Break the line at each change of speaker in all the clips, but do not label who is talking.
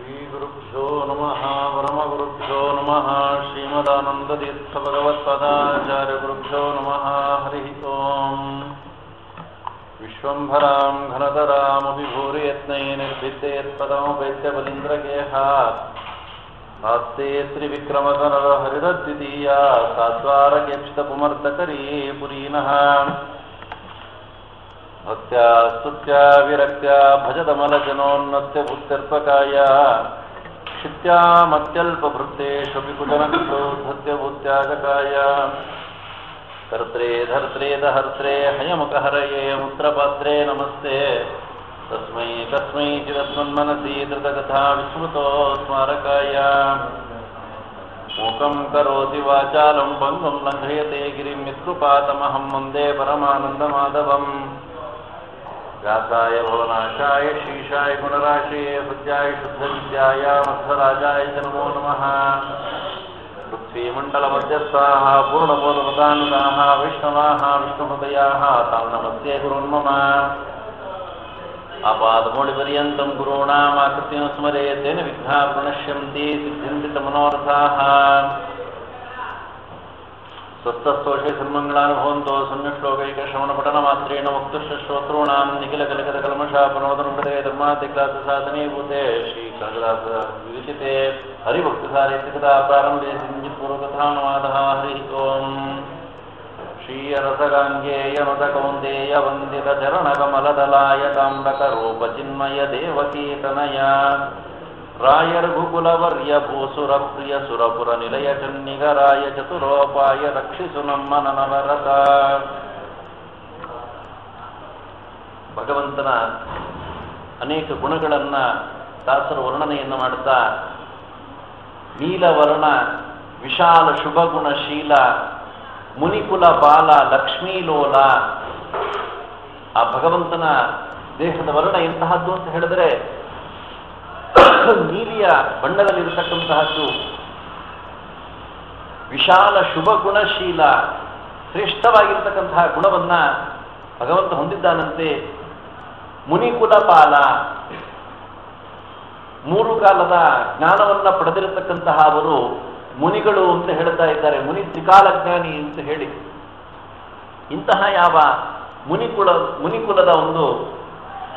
ಶ್ರೀಗುರುಭ್ಯೋ ನಮಃ ಪರಮಗುರುಭ್ಯೋ ನಮಃ ಶ್ರೀಮದಾನಂದತೀರ್ಥಭಗವತ್ಪಾದಾಚಾರ್ಯಗುರುಭ್ಯೋ ನಮಃ ಹರಿ ಓಂ. ವಿಶ್ವಂಭರಾಂ ಘನತರಾಮಭಿಭೂರಿಯತ್ನೈ ನಿರ್ಭಿತ್ತೇತ್ಪದಮುಪೈತ್ಯಬಲೀಂದ್ರಗೇಹಾತ್ ಆಸ್ತೆ ತ್ರಿವಿಕ್ರಮಸನರ ಹರಿರದ್ವಿತೀಯಾ ಸಾತ್ವಾರಗೇಕ್ಷಿತಪುಮರ್ತಕರೀ ಪುರೀನಃ ಭಕ್ತ್ಯಾ ಸ್ತುತ್ಯಾ ವಿರಕ್ತ್ಯಾ ಭಜದಮಲಜನೋನ್ನತ್ಯ ಭುಕ್ತ್ಯರ್ಪಕಾಯ ಕ್ಷಿತ್ಯಾ ಮತ್ಯಲ್ಪಭೃತ್ತೇಷು ಕುಜನಕೃತೋದ್ಧತ್ಯಭೂತ್ಯಾಗಕಾಯ ಕರ್ತ್ರೇ ಧರ್ತ್ರೇ ದಹರ್ತ್ರೇ ಹಯಮುಖಹರಯೇ ಮುತ್ರಪಾತ್ರೇ ನಮಸ್ತೆ ತಸ್ಮೈ ಕಸ್ಮೈಚಿದಸ್ಮನ್ಮನಸಿ ಧೃತಕಥಾ ವಿಸ್ಮೃತೋ ಸ್ಮಾರಕಾಯ ಮೂಕಂ ಕರೋತಿ ವಾಚಾಲಂ ಭಂಗಂ ಲಂಘಯತೆ ಗಿರಿಂ ಯತ್ಕೃಪಾತಮಹಂ ವಂದೇ ಪರಮಾನಂದಮಾಧವಂ. ವ್ಯಾಸಾಯ ಭವನಾಶಾಯ ಶ್ರೀಶಾಯ ಗುಣರಾಶಯೇ ಹೃದ್ಯಾಯ ಶುದ್ಧವಿದ್ಯಾಯ ಮಧ್ವರಾಜಾಯ ನಮೋ ನಮಃ. ಪೃಥ್ವೀಮಂಡಲಮಧ್ಯಸ್ಥಾಃ ಪೂರ್ಣಬೋಧಮತಾನುಗಾಃ ವೈಷ್ಣವಾಃ ವಿಷ್ಣುಹೃದಯಾಃ ತಾಂ ನಮಸ್ತೆ ಗುರುನ್ಮಮ. ಆಪಾದಮೌಳಿಪರ್ಯಂತಂ ಗುರುಣಾಮಾಕೃತಿಂ ಸ್ಮರೇತ್ ತೇನ ವಿಘ್ನಾಃ ಪ್ರಣಶ್ಯಂತಿ ಸಿದ್ಧ್ಯಂತಿ ಚ ಮನೋರಥಾಃ. ಸ್ವಸ್ಥಸ್ತೋಷೇ ಸನ್ಮಂಗಳಾನುಭವಂತೋ ಸಮ್ಯಶ್ಲೋಕೈಕಶ್ರವಣಪಠನಮಾತ್ರೇಣ ವಕ್ತುಶ್ರೋತॄಣಾಂ ನಿಖಿಲಕಲಿಕತಕಲ್ಮಷಾಪನೋದನುಪದೇ ಧರ್ಮಾತಿಕ್ರಾತಸಾಧನೀಭೂತೆ ಶ್ರೀಕನಕದಾಸ ವಿವಿಚಿತೆ ಹರಿಭಕ್ತಿಸಾರಿತ್ಯಕಥಾ ಪ್ರಾರಂಭೆ ಸಿಂಜಿತ್ಪೂರ್ವಕಥಾನುವಾದಃ. ಹರಿ ಓಂ. ಶ್ರೀಯರಸಗಾಂಗೇಯನುತಕೌಂದೇಯ ವಂದಿತಚರಣಕಮಲದಲಾಯ ತಾಮ್ರಕರೂಪಚಿನ್ಮಯ ದೇವಕೀತನಯ ರಾಯರಘುಕುಲವರ್ಯ ಭೂಸುರಪ್ರಿಯ ಸುರಪುರ ನಿಲಯ ಚನ್ನಿಗರಾಯ ಚತುರೋಪಾಯ ರಕ್ಷಿಸು ನಮ್ಮ ನನವರತ. ಭಗವಂತನ ಅನೇಕ ಗುಣಗಳನ್ನ ದಾಸರು ವರ್ಣನೆಯನ್ನು ಮಾಡುತ್ತಾ ನೀಲವರ್ಣ ವಿಶಾಲ ಶುಭಗುಣಶೀಲ ಮುನಿಕುಲ ಬಾಲ ಲಕ್ಷ್ಮೀಲೋಲ. ಆ ಭಗವಂತನ ದೇಹದ ವರ್ಣ ಎಂತಹದ್ದು ಅಂತ ಹೇಳಿದರೆ ನೀಲಿಯ ಬಣ್ಣದಲ್ಲಿರತಕ್ಕಂತಹದ್ದು. ವಿಶಾಲ ಶುಭ ಗುಣಶೀಲ ಶ್ರೇಷ್ಠವಾಗಿರ್ತಕ್ಕಂತಹ ಗುಣವನ್ನ ಭಗವಂತ ಹೊಂದಿದ್ದಾನಂತೆ. ಮುನಿಕುಲ ಪಾಲ, ಮೂರು ಕಾಲದ ಜ್ಞಾನವನ್ನ ಪಡೆದಿರತಕ್ಕಂತಹ ಅವರು ಮುನಿಗಳು ಅಂತ ಹೇಳ್ತಾ ಇದ್ದಾರೆ. ಮುನಿ ತ್ರಿಕಾಲಜ್ಞಾನಿ ಅಂತ ಹೇಳಿ ಇಂತಹ ಯಾವ ಮುನಿಕುಲದ ಒಂದು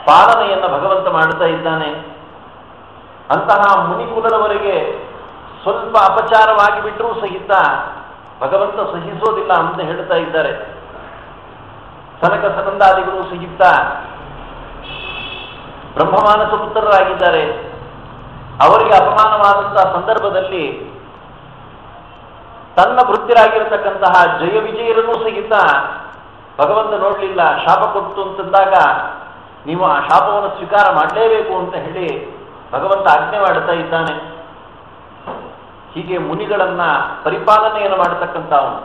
ಪಾಲನೆಯನ್ನ ಭಗವಂತ ಮಾಡ್ತಾ ಇದ್ದಾನೆ. ಅಂತಹ ಮುನಿಕುಲದವರೆಗೆ ಸ್ವಲ್ಪ ಅಪಚಾರವಾಗಿ ಬಿಟ್ಟರೂ ಸಹಿತ ಭಗವಂತ ಸಹಿಸೋದಿಲ್ಲ ಅಂತ ಹೇಳ್ತಾ ಇದ್ದಾರೆ. ಸನಕ ಸನಂದಾದಿಗಳು ಸಹಿತ ಬ್ರಹ್ಮಮಾನಸ ಪುತ್ರರಾಗಿದ್ದಾರೆ. ಅವರಿಗೆ ಅಪಮಾನವಾದಂತಹ ಸಂದರ್ಭದಲ್ಲಿ ತನ್ನ ವೃತ್ತಿರಾಗಿರತಕ್ಕಂತಹ ಜಯ ವಿಜಯರನ್ನು ಸಹಿತ ಭಗವಂತ ನೋಡಲಿಲ್ಲ. ಶಾಪ ಕೊಟ್ಟು ಅಂತಂದಾಗ ನೀವು ಆ ಶಾಪವನ್ನು ಸ್ವೀಕಾರ ಮಾಡಲೇಬೇಕು ಅಂತ ಹೇಳಿ ಭಗವಂತ ಆಜ್ಞೆ ಮಾಡುತ್ತಾ ಇದ್ದಾನೆ. ಹೀಗೆ ಮುನಿಗಳನ್ನ ಪರಿಪಾಲನೆಯನ್ನು ಮಾಡತಕ್ಕಂಥವನು.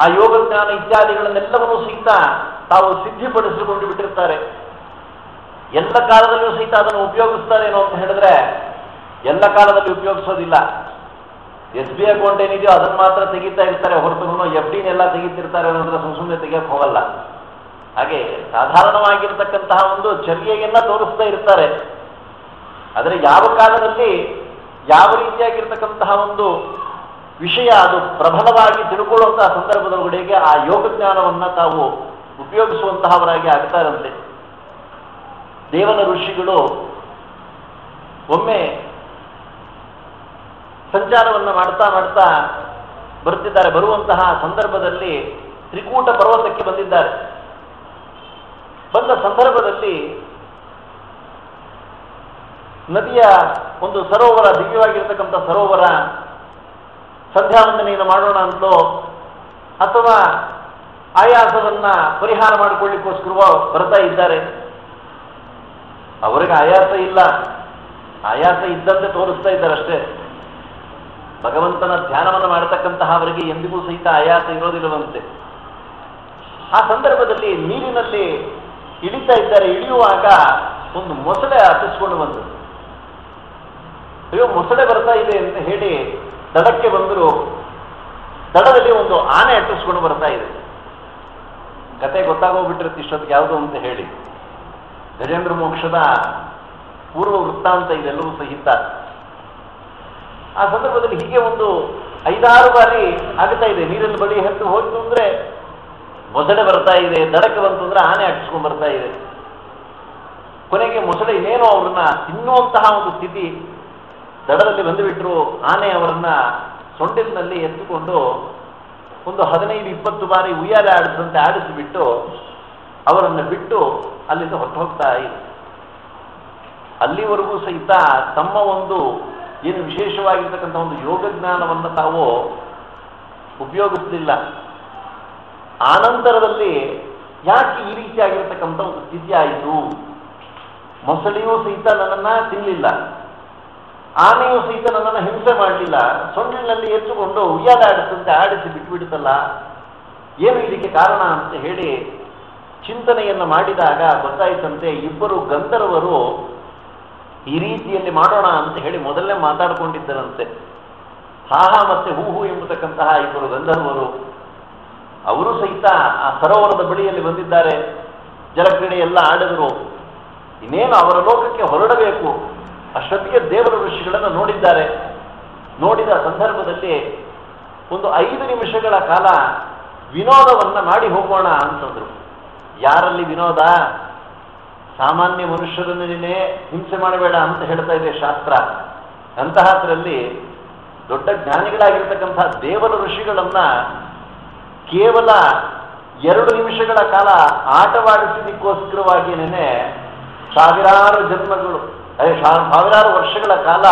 ಆ ಯೋಗ ಜ್ಞಾನ ಇತ್ಯಾದಿಗಳನ್ನೆಲ್ಲವನ್ನೂ ಸಹಿತ ತಾವು ಸಿದ್ಧಿಪಡಿಸಿಕೊಂಡು ಬಿಟ್ಟಿರ್ತಾರೆ. ಎಲ್ಲ ಕಾಲದಲ್ಲಿಯೂ ಸಹಿತ ಅದನ್ನು ಉಪಯೋಗಿಸ್ತಾರೇನೋ ಅಂತ ಹೇಳಿದ್ರೆ ಎಲ್ಲ ಕಾಲದಲ್ಲಿ ಉಪಯೋಗಿಸೋದಿಲ್ಲ. SBI ಅಕೌಂಟ್ ಏನಿದೆಯೋ ಅದನ್ನು ಮಾತ್ರ ತೆಗಿತಾ ಇರ್ತಾರೆ ಹೊರತು FDನೆಲ್ಲ ತೆಗಿತಿರ್ತಾರೆ ಅನ್ನೋದ್ರ ಸುಮ್ಮನೆ ತೆಗಿಯಕ್ಕೆ ಹೋಗಲ್ಲ. ಹಾಗೆ ಸಾಧಾರಣವಾಗಿರ್ತಕ್ಕಂತಹ ಒಂದು ಚರ್ಯೆಯನ್ನ ತೋರಿಸ್ತಾ ಇರ್ತಾರೆ. ಆದರೆ ಯಾವ ಕಾಲದಲ್ಲಿ ಯಾವ ರೀತಿಯಾಗಿರ್ತಕ್ಕಂತಹ ಒಂದು ವಿಷಯ ಅದು ಪ್ರಬಲವಾಗಿ ತಿಳ್ಕೊಳ್ಳುವಂತಹ ಸಂದರ್ಭದೊಳಗಡೆಗೆ ಆ ಯೋಗ ಜ್ಞಾನವನ್ನ ತಾವು ಉಪಯೋಗಿಸುವಂತಹವರಾಗಿ ಆಗ್ತಾರಂತೆ. ದೇವನ ಋಷಿಗಳು ಒಮ್ಮೆ ಸಂಚಾರವನ್ನು ಮಾಡ್ತಾ ಮಾಡ್ತಾ ಬರುತ್ತಿದ್ದಾರೆ. ಬರುವಂತಹ ಸಂದರ್ಭದಲ್ಲಿ ತ್ರಿಕೂಟ ಪರ್ವತಕ್ಕೆ ಬಂದಿದ್ದಾರೆ. ಬಂದ ಸಂದರ್ಭದಲ್ಲಿ ನದಿಯ ಒಂದು ಸರೋವರ, ದಿವ್ಯವಾಗಿರ್ತಕ್ಕಂಥ ಸರೋವರ, ಸಂಧ್ಯಾ ವಂದನೆಯನ್ನು ಮಾಡೋಣ ಅಂತಲೋ ಅಥವಾ ಆಯಾಸವನ್ನ ಪರಿಹಾರ ಮಾಡಿಕೊಳ್ಳಿಕ್ಕೋಸ್ಕರವೋ ಬರ್ತಾ ಇದ್ದಾರೆ. ಅವರಿಗೆ ಆಯಾಸ ಇಲ್ಲ, ಆಯಾಸ ಇದ್ದಂತೆ ತೋರಿಸ್ತಾ ಇದ್ದಾರೆ ಅಷ್ಟೇ. ಭಗವಂತನ ಧ್ಯಾನವನ್ನು ಮಾಡತಕ್ಕಂತಹ ಅವರಿಗೆ ಎಂದಿಗೂ ಸಹಿತ ಆಯಾಸ ಇರೋದಿಲ್ಲವಂತೆ. ಆ ಸಂದರ್ಭದಲ್ಲಿ ನೀರಿನಲ್ಲಿ ಇಳಿತಾ ಇದ್ದಾರೆ. ಇಳಿಯುವಾಗ ಒಂದು ಮೊಸಳೆ ಹತ್ತಿಸ್ಕೊಂಡು ಬಂತು. ಅಯ್ಯೋ ಮೊಸಳೆ ಬರ್ತಾ ಇದೆ ಅಂತ ಹೇಳಿ ದಡಕ್ಕೆ ಬಂದರು. ದಡದಲ್ಲಿ ಒಂದು ಆನೆ ಅಟ್ಟಿಸ್ಕೊಂಡು ಬರ್ತಾ ಇದೆ. ಕತೆ ಗೊತ್ತಾಗೋಗ್ಬಿಟ್ಟಿರುತ್ತೆ ಇಷ್ಟೊತ್ತಿಗೆ ಯಾವುದು ಅಂತ ಹೇಳಿ. ಗಜೇಂದ್ರ ಮೋಕ್ಷದ ಪೂರ್ವ ವೃತ್ತಾಂತ ಇದೆಲ್ಲವೂ ಸಹಿತ. ಆ ಸಂದರ್ಭದಲ್ಲಿ ಹೀಗೆ ಒಂದು 5-6 ಬಾರಿ ಆಗ್ತಾ ಇದೆ. ನೀರಿನ ಬಳಿ ಹತ್ತು ಹೋಯ್ತು ಅಂದ್ರೆ ಮೊಸಳೆ ಬರ್ತಾ ಇದೆ, ದಡಕ್ಕೆ ಬಂತು ಅಂದ್ರೆ ಆನೆ ಅಟ್ಟಿಸ್ಕೊಂಡ್ ಬರ್ತಾ ಇದೆ. ಕೊನೆಗೆ ಮೊಸಳೆ ಇನ್ನೇನೋ ಅವ್ರನ್ನ ತಿನ್ನುವಂತಹ ಒಂದು ಸ್ಥಿತಿ ದಡದಲ್ಲಿ ಬಂದುಬಿಟ್ರು. ಆನೆ ಅವರನ್ನ ಸೊಂಡಿಲಿನಲ್ಲಿ ಎತ್ತುಕೊಂಡು ಒಂದು 15-20 ಬಾರಿ ಉಯ್ಯಾಲೆ ಆಡಿಸಿದಂತೆ ಆಡಿಸಿಬಿಟ್ಟು ಅವರನ್ನು ಬಿಟ್ಟು ಅಲ್ಲಿಂದ ಹೊರಟು ಹೋಗ್ತಾ ಇದೆ. ಅಲ್ಲಿವರೆಗೂ ಸಹಿತ ತಮ್ಮ ಒಂದು ಏನು ವಿಶೇಷವಾಗಿರ್ತಕ್ಕಂಥ ಒಂದು ಯೋಗ ಜ್ಞಾನವನ್ನು ತಾವು ಉಪಯೋಗಿಸಲಿಲ್ಲ. ಆನಂತರದಲ್ಲಿ ಯಾಕೆ ಈ ರೀತಿಯಾಗಿರ್ತಕ್ಕಂಥ ಒಂದು ಸ್ಥಿತಿ ಆಯಿತು? ಮೊಸಳೆಯೂ ಸಹಿತ ನನ್ನನ್ನು ತಿನ್ನಲಿಲ್ಲ, ಆನೆಯೂ ಸಹಿತ ನನ್ನನ್ನು ಹಿಂಸೆ ಮಾಡಲಿಲ್ಲ, ಸೊಂಡಿಲಿನಲ್ಲಿ ಎತ್ತುಕೊಂಡು ಉಯ್ಯಾಲೆ ಆಡಿಸಂತೆ ಆಡಿಸಿ ಬಿಟ್ಟುಬಿಡುತ್ತಲ್ಲ, ಏನು ಇದಕ್ಕೆ ಕಾರಣ ಅಂತ ಹೇಳಿ ಚಿಂತನೆಯನ್ನು ಮಾಡಿದಾಗ ಗೊತ್ತಾಯಿತಂತೆ ಇಬ್ಬರು ಗಂಧರ್ವರು ಈ ರೀತಿಯಲ್ಲಿ ಮಾಡೋಣ ಅಂತ ಹೇಳಿ ಮೊದಲನೇ ಮಾತಾಡಿಕೊಂಡಿದ್ದರಂತೆ. ಹಾಹಾ ಮತ್ತೆ ಹೂಹು ಎಂಬತಕ್ಕಂತಹ ಇಬ್ಬರು ಗಂಧರ್ವರು ಅವರು ಸಹಿತ ಆ ಸರೋವರದ ಬಳಿಯಲ್ಲಿ ಬಂದಿದ್ದಾರೆ. ಜಲಕ್ರೀಡೆ ಎಲ್ಲ ಆಡಿದರು. ಇನ್ನೇನು ಅವರ ಲೋಕಕ್ಕೆ ಹೊರಡಬೇಕು. ಅಷ್ಟೊತ್ತಿಗೆ ದೇವರ ಋಷಿಗಳನ್ನು ನೋಡಿದ್ದಾರೆ. ನೋಡಿದ ಸಂದರ್ಭದಲ್ಲಿ ಒಂದು 5 ನಿಮಿಷಗಳ ಕಾಲ ವಿನೋದವನ್ನ ಮಾಡಿ ಹೋಗೋಣ ಅಂತಂದ್ರು. ಯಾರಲ್ಲಿ ವಿನೋದ? ಸಾಮಾನ್ಯ ಮನುಷ್ಯರನ್ನೇ ಹಿಂಸೆ ಮಾಡಬೇಡ ಅಂತ ಹೇಳ್ತಾ ಇದೆ ಶಾಸ್ತ್ರ. ಅಂತಹದ್ರಲ್ಲಿ ದೊಡ್ಡ ಜ್ಞಾನಿಗಳಾಗಿರ್ತಕ್ಕಂತಹ ದೇವರ ಋಷಿಗಳನ್ನ ಕೇವಲ 2 ನಿಮಿಷಗಳ ಕಾಲ ಆಟವಾಡಿಸಿದಕ್ಕೋಸ್ಕರವಾಗಿಯೇ ಸಾವಿರಾರು ಜನ್ಮಗಳು, ಸಾವಿರಾರು ವರ್ಷಗಳ ಕಾಲ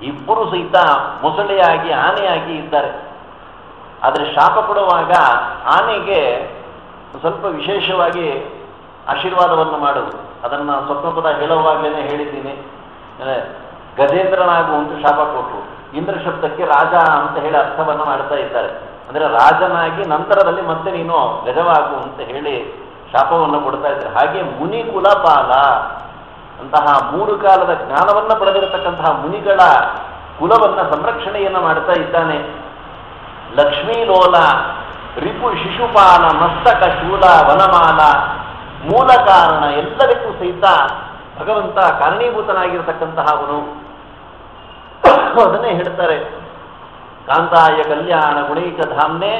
ಇಬ್ಬರು ಸಹಿತ ಮೊಸಳೆಯಾಗಿ ಆನೆಯಾಗಿ ಇದ್ದಾರೆ. ಆದರೆ ಶಾಪ ಕೊಡುವಾಗ ಆನೆಗೆ ಸ್ವಲ್ಪ ವಿಶೇಷವಾಗಿ ಆಶೀರ್ವಾದವನ್ನು ಮಾಡುವುದು. ಅದನ್ನು ನಾನು ಸ್ವಪ್ನಪದ ಹೇಳುವಾಗಲೇ ಹೇಳಿದ್ದೀನಿ. ಗಜೇಂದ್ರನಾಗುವಂತ ಶಾಪ ಕೊಟ್ಟರು. ಇಂದ್ರ ಶಬ್ದಕ್ಕೆ ರಾಜ ಅಂತ ಹೇಳಿ ಅರ್ಥವನ್ನು ಮಾಡ್ತಾ ಇದ್ದಾರೆ. ಅಂದರೆ ರಾಜನಾಗಿ ನಂತರದಲ್ಲಿ ಮತ್ತೆ ನೀನು ಗಜವಾಗು ಅಂತ ಹೇಳಿ ಶಾಪವನ್ನು ಕೊಡ್ತಾ ಇದ್ದಾರೆ. ಹಾಗೆ ಮುನಿ ಕುಲಪಾಲ ಅಂತಹ 3 ಕಾಲದ ಜ್ಞಾನವನ್ನು ಪಡೆದಿರತಕ್ಕಂತಹ ಮುನಿಗಳ ಕುಲವನ್ನ ಸಂರಕ್ಷಣೆಯನ್ನು ಮಾಡ್ತಾ ಇದ್ದಾನೆ. ಲಕ್ಷ್ಮೀಲೋಲ ರಿಪು ಶಿಶುಪಾಲ ಮಸ್ತಕ ಶೂಲ ವನಮಾಲ ಮೂಲ ಕಾರಣ ಎಲ್ಲದಕ್ಕೂ ಸಹಿತ ಭಗವಂತ ಕಾರಣೀಭೂತನಾಗಿರತಕ್ಕಂತಹ ಅವನು. ಅದನ್ನೇ ಹೇಳ್ತಾರೆ, ಕಾಂತಾಯ ಕಲ್ಯಾಣ ಗುಣೈಕ ಧಾಮ್ನೆ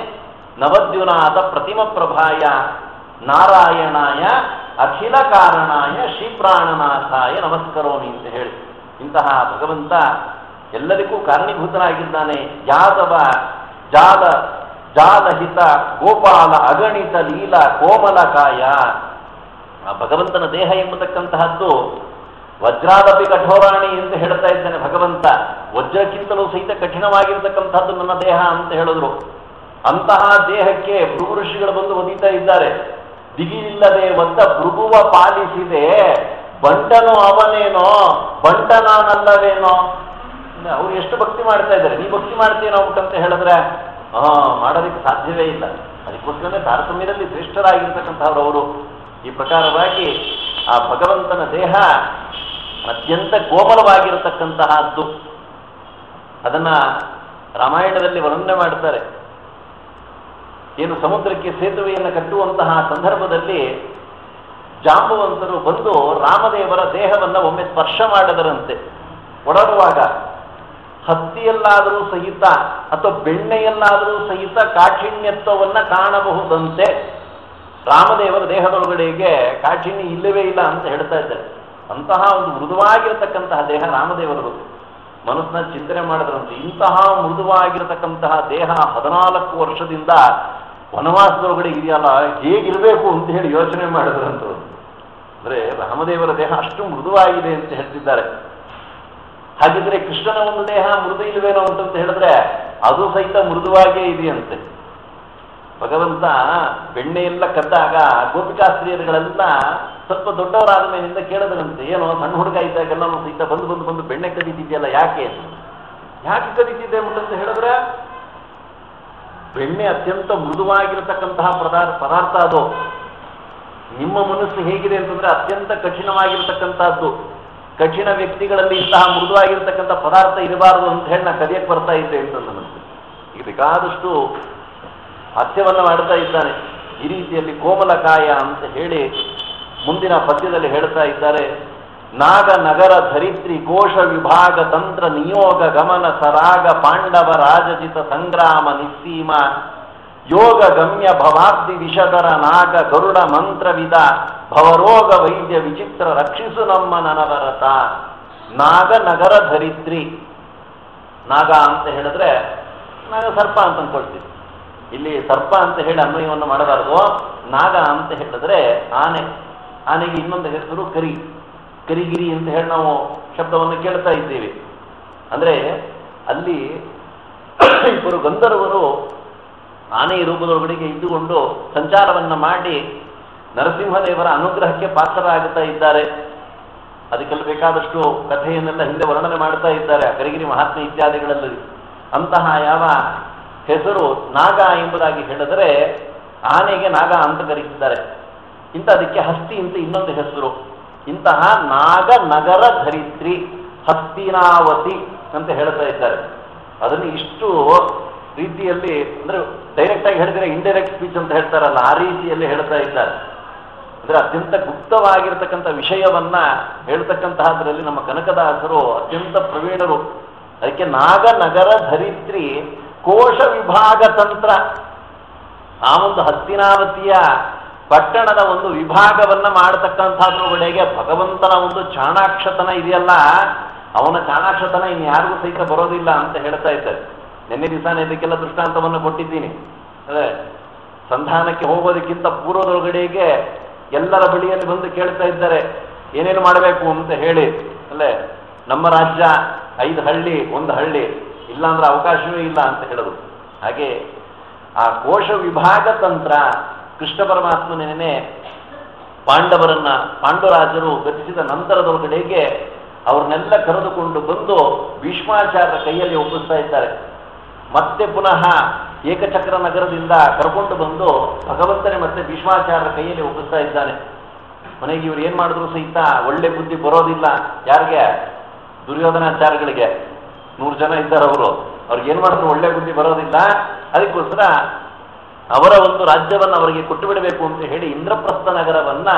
ನವದ್ಯುನಾಥ ಪ್ರತಿಮ ಪ್ರಭಾಯ ನಾರಾಯಣಾಯ ಅಖಿಲ ಕಾರಣಾಯ ಶ್ರೀಪ್ರಾಣನಾಥಾಯ ನಮಸ್ಕರೋಮಿ ಅಂತ ಹೇಳಿ ಇಂತಹ ಭಗವಂತ ಎಲ್ಲದಕ್ಕೂ ಕಾರಣೀಭೂತನಾಗಿದ್ದಾನೆ. ಯಾದವ ಜಾಲ ಜಾಲಹಿತ ಗೋಪಾಲ ಅಗಣಿತ ಲೀಲ ಕೋಮಲಕಾಯ. ಆ ಭಗವಂತನ ದೇಹ ಎಂಬತಕ್ಕಂತಹದ್ದು ವಜ್ರಾದಪಿ ಕಠೋರಾಣಿ ಅಂತ ಹೇಳ್ತಾ ಇದ್ದಾನೆ ಭಗವಂತ. ವಜ್ರಕ್ಕಿಂತಲೂ ಸಹಿತ ಕಠಿಣವಾಗಿರ್ತಕ್ಕಂಥದ್ದು ನನ್ನ ದೇಹ ಅಂತ ಹೇಳಿದ್ರು. ಅಂತಹ ದೇಹಕ್ಕೆ ಭೃಗು ಋಷಿಗಳು ಬಂದು ಒದೀತಾ ಇದ್ದಾರೆ. ದಿಗಿಲ್ಲದೆ ಒದ್ದ ಭೃಗುವ ಪಾಲಿಸಿದೆ ಬಂಟನೋ ಅವನೇನೋ ಬಂಟನಾನಲ್ಲವೇನೋ. ಅವ್ರು ಎಷ್ಟು ಭಕ್ತಿ ಮಾಡ್ತಾ ಇದ್ದಾರೆ, ನೀ ಭಕ್ತಿ ಮಾಡ್ತೀನೋ ಅಂತ ಹೇಳಿದ್ರೆ ಮಾಡೋದಕ್ಕೆ ಸಾಧ್ಯವೇ ಇಲ್ಲ. ಅದಕ್ಕೋಸ್ಕರನೇ ತಾರತಮ್ಯದಲ್ಲಿ ಶ್ರೇಷ್ಠರಾಗಿರ್ತಕ್ಕಂಥವ್ರು ಅವರು. ಈ ಪ್ರಕಾರವಾಗಿ ಆ ಭಗವಂತನ ದೇಹ ಅತ್ಯಂತ ಕೋಮಲವಾಗಿರತಕ್ಕಂತಹದ್ದು. ಅದನ್ನ ರಾಮಾಯಣದಲ್ಲಿ ವರ್ಣನೆ ಮಾಡ್ತಾರೆ. ಏನು ಸಮುದ್ರಕ್ಕೆ ಸೇತುವೆಯನ್ನು ಕಟ್ಟುವಂತಹ ಸಂದರ್ಭದಲ್ಲಿ ಜಾಂಬವಂತರು ಬಂದು ರಾಮದೇವರ ದೇಹವನ್ನು ಒಮ್ಮೆ ಸ್ಪರ್ಶ ಮಾಡಿದರಂತೆ. ಒಡರುವಾಗ ಹತ್ತಿಯಲ್ಲಾದರೂ ಸಹಿತ ಅಥವಾ ಬೆಣ್ಣೆಯಲ್ಲಾದರೂ ಸಹಿತ ಕಾಠಿಣ್ಯತ್ವವನ್ನು ಕಾಣಬಹುದಂತೆ. ರಾಮದೇವರ ದೇಹದೊಳಗಡೆಗೆ ಕಾಠಿಣ್ಯ ಇಲ್ಲವೇ ಇಲ್ಲ ಅಂತ ಹೇಳ್ತಾ ಇದ್ದಾರೆ. ಅಂತಹ ಒಂದು ಮೃದುವಾಗಿರತಕ್ಕಂತಹ ದೇಹ ರಾಮದೇವರದು. ಮನಸ್ಸನ್ನ ಚಿಂತನೆ ಮಾಡಿದ್ರಂತೆ, ಇಂತಹ ಮೃದುವಾಗಿರತಕ್ಕಂತಹ ದೇಹ 14 ವರ್ಷದಿಂದ ವನವಾಸದೊಳಗಡೆ ಇದೆಯಲ್ಲ, ಹೇಗಿರಬೇಕು ಅಂತ ಹೇಳಿ ಯೋಚನೆ ಮಾಡಿದ್ರಂತ. ಅಂದ್ರೆ ರಾಮದೇವರ ದೇಹ ಅಷ್ಟು ಮೃದುವಾಗಿದೆ ಅಂತ ಹೇಳ್ತಿದ್ದಾರೆ. ಹಾಗಿದ್ರೆ ಕೃಷ್ಣನ ಒಂದು ದೇಹ ಮೃದು ಇಲ್ವೇನೋ ಅಂತಂತ ಹೇಳಿದ್ರೆ ಅದು ಸಹಿತ ಮೃದುವಾಗೇ ಇದೆಯಂತೆ. ಭಗವಂತ ಬೆಣ್ಣೆಯೆಲ್ಲ ಕದ್ದಾಗ ಗೋಪಿಕಾಸ್ತ್ರೀಯರುಗಳೆಲ್ಲ ಸ್ವಲ್ಪ ದೊಡ್ಡವರಾದ ಮೇಲಿಂದ ಕೇಳಿದ್ರಂತೆ, ಏನೋ ಸಣ್ಣ ಹುಡುಗ ಇದ್ದಾಗೆಲ್ಲ ಸಹಿತ ಬಂದು ಬಂದು ಬಂದು ಬೆಣ್ಣೆ ಕದೀತಿದೆಯಲ್ಲ, ಯಾಕೆ ಕದೀತಿದ್ದೆ ಅಂತ ಹೇಳಿದ್ರೆ ಬೆಣ್ಣೆ ಅತ್ಯಂತ ಮೃದುವಾಗಿರತಕ್ಕಂತಹ ಪದಾರ್ಥ ಅದು. ನಿಮ್ಮ ಮನಸ್ಸು ಹೇಗಿದೆ ಅಂತಂದ್ರೆ ಅತ್ಯಂತ ಕಠಿಣವಾಗಿರ್ತಕ್ಕಂಥದ್ದು. ಕಠಿಣ ವ್ಯಕ್ತಿಗಳಲ್ಲಿ ಇಂತಹ ಮೃದುವಾಗಿರ್ತಕ್ಕಂಥ ಪದಾರ್ಥ ಇರಬಾರದು ಅಂತ ಹೇಳಿ ನಾ ಕದಿಯಕ್ಕೆ ಬರ್ತಾ ಇದ್ದೆ ಅಂತ ನನ್ನಂತೆ. ಈಗ ಬೇಕಾದಷ್ಟು ಹಾಸ್ಯವನ್ನ ಮಾಡ್ತಾ ಇದ್ದಾನೆ. ಈ ರೀತಿಯಲ್ಲಿ ಕೋಮಲಕಾಯ ಅಂತ ಹೇಳಿ ಮುಂದಿನ ಪದ್ಯದಲ್ಲಿ ಹೇಳ್ತಾ ಇದ್ದಾರೆ. ನಾಗ ನಗರ ಧರಿತ್ರಿ ಕೋಶ ವಿಭಾಗ ತಂತ್ರ ನಿಯೋಗ ಗಮನ ಸರಾಗ ಪಾಂಡವ ರಾಜಜಿತ ಸಂಗ್ರಾಮ ನಿಸ್ಸೀಮ ಯೋಗ ಗಮ್ಯ ಭವಾಬ್ದಿ ವಿಷಧರ ನಾಗ ಗರುಡ ಮಂತ್ರವಿದ ಭವರೋಗ ವೈದ್ಯ ವಿಚಿತ್ರ ರಕ್ಷಿಸು ನಮ್ಮ ನನವರತ. ನಾಗ ನಗರ ಧರಿತ್ರಿ, ನಾಗ ಅಂತ ಹೇಳಿದ್ರೆ ನಾಗ ಸರ್ಪ ಅಂತ ಅನ್ಕೊಳ್ತೀವಿ. ಇಲ್ಲಿ ಸರ್ಪ ಅಂತ ಹೇಳಿ ಅನ್ವಯವನ್ನು ಮಾಡಬಾರದು. ನಾಗ ಅಂತ ಹೇಳಿದ್ರೆ ಆನೆ, ಆನೆಗೆ ಇನ್ನೊಂದು ಹೆಸರು ಕರಿ, ಕರಿಗಿರಿ ಅಂತ ಹೇಳಿ ನಾವು ಶಬ್ದವನ್ನು ಕೇಳ್ತಾ ಇದ್ದೇವೆ. ಅಂದ್ರೆ ಅಲ್ಲಿ ಇಬ್ಬರು ಗಂಧರ್ವರು ಆನೆಯ ರೂಪದೊಳಗಡೆಗೆ ಇದ್ದುಕೊಂಡು ಸಂಚಾರವನ್ನ ಮಾಡಿ ನರಸಿಂಹದೇವರ ಅನುಗ್ರಹಕ್ಕೆ ಪಾತ್ರರಾಗುತ್ತಾ ಇದ್ದಾರೆ. ಅದಕ್ಕೆಲ್ಲ ಬೇಕಾದಷ್ಟು ಕಥೆಯನ್ನೆಲ್ಲ ಹಿಂದೆ ವರ್ಣನೆ ಮಾಡ್ತಾ ಇದ್ದಾರೆ ಕರಿಗಿರಿ ಮಹಾತ್ಮೆ ಇತ್ಯಾದಿಗಳಲ್ಲಿ. ಅಂತಹ ಯಾವ ಹೆಸರು ನಾಗ ಎಂಬುದಾಗಿ ಹೇಳಿದರೆ ಆನೆಗೆ ನಾಗ ಅಂತ ಕರೀತಿದ್ದಾರೆ. ಇಂಥದಕ್ಕೆ ಹಸ್ತಿ ಅಂತ ಇನ್ನೊಂದು ಹೆಸರು. ಇಂತಹ ನಾಗ ನಗರ ಧರಿತ್ರಿ ಹಸ್ತಿನಾವತಿ ಅಂತ ಹೇಳ್ತಾ ಇದ್ದಾರೆ. ಅದನ್ನು ಇಷ್ಟು ರೀತಿಯಲ್ಲಿ ಅಂದ್ರೆ ಡೈರೆಕ್ಟ್ ಆಗಿ ಹೇಳಿದ್ರೆ ಇಂಡೈರೆಕ್ಟ್ ಸ್ಪೀಚ್ ಅಂತ ಹೇಳ್ತಾರಲ್ಲ, ಆ ರೀತಿಯಲ್ಲಿ ಹೇಳ್ತಾ ಇದ್ದಾರೆ. ಅಂದ್ರೆ ಅತ್ಯಂತ ಗುಪ್ತವಾಗಿರತಕ್ಕಂಥ ವಿಷಯವನ್ನ ಹೇಳ್ತಕ್ಕಂತಹದ್ರಲ್ಲಿ ನಮ್ಮ ಕನಕದಾಸರು ಅತ್ಯಂತ ಪ್ರವೀಣರು. ಅದಕ್ಕೆ ನಾಗ ನಗರ ಧರಿತ್ರಿ ಕೋಶ ವಿಭಾಗ ತಂತ್ರ, ಆ ಒಂದು ಹಸ್ತಿನಾವತಿಯ ಪಟ್ಟಣದ ಒಂದು ವಿಭಾಗವನ್ನ ಮಾಡತಕ್ಕಂಥದ್ರೊಳಗೆ ಭಗವಂತನ ಒಂದು ಚಾಣಾಕ್ಷತನ ಇದೆಯಲ್ಲ, ಅವನ ಚಾಣಾಕ್ಷತನ ಇನ್ಯಾರಿಗೂ ಸಹಿತ ಬರೋದಿಲ್ಲ ಅಂತ ಹೇಳ್ತಾ ಇದ್ದಾರೆ. ನಿನ್ನೆ ದಿವಸ ಇದಕ್ಕೆಲ್ಲ ದೃಷ್ಟಾಂತವನ್ನು ಕೊಟ್ಟಿದ್ದೀನಿ. ಅದೇ ಸಂಧಾನಕ್ಕೆ ಹೋಗೋದಕ್ಕಿಂತ ಪೂರ್ವದೊಳಗಡೆಗೆ ಎಲ್ಲರ ಬಳಿಯಲ್ಲಿ ಬಂದು ಕೇಳ್ತಾ ಇದ್ದಾರೆ ಏನೇನು ಮಾಡಬೇಕು ಅಂತ ಹೇಳಿ. ಅಲ್ಲೇ ನಮ್ಮ ರಾಜ್ಯ 5 ಹಳ್ಳಿ 1 ಹಳ್ಳಿ, ಇಲ್ಲಾಂದ್ರೆ ಅವಕಾಶವೇ ಇಲ್ಲ ಅಂತ ಹೇಳೋದು. ಹಾಗೆ ಆ ಕೋಶ ವಿಭಾಗ ತಂತ್ರ ಕೃಷ್ಣ ಪರಮಾತ್ಮನೇ ಪಾಂಡವರನ್ನ ಪಾಂಡುರಾಜರು ಗತಿಸಿದ ನಂತರದೊಳಗಡೆಗೆ ಅವ್ರನ್ನೆಲ್ಲ ಕರೆದುಕೊಂಡು ಬಂದು ಭೀಷ್ಮಾಚಾರ್ಯರ ಕೈಯಲ್ಲಿ ಒಪ್ಪಿಸ್ತಾ ಇದ್ದಾರೆ. ಮತ್ತೆ ಪುನಃ ಏಕಚಕ್ರ ನಗರದಿಂದ ಕರ್ಕೊಂಡು ಬಂದು ಭಗವಂತನೇ ಮತ್ತೆ ಭೀಷ್ಮಾಚಾರ್ಯರ ಕೈಯಲ್ಲಿ ಒಪ್ಪಿಸ್ತಾ ಇದ್ದಾನೆ. ಮನೆಗೆ ಇವ್ರು ಏನ್ ಮಾಡಿದ್ರು ಸಹಿತ ಒಳ್ಳೆ ಬುದ್ಧಿ ಬರೋದಿಲ್ಲ. ಯಾರಿಗೆ? ದುರ್ಯೋಧನಾಚಾರ್ಯಗಳಿಗೆ. 100 ಜನ ಇದ್ದಾರೆ ಅವರು. ಅವ್ರಿಗೆ ಏನ್ ಮಾಡಿದ್ರು ಒಳ್ಳೆ ಬುದ್ಧಿ ಬರೋದಿಲ್ಲ. ಅದಕ್ಕೋಸ್ಕರ ಅವರ ಒಂದು ರಾಜ್ಯವನ್ನು ಅವರಿಗೆ ಕೊಟ್ಟು ಬಿಡಬೇಕು ಅಂತ ಹೇಳಿ ಇಂದ್ರಪ್ರಸ್ಥ ನಗರವನ್ನ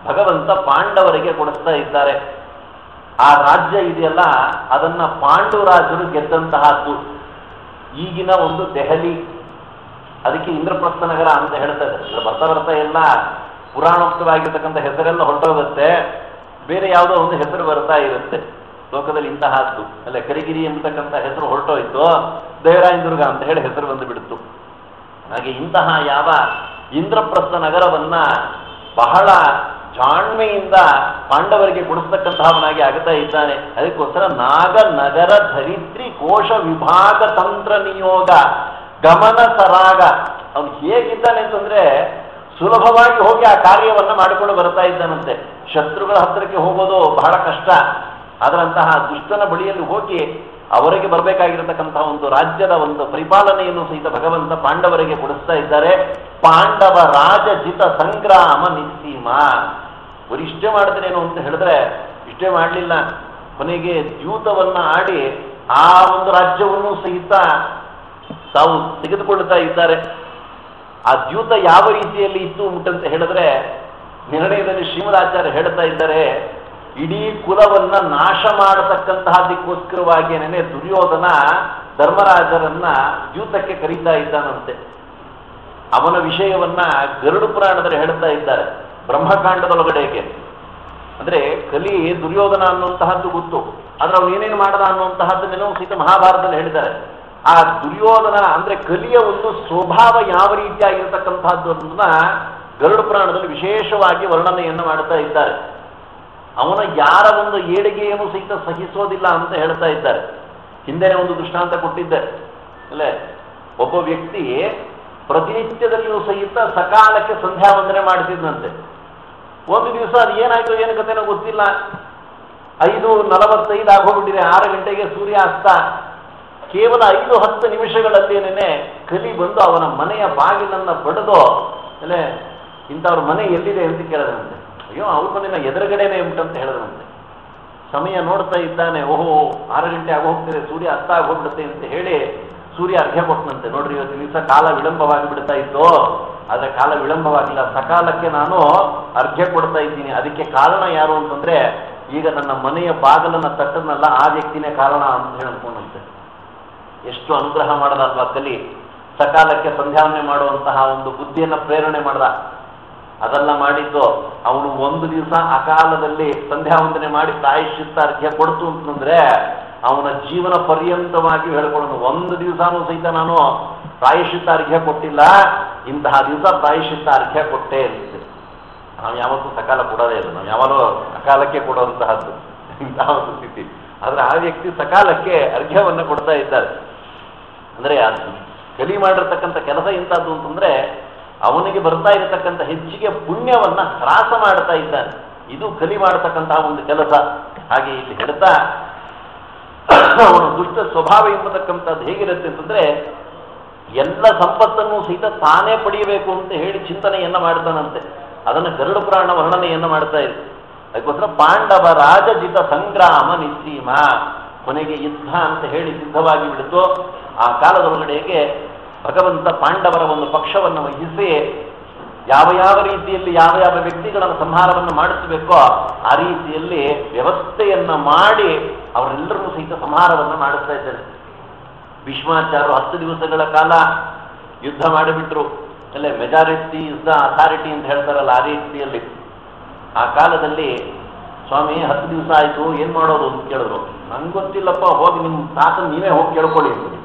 ಭಗವಂತ ಪಾಂಡವರಿಗೆ ಕೊಡಿಸ್ತಾ ಇದ್ದಾರೆ. ಆ ರಾಜ್ಯ ಇದೆಯಲ್ಲ, ಅದನ್ನ ಪಾಂಡುರಾಜರು ಗೆದ್ದಂತಹದ್ದು. ಈಗಿನ ಒಂದು ದೆಹಲಿ, ಅದಕ್ಕೆ ಇಂದ್ರಪ್ರಸ್ಥ ನಗರ ಅಂತ ಹೇಳ್ತಾ ಇದ್ದಾರೆ. ಬರ್ತಾ ಬರ್ತಾ ಎಲ್ಲ ಪುರಾಣೋಕ್ತವಾಗಿರ್ತಕ್ಕಂಥ ಹೆಸರೆಲ್ಲ ಹೊರಟೋಗುತ್ತೆ, ಬೇರೆ ಯಾವುದೋ ಒಂದು ಹೆಸರು ಬರ್ತಾ ಇರುತ್ತೆ ಲೋಕದಲ್ಲಿ. ಇಂತಹದ್ದು ಅಲ್ಲ, ಕರಿಗಿರಿ ಎಂಬತಕ್ಕಂಥ ಹೆಸರು ಹೊರಟೋಯ್ತು, ದೇವರಾಯನದುರ್ಗ ಅಂತ ಹೇಳಿ ಹೆಸರು ಬಂದು ಬಿಡ್ತು. ಹಾಗೆ ಇಂತಹ ಯಾವ ಇಂದ್ರಪ್ರಸ್ಥ ನಗರವನ್ನ ಬಹಳ ಜಾಣ್ಮೆಯಿಂದ ಪಾಂಡವರಿಗೆ ಕೊಡಿಸ್ತಕ್ಕಂತಹವನಾಗಿ ಆಗ್ತಾ ಇದ್ದಾನೆ. ಅದಕ್ಕೋಸ್ಕರ ನಾಗ ನಗರ ಧರಿತ್ರಿ ಕೋಶ ವಿಭಾಗ ತಂತ್ರ ನಿಯೋಗ ಗಮನ ಸರಾಗ. ಅವನು ಹೇಗಿದ್ದಾನೆ ಅಂತಂದ್ರೆ ಸುಲಭವಾಗಿ ಹೋಗಿ ಆ ಕಾರ್ಯವನ್ನ ಮಾಡಿಕೊಂಡು ಬರ್ತಾ ಇದ್ದಾನಂತೆ. ಶತ್ರುಗಳ ಹತ್ತಿರಕ್ಕೆ ಹೋಗೋದು ಬಹಳ ಕಷ್ಟ. ಅದರಂತಹ ದುಷ್ಟನ ಬಳಿಯಲ್ಲಿ ಹೋಗಿ ಅವರಿಗೆ ಬರಬೇಕಾಗಿರತಕ್ಕಂತಹ ಒಂದು ರಾಜ್ಯದ ಒಂದು ಪರಿಪಾಲನೆಯನ್ನು ಸಹಿತ ಭಗವಂತ ಪಾಂಡವರಿಗೆ ಕೊಡಿಸ್ತಾ ಇದ್ದಾರೆ. ಪಾಂಡವ ರಾಜಜಿತ ಸಂಗ್ರಾಮ ನಿಸ್ಸೀಮ. ಅವರು ಇಷ್ಟೇ ಮಾಡಿದ್ರೇನು ಅಂತ ಹೇಳಿದ್ರೆ ಇಷ್ಟೇ ಮಾಡಲಿಲ್ಲ, ಕೊನೆಗೆ ದ್ಯೂತವನ್ನ ಆಡಿ ಆ ಒಂದು ರಾಜ್ಯವನ್ನು ಸಹಿತ ತಾವು ತೆಗೆದುಕೊಳ್ತಾ ಇದ್ದಾರೆ. ಆ ದ್ಯೂತ ಯಾವ ರೀತಿಯಲ್ಲಿ ಇತ್ತು ಅಂತ ಹೇಳಿದ್ರೆ ನಿರ್ಣಯದಲ್ಲಿ ಶ್ರೀಮದಾಚಾರ್ಯ ಹೇಳ್ತಾ ಇದ್ದಾರೆ, ಇಡೀ ಕುಲವನ್ನ ನಾಶ ಮಾಡತಕ್ಕಂತಹದಕ್ಕೋಸ್ಕರವಾಗಿಯೇ ದುರ್ಯೋಧನ ಧರ್ಮರಾಜರನ್ನ ದ್ಯೂತಕ್ಕೆ ಕರೀತಾ ಇದ್ದಾನಂತೆ. ಅವನ ವಿಷಯವನ್ನ ಗರುಡ ಪುರಾಣದಲ್ಲಿ ಹೇಳ್ತಾ ಇದ್ದಾರೆ ಬ್ರಹ್ಮಕಾಂಡದೊಳಗಡೆಗೆ. ಅಂದ್ರೆ ಕಲಿ ದುರ್ಯೋಧನ ಅನ್ನುವಂತಹದ್ದು ಗೊತ್ತು, ಆದ್ರೆ ಅವನು ಏನೇನು ಮಾಡದ ಅನ್ನುವಂತಹದ್ದನ್ನೇನೋ ಸಹಿತ ಮಹಾಭಾರತದಲ್ಲಿ ಹೇಳಿದ್ದಾರೆ. ಆ ದುರ್ಯೋಧನ ಅಂದ್ರೆ ಕಲಿಯ ಒಂದು ಸ್ವಭಾವ ಯಾವ ರೀತಿಯಾಗಿರ್ತಕ್ಕಂತಹದ್ದು ಅನ್ನೋದನ್ನ ಗರುಡ ಪುರಾಣದಲ್ಲಿ ವಿಶೇಷವಾಗಿ ವರ್ಣನೆಯನ್ನು ಮಾಡ್ತಾ ಇದ್ದಾರೆ. ಅವನ ಯಾರ ಒಂದು ಏಳಿಗೆಯನ್ನು ಸಹಿತ ಸಹಿಸೋದಿಲ್ಲ ಅಂತ ಹೇಳ್ತಾ ಇದ್ದಾರೆ. ಹಿಂದೆನೇ ಒಂದು ದೃಷ್ಟಾಂತ ಕೊಟ್ಟಿದ್ದೆ ಅಲ್ಲೇ, ಒಬ್ಬ ವ್ಯಕ್ತಿ ಪ್ರತಿನಿತ್ಯದಲ್ಲಿಯೂ ಸಹಿತ ಸಕಾಲಕ್ಕೆ ಸಂಧ್ಯಾ ವಂದನೆ ಮಾಡಿಸಿದ್ನಂತೆ. ಒಂದು ದಿವಸ ಅದು ಏನಾಯ್ತು ಏನು ಕಥೆನೋ ಗೊತ್ತಿಲ್ಲ, 5:45 ಆಗೋಗ್ಬಿಟ್ಟಿದೆ. 6 ಗಂಟೆಗೆ ಸೂರ್ಯಾಸ್ತ. ಕೇವಲ 5-10 ನಿಮಿಷಗಳಲ್ಲೇನೆ ಕಲಿ ಬಂದು ಅವನ ಮನೆಯ ಬಾಗಿಲನ್ನ ಬಡಿದು ಅಲ್ಲೇ ಇಂಥವ್ರ ಮನೆ ಎಲ್ಲಿದೆ ಅಂತ ಕೇಳದಂತೆ. ಅಯ್ಯೋ ಅವ್ರ ಮನೆಯ ಎದುರುಗಡೆನೇ ಉಂಟಂತ ಹೇಳಿದ್ರಂತೆ. ಸಮಯ ನೋಡ್ತಾ ಇದ್ದಾನೆ, ಓಹೋ 6 ಗಂಟೆ ಆಗೋಗ್ತಿದೆ, ಸೂರ್ಯ ಅಸ್ತ ಆಗೋಗ್ಬಿಡುತ್ತೆ ಅಂತ ಹೇಳಿ ಸೂರ್ಯ ಅರ್ಘ್ಯ ಕೊಟ್ಟನಂತೆ. ನೋಡ್ರಿ ಇವತ್ತು ದಿವಸ ಕಾಲ ವಿಳಂಬವಾಗಿ ಬಿಡ್ತಾ ಇತ್ತು, ಆದ್ರೆ ಕಾಲ ವಿಳಂಬವಾಗಿಲ್ಲ, ಸಕಾಲಕ್ಕೆ ನಾನು ಅರ್ಘ್ಯ ಕೊಡ್ತಾ ಇದ್ದೀನಿ. ಅದಕ್ಕೆ ಕಾರಣ ಯಾರು ಅಂತಂದ್ರೆ ಈಗ ನನ್ನ ಮನೆಯ ಬಾಗಲನ್ನು ತಟ್ಟನಲ್ಲ ಆ ವ್ಯಕ್ತಿನೇ ಕಾರಣ ಅಂತ ಹೇಳಿ ಅನ್ಕೊಂಡಂತೆ. ಎಷ್ಟು ಅನುಗ್ರಹ ಮಾಡದಲ್ವಾ ಕಲಿ. ಸಕಾಲಕ್ಕೆ ಸಂಧ್ಯಾವನೆ ಮಾಡುವಂತಹ ಒಂದು ಬುದ್ಧಿಯನ್ನು ಪ್ರೇರಣೆ ಮಾಡ್ದ. ಅದೆಲ್ಲ ಮಾಡಿದ್ದು ಅವನು ಒಂದು ದಿವಸ ಅಕಾಲದಲ್ಲಿ ಸಂಧ್ಯಾವಂದನೆ ಮಾಡಿ ಪ್ರಾಯಶ್ಚಿತ್ತ ಅರ್ಘ್ಯ ಕೊಡ್ತು ಅಂತಂದ್ರೆ ಅವನ ಜೀವನ ಪರ್ಯಂತವಾಗಿ ಹೇಳ್ಕೊಳ್ಳೋನು. ಒಂದು ದಿವಸನೂ ಸಹಿತ ನಾನು ಪ್ರಾಯಶ್ಚಿತ್ತ ಅರ್ಘ್ಯ ಕೊಟ್ಟಿಲ್ಲ, ಇಂತಹ ದಿವಸ ಪ್ರಾಯಶ್ಚಿತ್ತ ಅರ್ಘ್ಯ ಕೊಟ್ಟೆ ಅಂತ. ನಾವು ಯಾವತ್ತೂ ಸಕಾಲ ಕೊಡೋದೇ ಇಲ್ಲ, ನಾವು ಯಾವಾಗಲೂ ಅಕಾಲಕ್ಕೆ ಕೊಡುವಂತಹದ್ದು ಇಂತಹ ಒಂದು ಸ್ಥಿತಿ. ಆದ್ರೆ ಆ ವ್ಯಕ್ತಿ ಸಕಾಲಕ್ಕೆ ಅರ್ಘ್ಯವನ್ನು ಕೊಡ್ತಾ ಇದ್ದಾರೆ. ಅಂದ್ರೆ ಕಲಿ ಮಾಡಿರ್ತಕ್ಕಂಥ ಕೆಲಸ ಎಂಥದ್ದು ಅಂತಂದ್ರೆ ಅವನಿಗೆ ಬರ್ತಾ ಇರತಕ್ಕಂಥ ಹೆಚ್ಚಿಗೆ ಪುಣ್ಯವನ್ನ ಹ್ರಾಸ ಮಾಡ್ತಾ ಇದ್ದಾನೆ. ಇದು ಕಲಿ ಮಾಡತಕ್ಕಂತಹ ಒಂದು ಕೆಲಸ. ಹಾಗೆ ಇಲ್ಲಿ ಹೇಳ್ತಾ ಅವನ ದುಷ್ಟ ಸ್ವಭಾವ ಎಂಬತಕ್ಕಂಥದ್ದು ಹೇಗಿರುತ್ತೆ ಅಂತಂದ್ರೆ ಎಲ್ಲ ಸಂಪತ್ತನ್ನು ಸಹಿತ ತಾನೇ ಪಡೆಯಬೇಕು ಅಂತ ಹೇಳಿ ಚಿಂತನೆಯನ್ನ ಮಾಡ್ತಾನಂತೆ. ಅದನ್ನು ಗರುಡ ಪುರಾಣ ವರ್ಣನೆಯನ್ನ ಮಾಡ್ತಾ ಇದೆ. ಅದಕ್ಕೋಸ್ಕರ ಪಾಂಡವ ರಾಜಜಿತ ಸಂಗ್ರಾಮ ನಿಸ್ಸೀಮ, ಕೊನೆಗೆ ಯುದ್ಧ ಅಂತ ಹೇಳಿ ಸಿದ್ಧವಾಗಿ ಬಿಡ್ತು. ಆ ಕಾಲದೊಳಗಡೆಗೆ ಭಗವಂತ ಪಾಂಡವರ ಒಂದು ಪಕ್ಷವನ್ನು ವಹಿಸಿ ಯಾವ ಯಾವ ರೀತಿಯಲ್ಲಿ ಯಾವ ಯಾವ ವ್ಯಕ್ತಿಗಳನ್ನು ಸಂಹಾರವನ್ನು ಮಾಡಿಸಬೇಕೋ ಆ ರೀತಿಯಲ್ಲಿ ವ್ಯವಸ್ಥೆಯನ್ನ ಮಾಡಿ ಅವರೆಲ್ಲರೂ ಸಹಿತ ಸಂಹಾರವನ್ನು ಮಾಡಿಸ್ತಾ ಇದ್ದಾರೆ. ಭೀಷ್ಮಾಚಾರ್ಯರು 10 ದಿವಸಗಳ ಕಾಲ ಯುದ್ಧ ಮಾಡಿಬಿಟ್ರು. ಅಲ್ಲೇ ಮೆಜಾರಿಟಿ ಇಸ್ ದ ಅಥಾರಿಟಿ ಅಂತ ಹೇಳ್ತಾರಲ್ಲ, ಆ ರೀತಿಯಲ್ಲಿ ಆ ಕಾಲದಲ್ಲಿ ಸ್ವಾಮಿ 10 ದಿವಸ ಆಯಿತು ಏನು ಮಾಡೋದು ಅಂತ ಕೇಳಿದ್ರು. ನಂಗೆ ಗೊತ್ತಿಲ್ಲಪ್ಪ, ಹೋಗಿ ನಿಮ್ಮ ತಾತನ ನೀವೇ ಹೋಗಿ ಕೇಳ್ಕೊಳ್ಳಿ.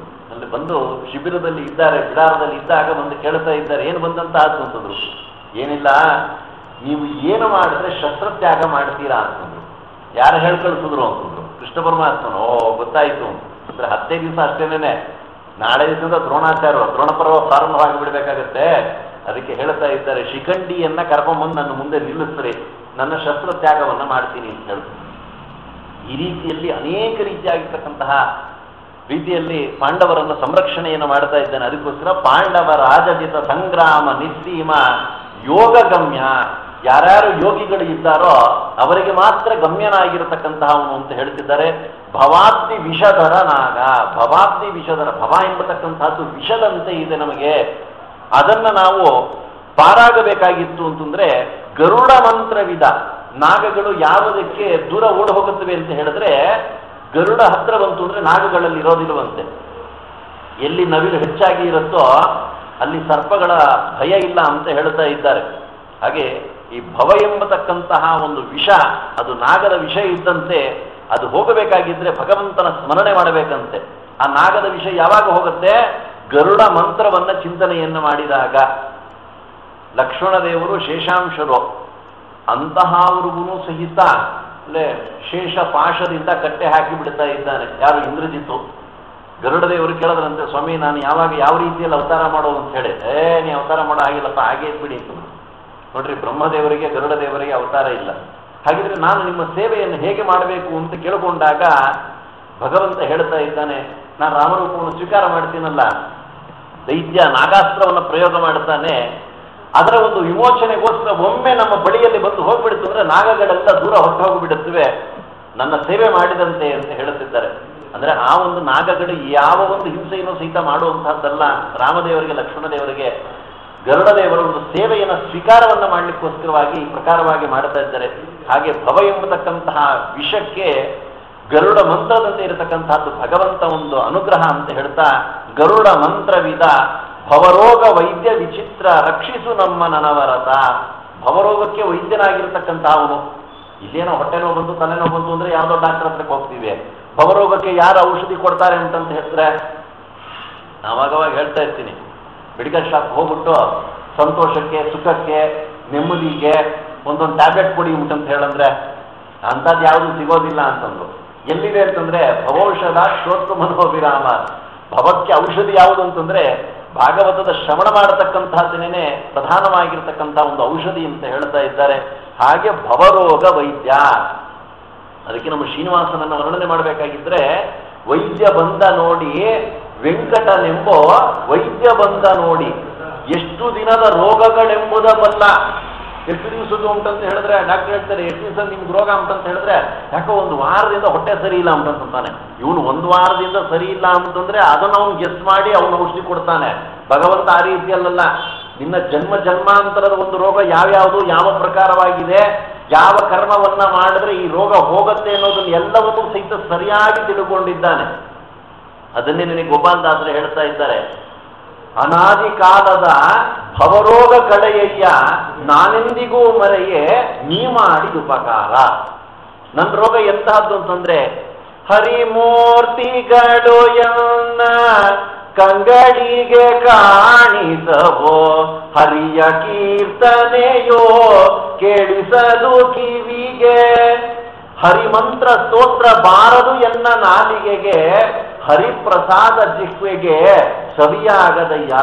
ಅಲ್ಲಿ ಬಂದು ಶಿಬಿರದಲ್ಲಿ ಇದ್ದಾರೆ, ಬಿಡಾರದಲ್ಲಿ ಇದ್ದಾಗ ಬಂದು ಕೇಳ್ತಾ ಇದ್ದಾರೆ, ಏನು ಬಂದಂತ ಆಯ್ತು ಅಂತಂದ್ರು. ಏನಿಲ್ಲ, ನೀವು ಏನು ಮಾಡಿದ್ರೆ ಶಸ್ತ್ರತ್ಯಾಗ ಮಾಡ್ತೀರಾ ಅಂತಂದ್ರು. ಯಾರು ಹೇಳ್ಕಳಿಸಿದ್ರು ಅಂತಂದ್ರು. ಕೃಷ್ಣ ಪರಮಾತ್ಮನು. ಗೊತ್ತಾಯ್ತು ಅಂದ್ರೆ 10 ದಿವಸ ಅಷ್ಟೇನೆ, ನಾಳೆ ದಿವಸದ ದ್ರೋಣಪರ್ವ ಪ್ರಾರಂಭವಾಗಿ ಬಿಡಬೇಕಾಗತ್ತೆ. ಅದಕ್ಕೆ ಹೇಳ್ತಾ ಇದ್ದಾರೆ, ಶಿಖಂಡಿಯನ್ನ ಕರ್ಕೊಂಡ್ಬಂದು ನನ್ನ ಮುಂದೆ ನಿಲ್ಲಿಸ್ರಿ, ನನ್ನ ಶಸ್ತ್ರತ್ಯಾಗವನ್ನ ಮಾಡ್ತೀನಿ ಅಂತ ಹೇಳ್ತಾರೆ. ಈ ರೀತಿಯಲ್ಲಿ ಅನೇಕ ರೀತಿಯಾಗಿರ್ತಕ್ಕಂತಹ ರೀತಿಯಲ್ಲಿ ಪಾಂಡವರನ್ನು ಸಂರಕ್ಷಣೆಯನ್ನು ಮಾಡ್ತಾ ಇದ್ದಾನೆ. ಅದಕ್ಕೋಸ್ಕರ ಪಾಂಡವ ರಾಜಜಿತ ಸಂಗ್ರಾಮ ನಿಸ್ಸೀಮ ಯೋಗ ಗಮ್ಯ. ಯಾರ್ಯಾರು ಯೋಗಿಗಳು ಇದ್ದಾರೋ ಅವರಿಗೆ ಮಾತ್ರ ಗಮ್ಯನಾಗಿರತಕ್ಕಂತಹವನು ಅಂತ ಹೇಳ್ತಿದ್ದಾರೆ. ಭವಾಬ್ದಿ ವಿಷಧರ ನಾಗ. ಭವಾಬ್ದಿ ವಿಷಧರ, ಭವ ಎಂಬತಕ್ಕಂತಹದ್ದು ವಿಷದಂತೆ ಇದೆ ನಮಗೆ. ಅದನ್ನ ನಾವು ಪಾರಾಗಬೇಕಾಗಿತ್ತು ಅಂತಂದ್ರೆ ಗರುಡ ಮಂತ್ರವಿದ. ನಾಗಗಳು ಯಾವುದಕ್ಕೆ ದೂರ ಓಡಿ ಹೋಗುತ್ತವೆ ಅಂತ ಹೇಳಿದ್ರೆ ಗರುಡ ಹತ್ರ ಬಂತು ಅಂದ್ರೆ ನಾಗಗಳಲ್ಲಿ ಇರೋದಿಲ್ಲವಂತೆ. ಎಲ್ಲಿ ನವಿಲು ಹೆಚ್ಚಾಗಿ ಇರುತ್ತೋ ಅಲ್ಲಿ ಸರ್ಪಗಳ ಭಯ ಇಲ್ಲ ಅಂತ ಹೇಳ್ತಾ ಇದ್ದಾರೆ. ಹಾಗೆ ಈ ಭವ ಎಂಬತಕ್ಕಂತಹ ಒಂದು ವಿಷ, ಅದು ನಾಗದ ವಿಷ ಇದ್ದಂತೆ. ಅದು ಹೋಗಬೇಕಾಗಿದ್ರೆ ಭಗವಂತನ ಸ್ಮರಣೆ ಮಾಡಬೇಕಂತೆ. ಆ ನಾಗದ ವಿಷ ಯಾವಾಗ ಹೋಗುತ್ತೆ? ಗರುಡ ಮಂತ್ರವನ್ನ ಚಿಂತನೆಯನ್ನು ಮಾಡಿದಾಗ. ಲಕ್ಷ್ಮಣ ದೇವರು ಶೇಷಾಂಶರು, ಅಂತಹವ್ರಿಗೂ ಸಹಿತ ಅಲ್ಲೇ ಶೇಷ ಪಾಶದಿಂದ ಕಟ್ಟೆ ಹಾಕಿ ಬಿಡ್ತಾ ಇದ್ದಾನೆ. ಯಾರು? ಇಂದ್ರಜಿತ್ತು. ಗರುಡ ದೇವರು ಕೇಳದ್ರಂತೆ, ಸ್ವಾಮಿ ನಾನು ಯಾವಾಗ ಯಾವ ರೀತಿಯಲ್ಲಿ ಅವತಾರ ಮಾಡೋದು ಅಂತ ಹೇಳಿ. ನೀ ಅವತಾರ ಮಾಡೋ ಆಗಿಲ್ಲಪ್ಪ, ಹಾಗೆ ಬಿಡಿ. ನೋಡ್ರಿ, ಬ್ರಹ್ಮದೇವರಿಗೆ ಗರುಡ ದೇವರಿಗೆ ಅವತಾರ ಇಲ್ಲ. ಹಾಗಿದ್ರೆ ನಾನು ನಿಮ್ಮ ಸೇವೆಯನ್ನು ಹೇಗೆ ಮಾಡಬೇಕು ಅಂತ ಕೇಳಿಕೊಂಡಾಗ ಭಗವಂತ ಹೇಳ್ತಾ ಇದ್ದಾನೆ, ನಾನು ರಾಮರೂಪವನ್ನು ಸ್ವೀಕಾರ ಮಾಡ್ತೀನಲ್ಲ. ದೈತ್ಯ ನಾಗಾಸ್ತ್ರವನ್ನು ಪ್ರಯೋಗ ಮಾಡ್ತಾನೆ. ಅದರ ಒಂದು ವಿಮೋಚನೆಗೋಸ್ಕರ ಒಮ್ಮೆ ನಮ್ಮ ಬಳಿಯಲ್ಲಿ ಬಂದು ಹೋಗ್ಬಿಡ್ತು ಅಂದ್ರೆ ನಾಗಗಳೆಲ್ಲ ದೂರ ಹೊರಟು ಹೋಗಿಬಿಡುತ್ತವೆ, ನನ್ನ ಸೇವೆ ಮಾಡಿದಂತೆ ಅಂತ ಹೇಳುತ್ತಿದ್ದಾರೆ. ಅಂದ್ರೆ ಆ ಒಂದು ನಾಗಗಳು ಯಾವ ಒಂದು ಹಿಂಸೆಯನ್ನು ಸಹಿತ ಮಾಡುವಂತಹದ್ದಲ್ಲ. ರಾಮದೇವರಿಗೆ, ಲಕ್ಷ್ಮಣ ದೇವರಿಗೆ, ಗರುಡ ದೇವರ ಒಂದು ಸೇವೆಯನ್ನು ಸ್ವೀಕಾರವನ್ನ ಮಾಡಲಿಕ್ಕೋಸ್ಕರವಾಗಿ ಈ ಪ್ರಕಾರವಾಗಿ ಮಾಡ್ತಾ ಇದ್ದಾರೆ. ಹಾಗೆ ಭವ ಎಂಬತಕ್ಕಂತಹ ವಿಷಕ್ಕೆ ಗರುಡ ಮಂತ್ರದಂತೆ ಇರತಕ್ಕಂತಹದ್ದು ಭಗವಂತ ಒಂದು ಅನುಗ್ರಹ ಅಂತ ಹೇಳ್ತಾ, ಗರುಡ ಮಂತ್ರವಿದ ಭವರೋಗ ವೈದ್ಯ ವಿಚಿತ್ರ ರಕ್ಷಿಸು ನಮ್ಮ ನನವರತ. ಭವರೋಗಕ್ಕೆ ವೈದ್ಯನಾಗಿರ್ತಕ್ಕಂತಹ ಅವನು. ಇಲ್ಲೇನೋ ಹೊಟ್ಟೆ ನೋವು ಬಂತು, ತಲೆನೋವು ಬಂತು ಅಂದ್ರೆ ಯಾವುದೋ ಡಾಕ್ಟರ್ ಹತ್ರಕ್ಕೆ ಹೋಗ್ತೀವಿ. ಭವರೋಗಕ್ಕೆ ಯಾರು ಔಷಧಿ ಕೊಡ್ತಾರೆ ಅಂತಂತ ಹೇಳಿದ್ರೆ ನಾವಾಗವಾಗ ಹೇಳ್ತಾ ಇರ್ತೀನಿ, ಮೆಡಿಕಲ್ ಶಾಪ್ ಹೋಗ್ಬಿಟ್ಟು ಸಂತೋಷಕ್ಕೆ, ಸುಖಕ್ಕೆ, ನೆಮ್ಮದಿಗೆ ಒಂದೊಂದು ಟ್ಯಾಬ್ಲೆಟ್ ಕೊಡಿ ಅಂತ ಹೇಳಂದ್ರೆ ಅಂಥದ್ದು ಯಾವುದು ಸಿಗೋದಿಲ್ಲ ಅಂತಂದ್ರು. ಎಲ್ಲಿದೆ ಅಂತಂದ್ರೆ ಭವೌಷಧ ಶ್ರೋತೃ ಮನೋವಿರಾಮ. ಭವಕ್ಕೆ ಔಷಧಿ ಯಾವುದು ಅಂತಂದ್ರೆ ಭಾಗವತದ ಶ್ರವಣ ಮಾಡತಕ್ಕಂತಹದ್ದೇನೆ ಪ್ರಧಾನವಾಗಿರ್ತಕ್ಕಂತಹ ಒಂದು ಔಷಧಿ ಅಂತ ಹೇಳ್ತಾ ಇದ್ದಾರೆ. ಹಾಗೆ ಭವರೋಗ ವೈದ್ಯ. ಅದಕ್ಕೆ ನಮ್ಮ ಶ್ರೀನಿವಾಸನನ್ನು ವರ್ಣನೆ ಮಾಡಬೇಕಾಗಿದ್ರೆ, ವೈದ್ಯ ಬಂದ ನೋಡಿ ವೆಂಕಟನೆಂಬೋ ವೈದ್ಯ ಬಂದ ನೋಡಿ, ಎಷ್ಟು ದಿನದ ರೋಗಗಳೆಂಬುದ ಬಲ್ಲ. ಎಷ್ಟು ದಿವಸದ್ದು ಉಂಟಂತ ಹೇಳಿದ್ರೆ ಡಾಕ್ಟರ್ ಹೇಳ್ತಾರೆ, ಎಷ್ಟು ದಿವಸ ನಿಮ್ಗೆ ರೋಗ ಉಂಟಂತ ಹೇಳಿದ್ರೆ ಯಾಕೋ 1 ವಾರದಿಂದ ಹೊಟ್ಟೆ ಸರಿ ಇಲ್ಲ ಅಂತಂತಾನೆ. ಇವನು 1 ವಾರದಿಂದ ಸರಿ ಇಲ್ಲ ಅಂತಂದ್ರೆ ಅದನ್ನು ಅವನು ಗೆಸ್ ಮಾಡಿ ಅವನು ಔಷಧಿ ಕೊಡ್ತಾನೆ. ಭಗವಂತ ಆ ರೀತಿಯಲ್ಲ. ನಿನ್ನ ಜನ್ಮ ಜನ್ಮಾಂತರದ ಒಂದು ರೋಗ ಯಾವ್ಯಾವುದು ಯಾವ ಪ್ರಕಾರವಾಗಿದೆ, ಯಾವ ಕರ್ಮವನ್ನ ಮಾಡಿದ್ರೆ ಈ ರೋಗ ಹೋಗುತ್ತೆ ಅನ್ನೋದನ್ನ ಎಲ್ಲವನ್ನೂ ಸಹಿತ ಸರಿಯಾಗಿ ತಿಳ್ಕೊಂಡಿದ್ದಾನೆ. ಅದನ್ನೇ ನನಗೆ ಗೋಪಾಲದಾಸರು ಹೇಳ್ತಾ ಇದ್ದಾರೆ, ಅನಾದಿ ಕಾಲದ ಭವರೋಗ ಕಳೆಯಯ್ಯ ನಾನೆಂದಿಗೂ ಮರೆಯೇ ನೀ ಮಾಡಿದ ಉಪಕಾರ. ನನ್ನ ರೋಗ ಎಂತಹದ್ದು ಅಂತಂದ್ರೆ, ಹರಿಮೂರ್ತಿಗಳು ಎನ್ನ ಕಂಗಳಿಗೆ ಕಾಣಿಸವೋ, ಹರಿಯ ಕೀರ್ತನೆಯೋ ಕೇಳಿಸದು ಕಿವಿಗೆ, ಹರಿಮಂತ್ರ ಸ್ತೋತ್ರ ಬಾರದು ಎನ್ನ ನಾಲಿಗೆಗೆ, ಹರಿಪ್ರಸಾದ ಜಿಹ್ವೆಗೆ ಸವಿಯಾಗದಯ್ಯ.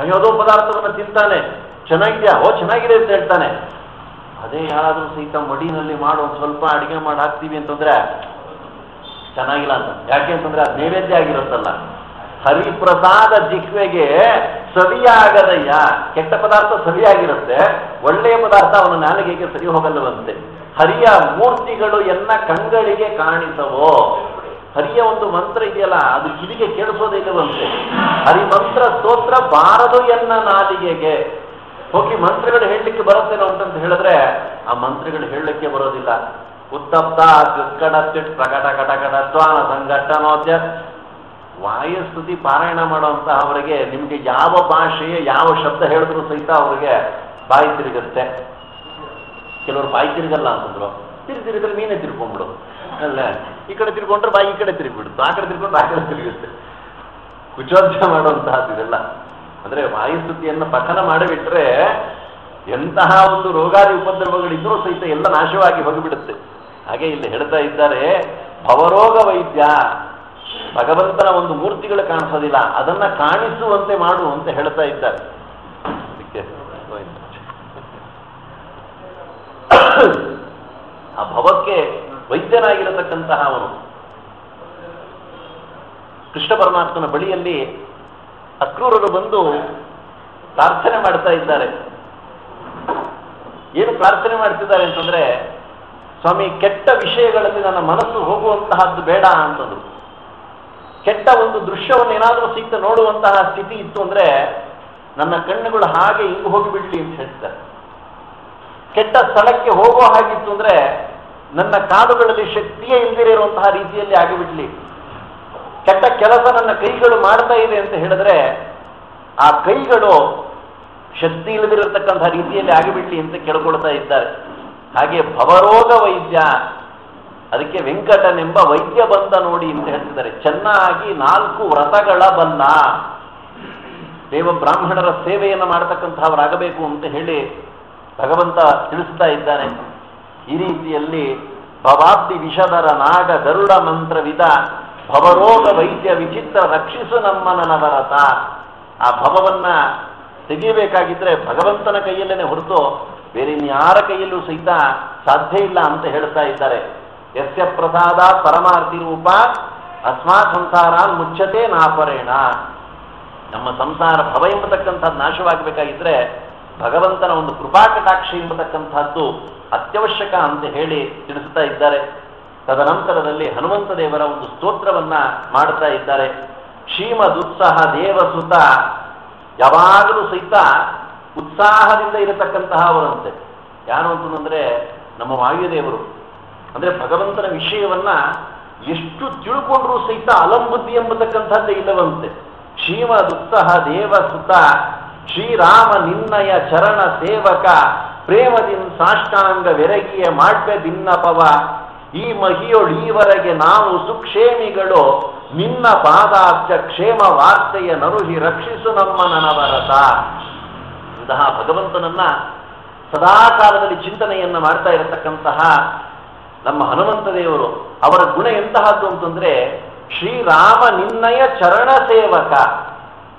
ಯಾವುದೋ ಪದಾರ್ಥವನ್ನು ತಿಂತಾನೆ, ಚೆನ್ನಾಗಿದೆಯಾ, ಓ ಚೆನ್ನಾಗಿದೆ ಅಂತ ಹೇಳ್ತಾನೆ. ಅದೇ ಯಾರಾದ್ರೂ ಸಹಿತ ಮಡಿನಲ್ಲಿ ಮಾಡೋ ಒಂದು ಸ್ವಲ್ಪ ಅಡಿಗೆ ಮಾಡಿ ಹಾಕ್ತೀವಿ ಅಂತಂದ್ರೆ ಚೆನ್ನಾಗಿಲ್ಲ ಅಂತ. ಯಾಕೆ ಅಂತಂದ್ರೆ ಅದು ನೈವೇದ್ಯ ಆಗಿರುತ್ತಲ್ಲ. ಹರಿಪ್ರಸಾದ ಜಿಹ್ವೆಗೆ ಸವಿಯಾಗದಯ್ಯ. ಕೆಟ್ಟ ಪದಾರ್ಥ ಸವಿಯಾಗಿರುತ್ತೆ, ಒಳ್ಳೆಯ ಪದಾರ್ಥ ಅವನ ನಾಲಿಗೆಗೆ ಸರಿ ಹೋಗಲ್ಲವಂತೆ. ಹರಿಯ ಮೂರ್ತಿಗಳು ಎನ್ನ ಕಂಗಳಿಗೆ ಕಾಣಿಸವೋ. ಹರಿಯ ಒಂದು ಮಂತ್ರ ಇದೆಯಲ್ಲ, ಅದು ಕಿವಿಗೆ ಕೇಳಿಸೋದೇ ಇಲ್ಲವಂತೆ. ಹರಿಮಂತ್ರ ಸ್ತೋತ್ರ ಬಾರದು ಎನ್ನ ನಾಲಿಗೆಗೆ. ಹೋಗಿ ಮಂತ್ರಗಳು ಹೇಳಲಿಕ್ಕೆ ಬರುತ್ತೇನೋ ಅಂತಂತ ಹೇಳಿದ್ರೆ ಆ ಮಂತ್ರಗಳು ಹೇಳಲಿಕ್ಕೆ ಬರೋದಿಲ್ಲ. ಉತ್ತಪ್ತ ಕಡ ಪ್ರಕಟ ಕಟಕಟ ತ್ವಾನ ಸಂಘಟನೋದ್ಯ ವಾಯುಸ್ತುತಿ ಪಾರಾಯಣ ಮಾಡುವಂತ ಅವರಿಗೆ ನಿಮ್ಗೆ ಯಾವ ಭಾಷೆಯ ಯಾವ ಶಬ್ದ ಹೇಳಿದ್ರು ಸಹಿತ ಅವ್ರಿಗೆ ಬಾಯಿ ತಿರುಗುತ್ತೆ. ಕೆಲವರು ಬಾಯಿ ತಿರುಗಲ್ಲ ಅಂತಂದ್ರು, ತಿರುಗಿದ್ರೆ ನೀನೇ ತಿರ್ಕೊಂಡ್ಬಿಡು ಅಲ್ಲ. ಈ ಕಡೆ ತಿರ್ಕೊಂಡ್ರೆ ಬಾಯಿ ಈ ಕಡೆ ತಿರುಗಿಬಿಡುತ್ತೆ, ಆ ಕಡೆ ತಿರ್ಕೊಂಡ್ರೆ ಆ ಕಡೆ ತಿರುಗುತ್ತೆ. ಕುಚೋದ್ಯ ಮಾಡುವಂತಹದ್ದಿದೆಲ್ಲ. ಅಂದ್ರೆ ವಾಯುಸ್ತುತಿಯನ್ನು ಪಠನ ಮಾಡಿಬಿಟ್ರೆ ಎಂತಹ ಒಂದು ರೋಗಾದಿ ಉಪದ್ರವಗಳಿದ್ರೂ ಸಹಿತ ಎಲ್ಲ ನಾಶವಾಗಿ ಹೋಗಿಬಿಡುತ್ತೆ. ಹಾಗೆ ಇಲ್ಲಿ ಹೇಳ್ತಾ ಇದ್ದಾರೆ, ಭವರೋಗ ವೈದ್ಯ. ಭಗವಂತನ ಒಂದು ಮೂರ್ತಿಗಳು ಕಾಣಿಸೋದಿಲ್ಲ, ಅದನ್ನ ಕಾಣಿಸುವಂತೆ ಮಾಡು ಅಂತ ಹೇಳ್ತಾ ಇದ್ದಾರೆ. ಆ ಭವಕ್ಕೆ ವೈದ್ಯನಾಗಿರತಕ್ಕಂತಹ ಅವನು ಕೃಷ್ಣ ಪರಮಾತ್ಮನ ಬಳಿಯಲ್ಲಿ ಅಕ್ರೂರರು ಬಂದು ಪ್ರಾರ್ಥನೆ ಮಾಡ್ತಾ ಇದ್ದಾರೆ. ಏನು ಪ್ರಾರ್ಥನೆ ಮಾಡ್ತಿದ್ದಾರೆ ಅಂತಂದ್ರೆ, ಸ್ವಾಮಿ ಕೆಟ್ಟ ವಿಷಯಗಳಲ್ಲಿ ನನ್ನ ಮನಸ್ಸು ಹೋಗುವಂತಹದ್ದು ಬೇಡ ಅಂತಂದ್ರು. ಕೆಟ್ಟ ಒಂದು ದೃಶ್ಯವನ್ನು ಏನಾದರೂ ಸಹಿತ ನೋಡುವಂತಹ ಸ್ಥಿತಿ ಇತ್ತು ಅಂದ್ರೆ ನನ್ನ ಕಣ್ಣುಗಳು ಹಾಗೆ ಹಿಂಗೆ ಹೋಗಿಬಿಡ್ಲಿ ಅಂತ ಹೇಳ್ತಾರೆ. ಕೆಟ್ಟ ಸ್ಥಳಕ್ಕೆ ಹೋಗೋ ಹಾಗಿತ್ತು ಅಂದ್ರೆ ನನ್ನ ಕಾದುಗಳಲ್ಲಿ ಶಕ್ತಿಯೇ ಇಲ್ದಿರುವಂತಹ ರೀತಿಯಲ್ಲಿ ಆಗಿಬಿಡ್ಲಿ. ಕೆಟ್ಟ ಕೆಲಸ ನನ್ನ ಕೈಗಳು ಮಾಡ್ತಾ ಇದೆ ಅಂತ ಹೇಳಿದ್ರೆ ಆ ಕೈಗಳು ಶಕ್ತಿ ಇಲ್ಲದಿರತಕ್ಕಂತಹ ರೀತಿಯಲ್ಲಿ ಆಗಿಬಿಡ್ಲಿ ಅಂತ ಕೇಳ್ಕೊಳ್ತಾ ಇದ್ದಾರೆ. ಹಾಗೆ ಭವರೋಗ ವೈದ್ಯ, ಅದಕ್ಕೆ ವೆಂಕಟನೆಂಬ ವೈದ್ಯ ಬಂದ ನೋಡಿ ಅಂತ ಹೇಳ್ತಿದ್ದಾರೆ. ಚೆನ್ನಾಗಿ 4 ವ್ರತಗಳ ಬಲ್ಲ ದೇವ ಬ್ರಾಹ್ಮಣರ ಸೇವೆಯನ್ನು ಮಾಡತಕ್ಕಂತಹವರಾಗಬೇಕು ಅಂತ ಹೇಳಿ ಭಗವಂತ ತಿಳಿಸ್ತಾ ಇದ್ದಾನೆ. ಈ ರೀತಿಯಲ್ಲಿ ಭವಾಬ್ದಿ ವಿಷಧರ ನಾಗ ಗರುಡ ಮಂತ್ರವಿದ ಭವರೋಗ ವೈದ್ಯ ವಿಚಿತ್ರ ರಕ್ಷಿಸು ನಮ್ಮ ನವರತ. ಆ ಭವವನ್ನ ತೆಗೆಯಬೇಕಾಗಿದ್ರೆ ಭಗವಂತನ ಕೈಯಲ್ಲೇನೆ ಹೊರತು ಬೇರೆ ಇನ್ಯಾರ ಕೈಯಲ್ಲೂ ಸಹಿತ ಸಾಧ್ಯ ಇಲ್ಲ ಅಂತ ಹೇಳ್ತಾ ಇದ್ದಾರೆ. ಯಸ್ಯ ಪ್ರಸಾದ ಪರಮಾರ್ಥಿ ರೂಪ ಅಸ್ಮಾತ್ ಸಂಸಾರ ಮುಚ್ಚತೆ ನಾಪರೇಣ. ನಮ್ಮ ಸಂಸಾರ ಭವ ಎಂಬತಕ್ಕಂಥದ್ದು ನಾಶವಾಗಬೇಕಾಗಿದ್ರೆ ಭಗವಂತನ ಒಂದು ಕೃಪಾಕಟಾಕ್ಷ ಎಂಬತಕ್ಕಂಥದ್ದು ಅತ್ಯವಶ್ಯಕ ಅಂತ ಹೇಳಿ ತಿಳಿಸ್ತಾ ಇದ್ದಾರೆ. ತದನಂತರದಲ್ಲಿ ಹನುಮಂತ ದೇವರ ಒಂದು ಸ್ತೋತ್ರವನ್ನ ಮಾಡ್ತಾ ಇದ್ದಾರೆ. ಶ್ರೀಮದುತ್ಸಾಹ ದೇವಸುತ, ಯಾವಾಗಲೂ ಸಹಿತ ಉತ್ಸಾಹದಿಂದ ಇರತಕ್ಕಂತಹ ಅವರಂತೆ. ಯಾರು ಅಂತಂದ್ರೆ ನಮ್ಮ ವಾಯುದೇವರು. ಅಂದ್ರೆ ಭಗವಂತನ ವಿಷಯವನ್ನ ಎಷ್ಟು ತಿಳ್ಕೊಂಡ್ರೂ ಸಹಿತ ಅಲಂಬುದ್ಧಿ ಎಂಬತಕ್ಕಂಥದ್ದೇ ಇಲ್ಲವಂತೆ. ಶ್ರೀಮದುತ್ಸಾಹ ದೇವಸುತ ಶ್ರೀರಾಮ ನಿನ್ನಯ ಚರಣ ಸೇವಕ ಪ್ರೇಮದಿನ್ ಸಾಷ್ಟಾಂಗ ಬೆರಗಿಯ ಮಾಡ್ಬೆ ಭಿನ್ನಪವ. ಈ ಮಹಿಯೊಳೀವರೆಗೆ ನಾವು ಸುಕ್ಷೇಮಿಗಳು ನಿನ್ನ ಪಾದಾಬ್ಜ ಕ್ಷೇಮ ವಾರ್ತೆಯ ನರುಹಿ ರಕ್ಷಿಸು ನಮ್ಮ ನನವರತ. ಇಂತಹ ಭಗವಂತನನ್ನ ಸದಾ ಕಾಲದಲ್ಲಿ ಚಿಂತನೆಯನ್ನ ಮಾಡ್ತಾ ಇರತಕ್ಕಂತಹ ನಮ್ಮ ಹನುಮಂತ ದೇವರು, ಅವರ ಗುಣ ಎಂತಹದ್ದು ಅಂತಂದ್ರೆ ಶ್ರೀರಾಮ ನಿನ್ನಯ ಚರಣ ಸೇವಕ.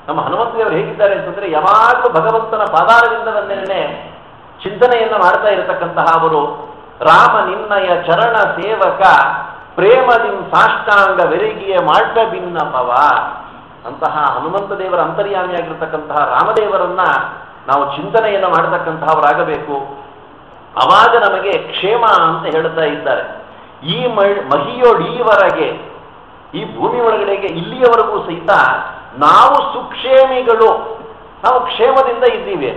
ನಮ್ಮ ಹನುಮಂತ ದೇವರು ಹೇಗಿದ್ದಾರೆ ಅಂತಂದ್ರೆ ಯಾವಾಗಲೂ ಭಗವಂತನ ಪಾದಾರವಿಂದವನ್ನೇ ಚಿಂತನೆಯನ್ನ ಮಾಡ್ತಾ ಇರತಕ್ಕಂತಹ ಅವರು. ರಾಮ ನಿನ್ನಯ ಚರಣ ಸೇವಕ ಪ್ರೇಮದಿನ್ ಸಾಷ್ಟಾಂಗ ವೆರಗಿಯ ಮಾಡ್ಬ ಭಿನ್ನಪವ. ಅಂತಹ ಹನುಮಂತ ದೇವರ ಅಂತರ್ಯಾಮಿಯಾಗಿರ್ತಕ್ಕಂತಹ ರಾಮದೇವರನ್ನ ನಾವು ಚಿಂತನೆಯನ್ನ ಮಾಡತಕ್ಕಂತಹವರಾಗಬೇಕು. ಅವಾಗ ನಮಗೆ ಕ್ಷೇಮ ಅಂತ ಹೇಳ್ತಾ ಇದ್ದಾರೆ. ಈ ಮಹಿಯೊಡೀವರೆಗೆ, ಈ ಭೂಮಿ ಒಳಗಡೆಗೆ ಇಲ್ಲಿಯವರೆಗೂ ಸಹಿತ ನಾವು ಸುಕ್ಷೇಮಿಗಳು, ನಾವು ಕ್ಷೇಮದಿಂದ ಇದ್ದೀವಿ.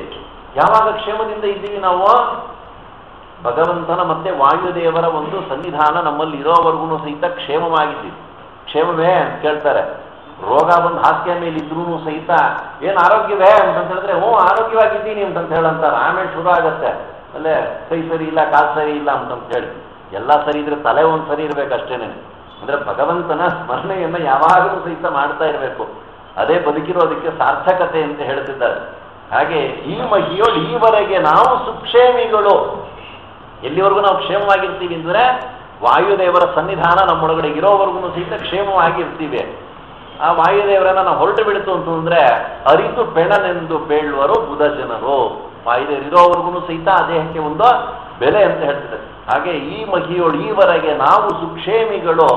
ಯಾವಾಗ ಕ್ಷೇಮದಿಂದ ಇದ್ದೀವಿ ನಾವು? ಭಗವಂತನ ಮತ್ತೆ ವಾಯುದೇವರ ಒಂದು ಸನ್ನಿಧಾನ ನಮ್ಮಲ್ಲಿ ಇರೋವರೆಗೂ ಸಹಿತ ಕ್ಷೇಮವಾಗಿದ್ದೀವಿ. ಕ್ಷೇಮವೇ ಅಂತ ಕೇಳ್ತಾರೆ. ರೋಗ ಬಂದು ಹಾಸಿಗೆ ಮೇಲೆ ಇದ್ರೂ ಸಹಿತ ಏನು ಆರೋಗ್ಯವೇ ಅಂತ ಹೇಳಿದ್ರೆ ಆರೋಗ್ಯವಾಗಿದ್ದೀನಿ ಅಂತಂತ ಹೇಳಂತಾರೆ. ಆಮೇಲೆ ಶುರು ಆಗತ್ತೆ ಅಲ್ಲೇ ಕೈ ಸರಿ ಇಲ್ಲ, ಕಾಲು ಸರಿ ಇಲ್ಲ ಅಂತಂತ ಹೇಳಿ. ಎಲ್ಲ ಸರಿ ಇದ್ರೆ ತಲೆ ಒಂದು ಸರಿ ಇರಬೇಕಷ್ಟೇನೆ. ಅಂದ್ರೆ ಭಗವಂತನ ಸ್ಮರಣೆಯನ್ನು ಯಾವಾಗಲೂ ಸಹಿತ ಮಾಡ್ತಾ ಇರಬೇಕು. ಅದೇ ಬದುಕಿರೋದಕ್ಕೆ ಸಾರ್ಥಕತೆ ಅಂತ ಹೇಳ್ತಿದ್ದಾರೆ. ಹಾಗೆ ಈ ಮಹಿಯೋಳು ಈವರೆಗೆ ನಾವು ಸುಕ್ಷೇಮಿಗಳು. ಎಲ್ಲಿವರೆಗೂ ನಾವು ಕ್ಷೇಮವಾಗಿರ್ತೀವಿ ಅಂದರೆ ವಾಯುದೇವರ ಸನ್ನಿಧಾನ ನಮ್ಮೊಳಗಡೆ ಇರೋವರೆಗೂ ಸಹಿತ ಕ್ಷೇಮವಾಗಿರ್ತೀವಿ. ಆ ವಾಯುದೇವರನ್ನ ನಾವು ಹೊರಟು ಬಿಡ್ತು ಅಂತಂದ್ರೆ ಅರಿತು ಬೆಣನೆಂದು ಬೇಳುವರು ಬುಧ ಜನರು. ವಾಯುದೇವರು ಇರೋವರೆಗೂ ಸಹಿತ ಆ ದೇಹಕ್ಕೆ ಒಂದು ಬೆಲೆ ಅಂತ ಹೇಳ್ತಿದ್ದಾರೆ. ಹಾಗೆ ಈ ಮಹಿಯೋಳು ಈವರೆಗೆ ನಾವು ಸುಕ್ಷೇಮಿಗಳು,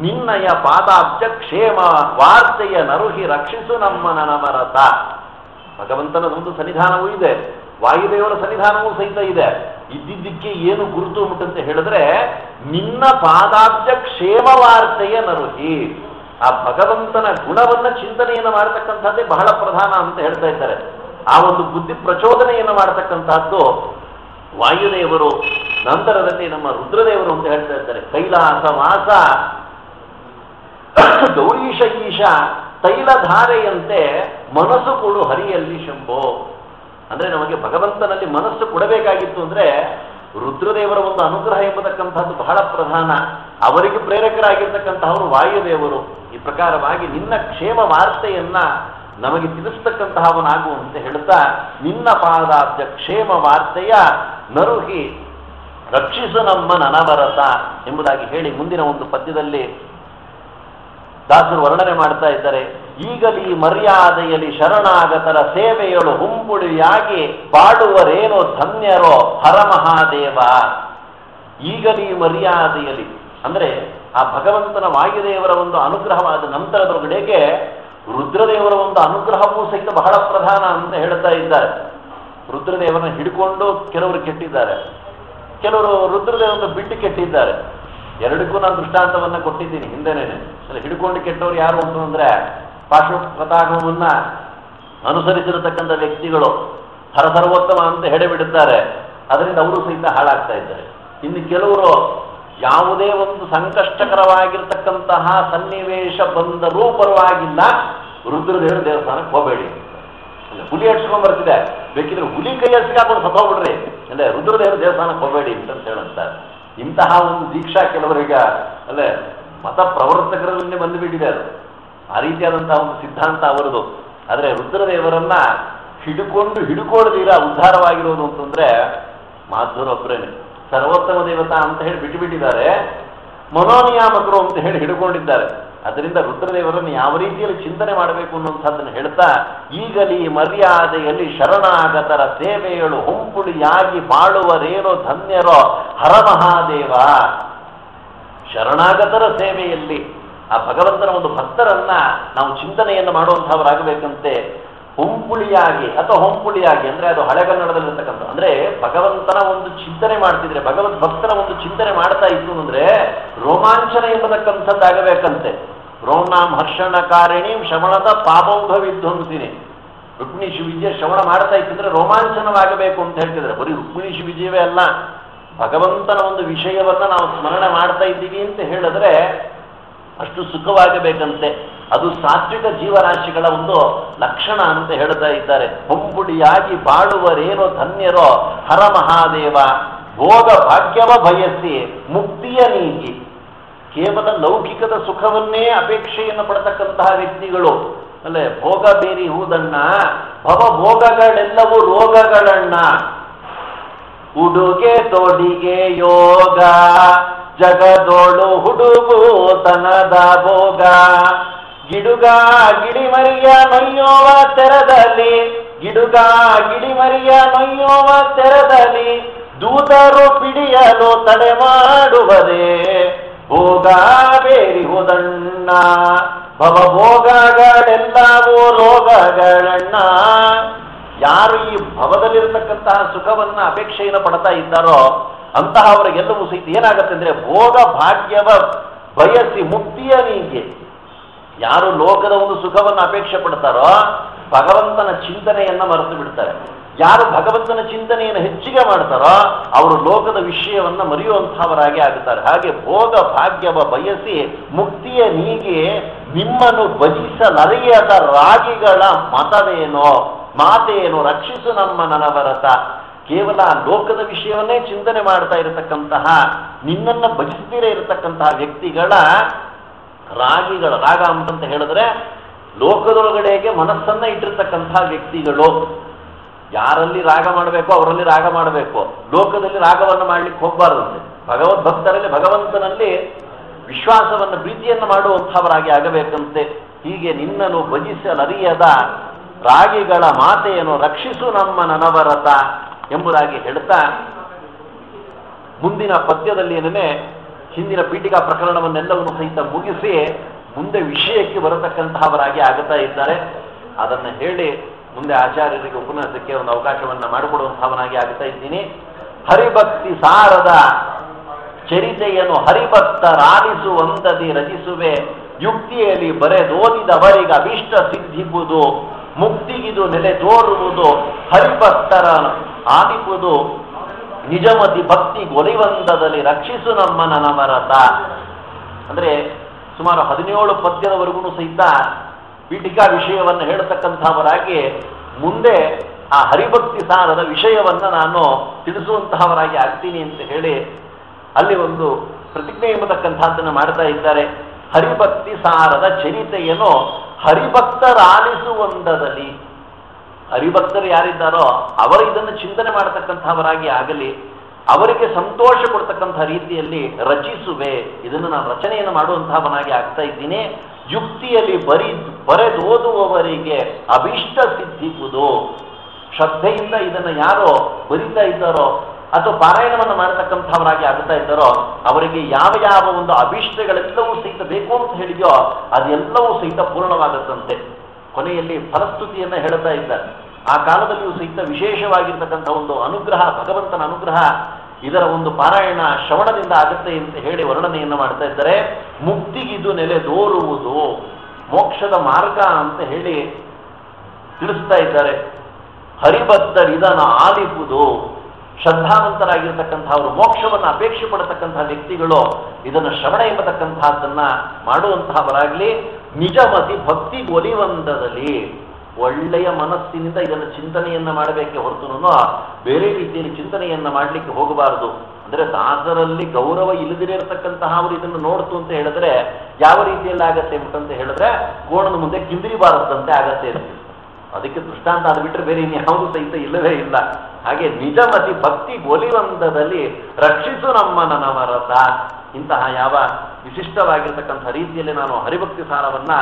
ನಿನ್ನಯ ಪಾದಾಬ್ಜ ಕ್ಷೇಮ ವಾರ್ತೆಯ ನರುಹಿ ರಕ್ಷಿಸು ನಮ್ಮ ನನಮರತ. ಭಗವಂತನ ಒಂದು ಸನ್ನಿಧಾನವೂ ಇದೆ, ವಾಯುದೇವರ ಸನ್ನಿಧಾನವೂ ಸಹಿತ ಇದೆ. ಇದ್ದಿದ್ದಕ್ಕೆ ಏನು ಗುರುತು ಉಂಟಂತ ಹೇಳಿದ್ರೆ ನಿನ್ನ ಪಾದಾಬ್ಜ ಕ್ಷೇಮ ವಾರ್ತೆಯ ನರುಹಿ. ಆ ಭಗವಂತನ ಗುಣವನ್ನ ಚಿಂತನೆಯನ್ನು ಮಾಡತಕ್ಕಂಥದ್ದೇ ಬಹಳ ಪ್ರಧಾನ ಅಂತ ಹೇಳ್ತಾ ಇದ್ದಾರೆ. ಆ ಒಂದು ಬುದ್ಧಿ ಪ್ರಚೋದನೆಯನ್ನು ಮಾಡತಕ್ಕಂಥದ್ದು ವಾಯುದೇವರು, ನಂತರದಲ್ಲಿ ನಮ್ಮ ರುದ್ರದೇವರು ಅಂತ ಹೇಳ್ತಾ ಇದ್ದಾರೆ. ಕೈಲಾಸ ವಾಸ ಗೌರೀಶ ಈಶ ತೈಲಧಾರೆಯಂತೆ ಮನಸ್ಸು ಕೊಡು ಹರಿಯಲ್ಲಿ ಶಂಭೋ. ಅಂದ್ರೆ ನಮಗೆ ಭಗವಂತನಲ್ಲಿ ಮನಸ್ಸು ಕೊಡಬೇಕಾಗಿತ್ತು ಅಂದ್ರೆ ರುದ್ರದೇವರ ಒಂದು ಅನುಗ್ರಹ ಎಂಬತಕ್ಕಂಥದ್ದು ಬಹಳ ಪ್ರಧಾನ. ಅವರಿಗೆ ಪ್ರೇರಕರಾಗಿರ್ತಕ್ಕಂತಹವರು ವಾಯುದೇವರು. ಈ ಪ್ರಕಾರವಾಗಿ ನಿನ್ನ ಕ್ಷೇಮ ವಾರ್ತೆಯನ್ನ ನಮಗೆ ತಿಳಿಸ್ತಕ್ಕಂತಹವನಾಗು ಅಂತ ಹೇಳ್ತಾ ನಿನ್ನ ಪಾದಾಬ್ಜ ಕ್ಷೇಮ ವಾರ್ತೆಯ ನರುಹಿ ರಕ್ಷಿಸು ನಮ್ಮ ನನವರತ ಎಂಬುದಾಗಿ ಹೇಳಿ ಮುಂದಿನ ಒಂದು ಪದ್ಯದಲ್ಲಿ ದಾಸರು ವರ್ಣನೆ ಮಾಡ್ತಾ ಇದ್ದಾರೆ. ಈಗಲೀ ಮರ್ಯಾದೆಯಲ್ಲಿ ಶರಣಾಗತರ ಸೇವೆಯಳು ಹುಂಬುಳಿಯಾಗಿ ಬಾಡುವರೇನೋ ಧನ್ಯರೋ ಹರಮಹಾದೇವ. ಈಗಲೀ ಮರ್ಯಾದೆಯಲ್ಲಿ ಅಂದ್ರೆ ಆ ಭಗವಂತನ ವಾಯುದೇವರ ಒಂದು ಅನುಗ್ರಹವಾದ ನಂತರದೊಳಗಡೆಗೆ ರುದ್ರದೇವರ ಒಂದು ಅನುಗ್ರಹವೂ ಸಹಿತ ಬಹಳ ಪ್ರಧಾನ ಅಂತ ಹೇಳ್ತಾ ಇದ್ದಾರೆ. ರುದ್ರದೇವರನ್ನ ಹಿಡ್ಕೊಂಡು ಕೆಲವರು ಕೆಟ್ಟಿದ್ದಾರೆ, ಕೆಲವರು ರುದ್ರದೇವರನ್ನು ಬಿಟ್ಟು ಕೆಟ್ಟಿದ್ದಾರೆ. ಎರಡಕ್ಕೂ ನಾನು ದೃಷ್ಟಾಂತವನ್ನ ಕೊಟ್ಟಿದ್ದೀನಿ ಹಿಂದೆನೇನೆ. ಹಿಡ್ಕೊಂಡು ಕೆಟ್ಟವರು ಯಾರು ಅಂತಂದ್ರೆ ಪಾರ್ಶ್ವಪ್ರತಾಗಮವನ್ನ ಅನುಸರಿಸಿರತಕ್ಕಂಥ ವ್ಯಕ್ತಿಗಳು ಹರಸರ್ವೋತ್ತಮ ಅಂತ ಹೇಳಿಬಿಡುತ್ತಾರೆ. ಅದರಿಂದ ಅವರು ಸಹಿತ ಹಾಳಾಗ್ತಾ ಇದ್ದಾರೆ. ಇನ್ನು ಕೆಲವರು ಯಾವುದೇ ಒಂದು ಸಂಕಷ್ಟಕರವಾಗಿರ್ತಕ್ಕಂತಹ ಸನ್ನಿವೇಶ ಬಂದರೂ ಪರವಾಗಿಲ್ಲ, ರುದ್ರದೇವರ ದೇವಸ್ಥಾನಕ್ಕೆ ಹೋಗಬೇಡಿ. ಹುಲಿ ಹಡ್ಸ್ಕೊಂಡ್ ಬರ್ತಿದೆ, ಬೇಕಿದ್ರೆ ಹುಲಿ ಕೈ ಹಡ್ಸ್ಕೊಂಡು ಸತ್ತೋಗ್ಬಿಡ್ರಿ, ಅಲ್ಲೇ ರುದ್ರದೇವರ ದೇವಸ್ಥಾನಕ್ಕೆ ಹೋಗಬೇಡಿ ಅಂತ ಹೇಳುತ್ತಾರೆ. ಇಂತಹ ಒಂದು ದೀಕ್ಷಾ ಕೆಲವರೀಗ ಅಲ್ಲೇ ಮತ ಪ್ರವರ್ತಕರಲ್ಲೇ ಬಂದುಬಿಟ್ಟಿದೆ. ಅದು ಆ ರೀತಿಯಾದಂತಹ ಒಂದು ಸಿದ್ಧಾಂತ ಅವರದು. ಆದರೆ ರುದ್ರದೇವರನ್ನ ಹಿಡ್ಕೊಳ್ಳದಿರ ಉದ್ಧಾರವಾಗಿರೋದು ಅಂತಂದ್ರೆ ಮಾಧುರೊಬ್ಬರೇನೆ. ಸರ್ವೋತ್ತಮ ದೇವತಾ ಅಂತ ಹೇಳಿ ಬಿಟ್ಟುಬಿಟ್ಟಿದ್ದಾರೆ, ಮನೋನಿಯಾಮಕರು ಅಂತ ಹೇಳಿ ಹಿಡ್ಕೊಂಡಿದ್ದಾರೆ. ಅದರಿಂದ ರುದ್ರದೇವರನ್ನು ಯಾವ ರೀತಿಯಲ್ಲಿ ಚಿಂತನೆ ಮಾಡಬೇಕು ಅನ್ನುವಂಥದ್ದನ್ನು ಹೇಳ್ತಾ ಈಗಲೀ ಮರ್ಯಾದೆಯಲ್ಲಿ ಶರಣಾಗತರ ಸೇವೆಯಳು ಹುಂಪುಳಿಯಾಗಿ ಬಾಳುವರೇನೋ ಧನ್ಯರೋ ಹರಮಹಾದೇವ. ಶರಣಾಗತರ ಸೇವೆಯಲ್ಲಿ ಆ ಭಗವಂತನ ಒಂದು ಭಕ್ತರನ್ನ ನಾವು ಚಿಂತನೆಯನ್ನು ಮಾಡುವಂತಹವರಾಗಬೇಕಂತೆ. ಹುಂಪುಳಿಯಾಗಿ ಅಥವಾ ಹೊಂಪುಳಿಯಾಗಿ ಅಂದ್ರೆ ಅದು ಹಳೆಗನ್ನಡದಲ್ಲಿರ್ತಕ್ಕಂಥ ಅಂದ್ರೆ ಭಗವಂತನ ಒಂದು ಚಿಂತನೆ ಮಾಡ್ತಿದ್ರೆ, ಭಗವಂತ ಭಕ್ತನ ಒಂದು ಚಿಂತನೆ ಮಾಡ್ತಾ ಇತ್ತು ಅಂದ್ರೆ ರೋಮಾಂಚನ ಎಂಬತಕ್ಕಂಥದ್ದಾಗಬೇಕಂತೆ. ರೋಮ್ನಾಂ ಹರ್ಷಣಕಾರಿಣೀಂ ಶ್ರವಣದ ಪಾಪೌಘ ವಿಧ್ವಂಸಿನಿ. ರುಕ್ಮಿಣೀಶ್ ವಿಜಯ ಶ್ರವಣ ಮಾಡ್ತಾ ಇತ್ತಿದ್ರೆ ರೋಮಾಂಚನವಾಗಬೇಕು ಅಂತ ಹೇಳ್ತಿದ್ರೆ. ಬರೀ ರುಕ್ಮಿಣೀಶ್ ವಿಜಯವೇ ಅಲ್ಲ, ಭಗವಂತನ ಒಂದು ವಿಷಯವನ್ನ ನಾವು ಸ್ಮರಣೆ ಮಾಡ್ತಾ ಇದ್ದೀವಿ ಅಂತ ಹೇಳಿದ್ರೆ ಅಷ್ಟು ಸುಖವಾಗಬೇಕಂತೆ. ಅದು ಸಾತ್ವಿಕ ಜೀವರಾಶಿಗಳ ಒಂದು ಲಕ್ಷಣ ಅಂತ ಹೇಳ್ತಾ ಇದ್ದಾರೆ. ಹೊಂಬುಡಿಯಾಗಿ ಬಾಳುವರೇನೋ ಧನ್ಯರೋ ಹರ ಮಹಾದೇವ. ಭೋಗ ಭಾಗ್ಯವ ಬಯಸಿ ಮುಕ್ತಿಯ ನೀಗಿ. ಕೇವಲ ಲೌಕಿಕದ ಸುಖವನ್ನೇ ಅಪೇಕ್ಷೆಯನ್ನು ಪಡತಕ್ಕಂತಹ ವ್ಯಕ್ತಿಗಳು ಅಲ್ಲೇ ಭೋಗ ಬೇರಿ ಹೂದಣ್ಣ ಭವಭೋಗಗಳೆಲ್ಲವೂ ರೋಗಗಳಣ್ಣ. ಉಡುಗೆ ತೊಡಿಗೆ ಯೋಗ ಜಗದೋಳು ಹುಡುಗು ತನದ ಭೋಗ. ಗಿಡುಗ ಗಿಡಿಮರಿಯ ನೊಯ್ಯೋವ ತೆರದಲ್ಲಿ, ಗಿಡುಗ ಗಿಡಿಮರಿಯ ನೊಯ್ಯೋವ ತೆರದಲ್ಲಿ ದೂತರು ಪಿಡಿಯಲು ತಡೆ ಮಾಡುವರೇ. ಭೋಗ ಬೇರಿ ಹೋದಣ್ಣ ಭವಭೋಗಗಳೆಲ್ಲವೂ ರೋಗಗಳಣ್ಣ. ಯಾರು ಈ ಭವದಲ್ಲಿರತಕ್ಕಂತಹ ಸುಖವನ್ನ ಅಪೇಕ್ಷೆಯನ್ನು ಪಡ್ತಾ ಇದ್ದಾರೋ ಅಂತಹವರಿಗೆಲ್ಲವೂ ಸಹಿತ ಏನಾಗತ್ತೆ ಅಂದ್ರೆ ಭೋಗ ಭಾಗ್ಯವ ಬಯಸಿ ಮುಕ್ತಿಯ ನೀಗೆ. ಯಾರು ಲೋಕದ ಒಂದು ಸುಖವನ್ನು ಅಪೇಕ್ಷೆ ಪಡ್ತಾರೋ ಭಗವಂತನ ಚಿಂತನೆಯನ್ನ ಮರೆತು ಬಿಡ್ತಾರೆ. ಯಾರು ಭಗವಂತನ ಚಿಂತನೆಯನ್ನು ಹೆಚ್ಚಿಗೆ ಮಾಡ್ತಾರೋ ಅವರು ಲೋಕದ ವಿಷಯವನ್ನು ಮರೆಯುವಂತಹವರಾಗಿ ಆಗುತ್ತಾರೆ. ಹಾಗೆ ಭೋಗ ಭಾಗ್ಯವ ಬಯಸಿ ಮುಕ್ತಿಯ ನೀಗೆ ನಿಮ್ಮನ್ನು ಭಜಿಸಲರಿಯದ ರಾಗಿಗಳ ಮತವೇನೋ ಮಾತೇನೋ ರಕ್ಷಿಸು ನಮ್ಮ ನನವರತ. ಕೇವಲ ಲೋಕದ ವಿಷಯವನ್ನೇ ಚಿಂತನೆ ಮಾಡ್ತಾ ಇರತಕ್ಕಂತಹ ನಿನ್ನನ್ನು ಭಜಿಸದಿರೇ ಇರತಕ್ಕಂತಹ ವ್ಯಕ್ತಿಗಳ ರಾಗಿಗಳ ರಾಗ ಅಂತಂತ ಹೇಳಿದ್ರೆ ಲೋಕದೊಳಗಡೆಗೆ ಮನಸ್ಸನ್ನ ಇಟ್ಟಿರ್ತಕ್ಕಂತಹ ವ್ಯಕ್ತಿಗಳು. ಯಾರಲ್ಲಿ ರಾಗ ಮಾಡಬೇಕು ಅವರಲ್ಲಿ ರಾಗ ಮಾಡಬೇಕು, ಲೋಕದಲ್ಲಿ ರಾಗವನ್ನು ಮಾಡ್ಲಿಕ್ಕೆ ಹೋಗಬಾರದಂತೆ. ಭಗವದ್ ಭಕ್ತರಲ್ಲಿ ಭಗವಂತನಲ್ಲಿ ವಿಶ್ವಾಸವನ್ನು ಪ್ರೀತಿಯನ್ನು ಮಾಡುವಂಥವರಾಗಿ ಆಗಬೇಕಂತೆ. ಹೀಗೆ ನಿನ್ನನ್ನು ಭಜಿಸಲರಿಯದ ರಾಗಿಗಳ ಮಾತೆಯನ್ನು ರಕ್ಷಿಸು ನಮ್ಮ ನನವರತ ಎಂಬುದಾಗಿ ಹೇಳ್ತಾ ಮುಂದಿನ ಪದ್ಯದಲ್ಲಿ ಏನೇ ಹಿಂದಿನ ಪೀಠಿಕಾ ಪ್ರಕರಣವನ್ನೆಲ್ಲವನ್ನು ಸಹಿತ ಮುಗಿಸಿ ಮುಂದೆ ವಿಷಯಕ್ಕೆ ಬರತಕ್ಕಂತಹವರಾಗಿ ಆಗುತ್ತಾ ಇದ್ದಾರೆ. ಅದನ್ನು ಹೇಳಿ ಮುಂದೆ ಆಚಾರ್ಯರಿಗೆ ಉಪನ್ಯಾಸಕ್ಕೆ ಒಂದು ಅವಕಾಶವನ್ನ ಮಾಡಿಕೊಡುವಂತಹವನಾಗಿ ಆಗುತ್ತಾ ಇದ್ದೀನಿ. ಹರಿಭಕ್ತಿ ಸಾರದ ಚರಿತೆಯನ್ನು ಹರಿಭಕ್ತರಾಲಿಸುವಂತದಿ ರಚಿಸುವೆ, ಯುಕ್ತಿಯಲ್ಲಿ ಬರೆದೋದಿದವರಿಗೆ ಅಭಿಷ್ಟ ಸಿದ್ಧಿಸುವುದು, ಮುಕ್ತಿಗಿದು ನೆಲೆ ತೋರುವುದು, ಹರಿಭಕ್ತರ ಆಲಿಪುದು ನಿಜಮತಿ ಭಕ್ತಿ ಗೊಲಿವಂದದಲ್ಲಿ ರಕ್ಷಿಸು ನಮ್ಮ ನನವರತ. ಅಂದ್ರೆ ಸುಮಾರು 17 ಪದ್ಯದವರೆಗೂ ಸಹಿತ ಪೀಠಿಕಾ ವಿಷಯವನ್ನು ಹೇಳತಕ್ಕಂಥವರಾಗಿ ಮುಂದೆ ಆ ಹರಿಭಕ್ತಿ ಸಾರದ ವಿಷಯವನ್ನ ನಾನು ತಿಳಿಸುವಂತಹವರಾಗಿ ಆಗ್ತೀನಿ ಅಂತ ಹೇಳಿ ಅಲ್ಲಿ ಒಂದು ಪ್ರತಿಜ್ಞೆ ಎಂಬತಕ್ಕಂಥದ್ದನ್ನು ಮಾಡ್ತಾ ಇದ್ದಾರೆ. ಹರಿಭಕ್ತಿ ಸಾರದ ಚರಿತೆಯನ್ನು ಹರಿಭಕ್ತರಾಲಿಸುವಂದದಲ್ಲಿ, ಹರಿಭಕ್ತರು ಯಾರಿದ್ದಾರೋ ಅವರು ಇದನ್ನು ಚಿಂತನೆ ಮಾಡತಕ್ಕಂಥವರಾಗಿ ಆಗಲಿ, ಅವರಿಗೆ ಸಂತೋಷ ಕೊಡ್ತಕ್ಕಂಥ ರೀತಿಯಲ್ಲಿ ರಚಿಸುವೆ, ಇದನ್ನು ನಾನು ರಚನೆಯನ್ನು ಮಾಡುವಂತಹವನಾಗಿ ಆಗ್ತಾ ಇದ್ದೀನಿ. ಯುಕ್ತಿಯಲ್ಲಿ ಬರೆದೋದುವವರಿಗೆ ಅಭಿಷ್ಟ ಸಿದ್ಧಿಸುವುದು, ಶ್ರದ್ಧೆಯಿಂದ ಇದನ್ನು ಯಾರೋ ಬರಿತಾ ಇದ್ದಾರೋ ಅಥವಾ ಪಾರಾಯಣವನ್ನು ಮಾಡತಕ್ಕಂಥವರಾಗಿ ಆಗ್ತಾ ಇದ್ದಾರೋ ಅವರಿಗೆ ಯಾವ ಯಾವ ಒಂದು ಅಭಿಷ್ಟಗಳೆಲ್ಲವೂ ಸಹಿತ ಬೇಕು ಅಂತ ಹೇಳಿದೆಯೋ ಅದೆಲ್ಲವೂ ಸಹಿತ ಪೂರ್ಣವಾಗುತ್ತಂತೆ. ಕೊನೆಯಲ್ಲಿ ಫಲಸ್ತುತಿಯನ್ನ ಹೇಳ್ತಾ ಇದ್ದಾರೆ. ಆ ಕಾಲದಲ್ಲಿಯೂ ಸಹಿತ ವಿಶೇಷವಾಗಿರ್ತಕ್ಕಂಥ ಒಂದು ಅನುಗ್ರಹ, ಭಗವಂತನ ಅನುಗ್ರಹ ಇದರ ಒಂದು ಪಾರಾಯಣ ಶ್ರವಣದಿಂದ ಆಗುತ್ತೆ ಅಂತ ಹೇಳಿ ವರ್ಣನೆಯನ್ನು ಮಾಡ್ತಾ ಇದ್ದಾರೆ. ಮುಕ್ತಿಗಿದು ನೆಲೆ ದೋರುವುದು, ಮೋಕ್ಷದ ಮಾರ್ಗ ಅಂತ ಹೇಳಿ ತಿಳಿಸ್ತಾ ಇದ್ದಾರೆ. ಹರಿಭಕ್ತರಿದನ ಆಲಿಪುದು, ಶ್ರದ್ಧಾವಂತರಾಗಿರ್ತಕ್ಕಂಥವರು ಮೋಕ್ಷವನ್ನು ಅಪೇಕ್ಷೆ ಪಡತಕ್ಕಂತಹ ವ್ಯಕ್ತಿಗಳು ಇದನ್ನು ಶ್ರವಣ ಎಂಬತಕ್ಕಂತಹದ್ದನ್ನ ಮಾಡುವಂತಹವರಾಗ್ಲಿ. ನಿಜಮತಿ ಭಕ್ತಿ ಒಲಿವಂದದಲ್ಲಿ, ಒಳ್ಳೆಯ ಮನಸ್ಸಿನಿಂದ ಇದನ್ನು ಚಿಂತನೆಯನ್ನ ಮಾಡಬೇಕೆ ಹೊರತು ಬೇರೆ ರೀತಿಯಲ್ಲಿ ಚಿಂತನೆಯನ್ನ ಮಾಡಲಿಕ್ಕೆ ಹೋಗಬಾರದು. ಅಂದ್ರೆ ದಾಸರಲ್ಲಿ ಗೌರವ ಇಲ್ಲದಿರತಕ್ಕಂತಹ ಅವರು ಇದನ್ನು ನೋಡ್ತು ಅಂತ ಹೇಳಿದ್ರೆ ಯಾವ ರೀತಿಯಲ್ಲಿ ಆಗತ್ತೆ ಅಂತ ಹೇಳಿದ್ರೆ ಗೋಣದ ಮುಂದೆ ಕಿಂದಿರಿಬಾರದಂತೆ ಆಗತ್ತೆ. ಅದಕ್ಕೆ ದೃಷ್ಟಾಂತ ಅದು ಬಿಟ್ಟರೆ ಬೇರೆ ಇನ್ಯಾವುದು ಸಹಿತ ಇಲ್ಲವೇ ಇಲ್ಲ. ಹಾಗೆ ನಿಜಮತಿ ಭಕ್ತಿ ಒಲಿವಂದದಲ್ಲಿ ರಕ್ಷಿಸು ನಮ್ಮ ನನವರತ. ಇಂತಹ ಯಾವ ವಿಶಿಷ್ಟವಾಗಿರ್ತಕ್ಕಂಥ ರೀತಿಯಲ್ಲಿ ನಾನು ಹರಿಭಕ್ತಿ ಸಾರವನ್ನ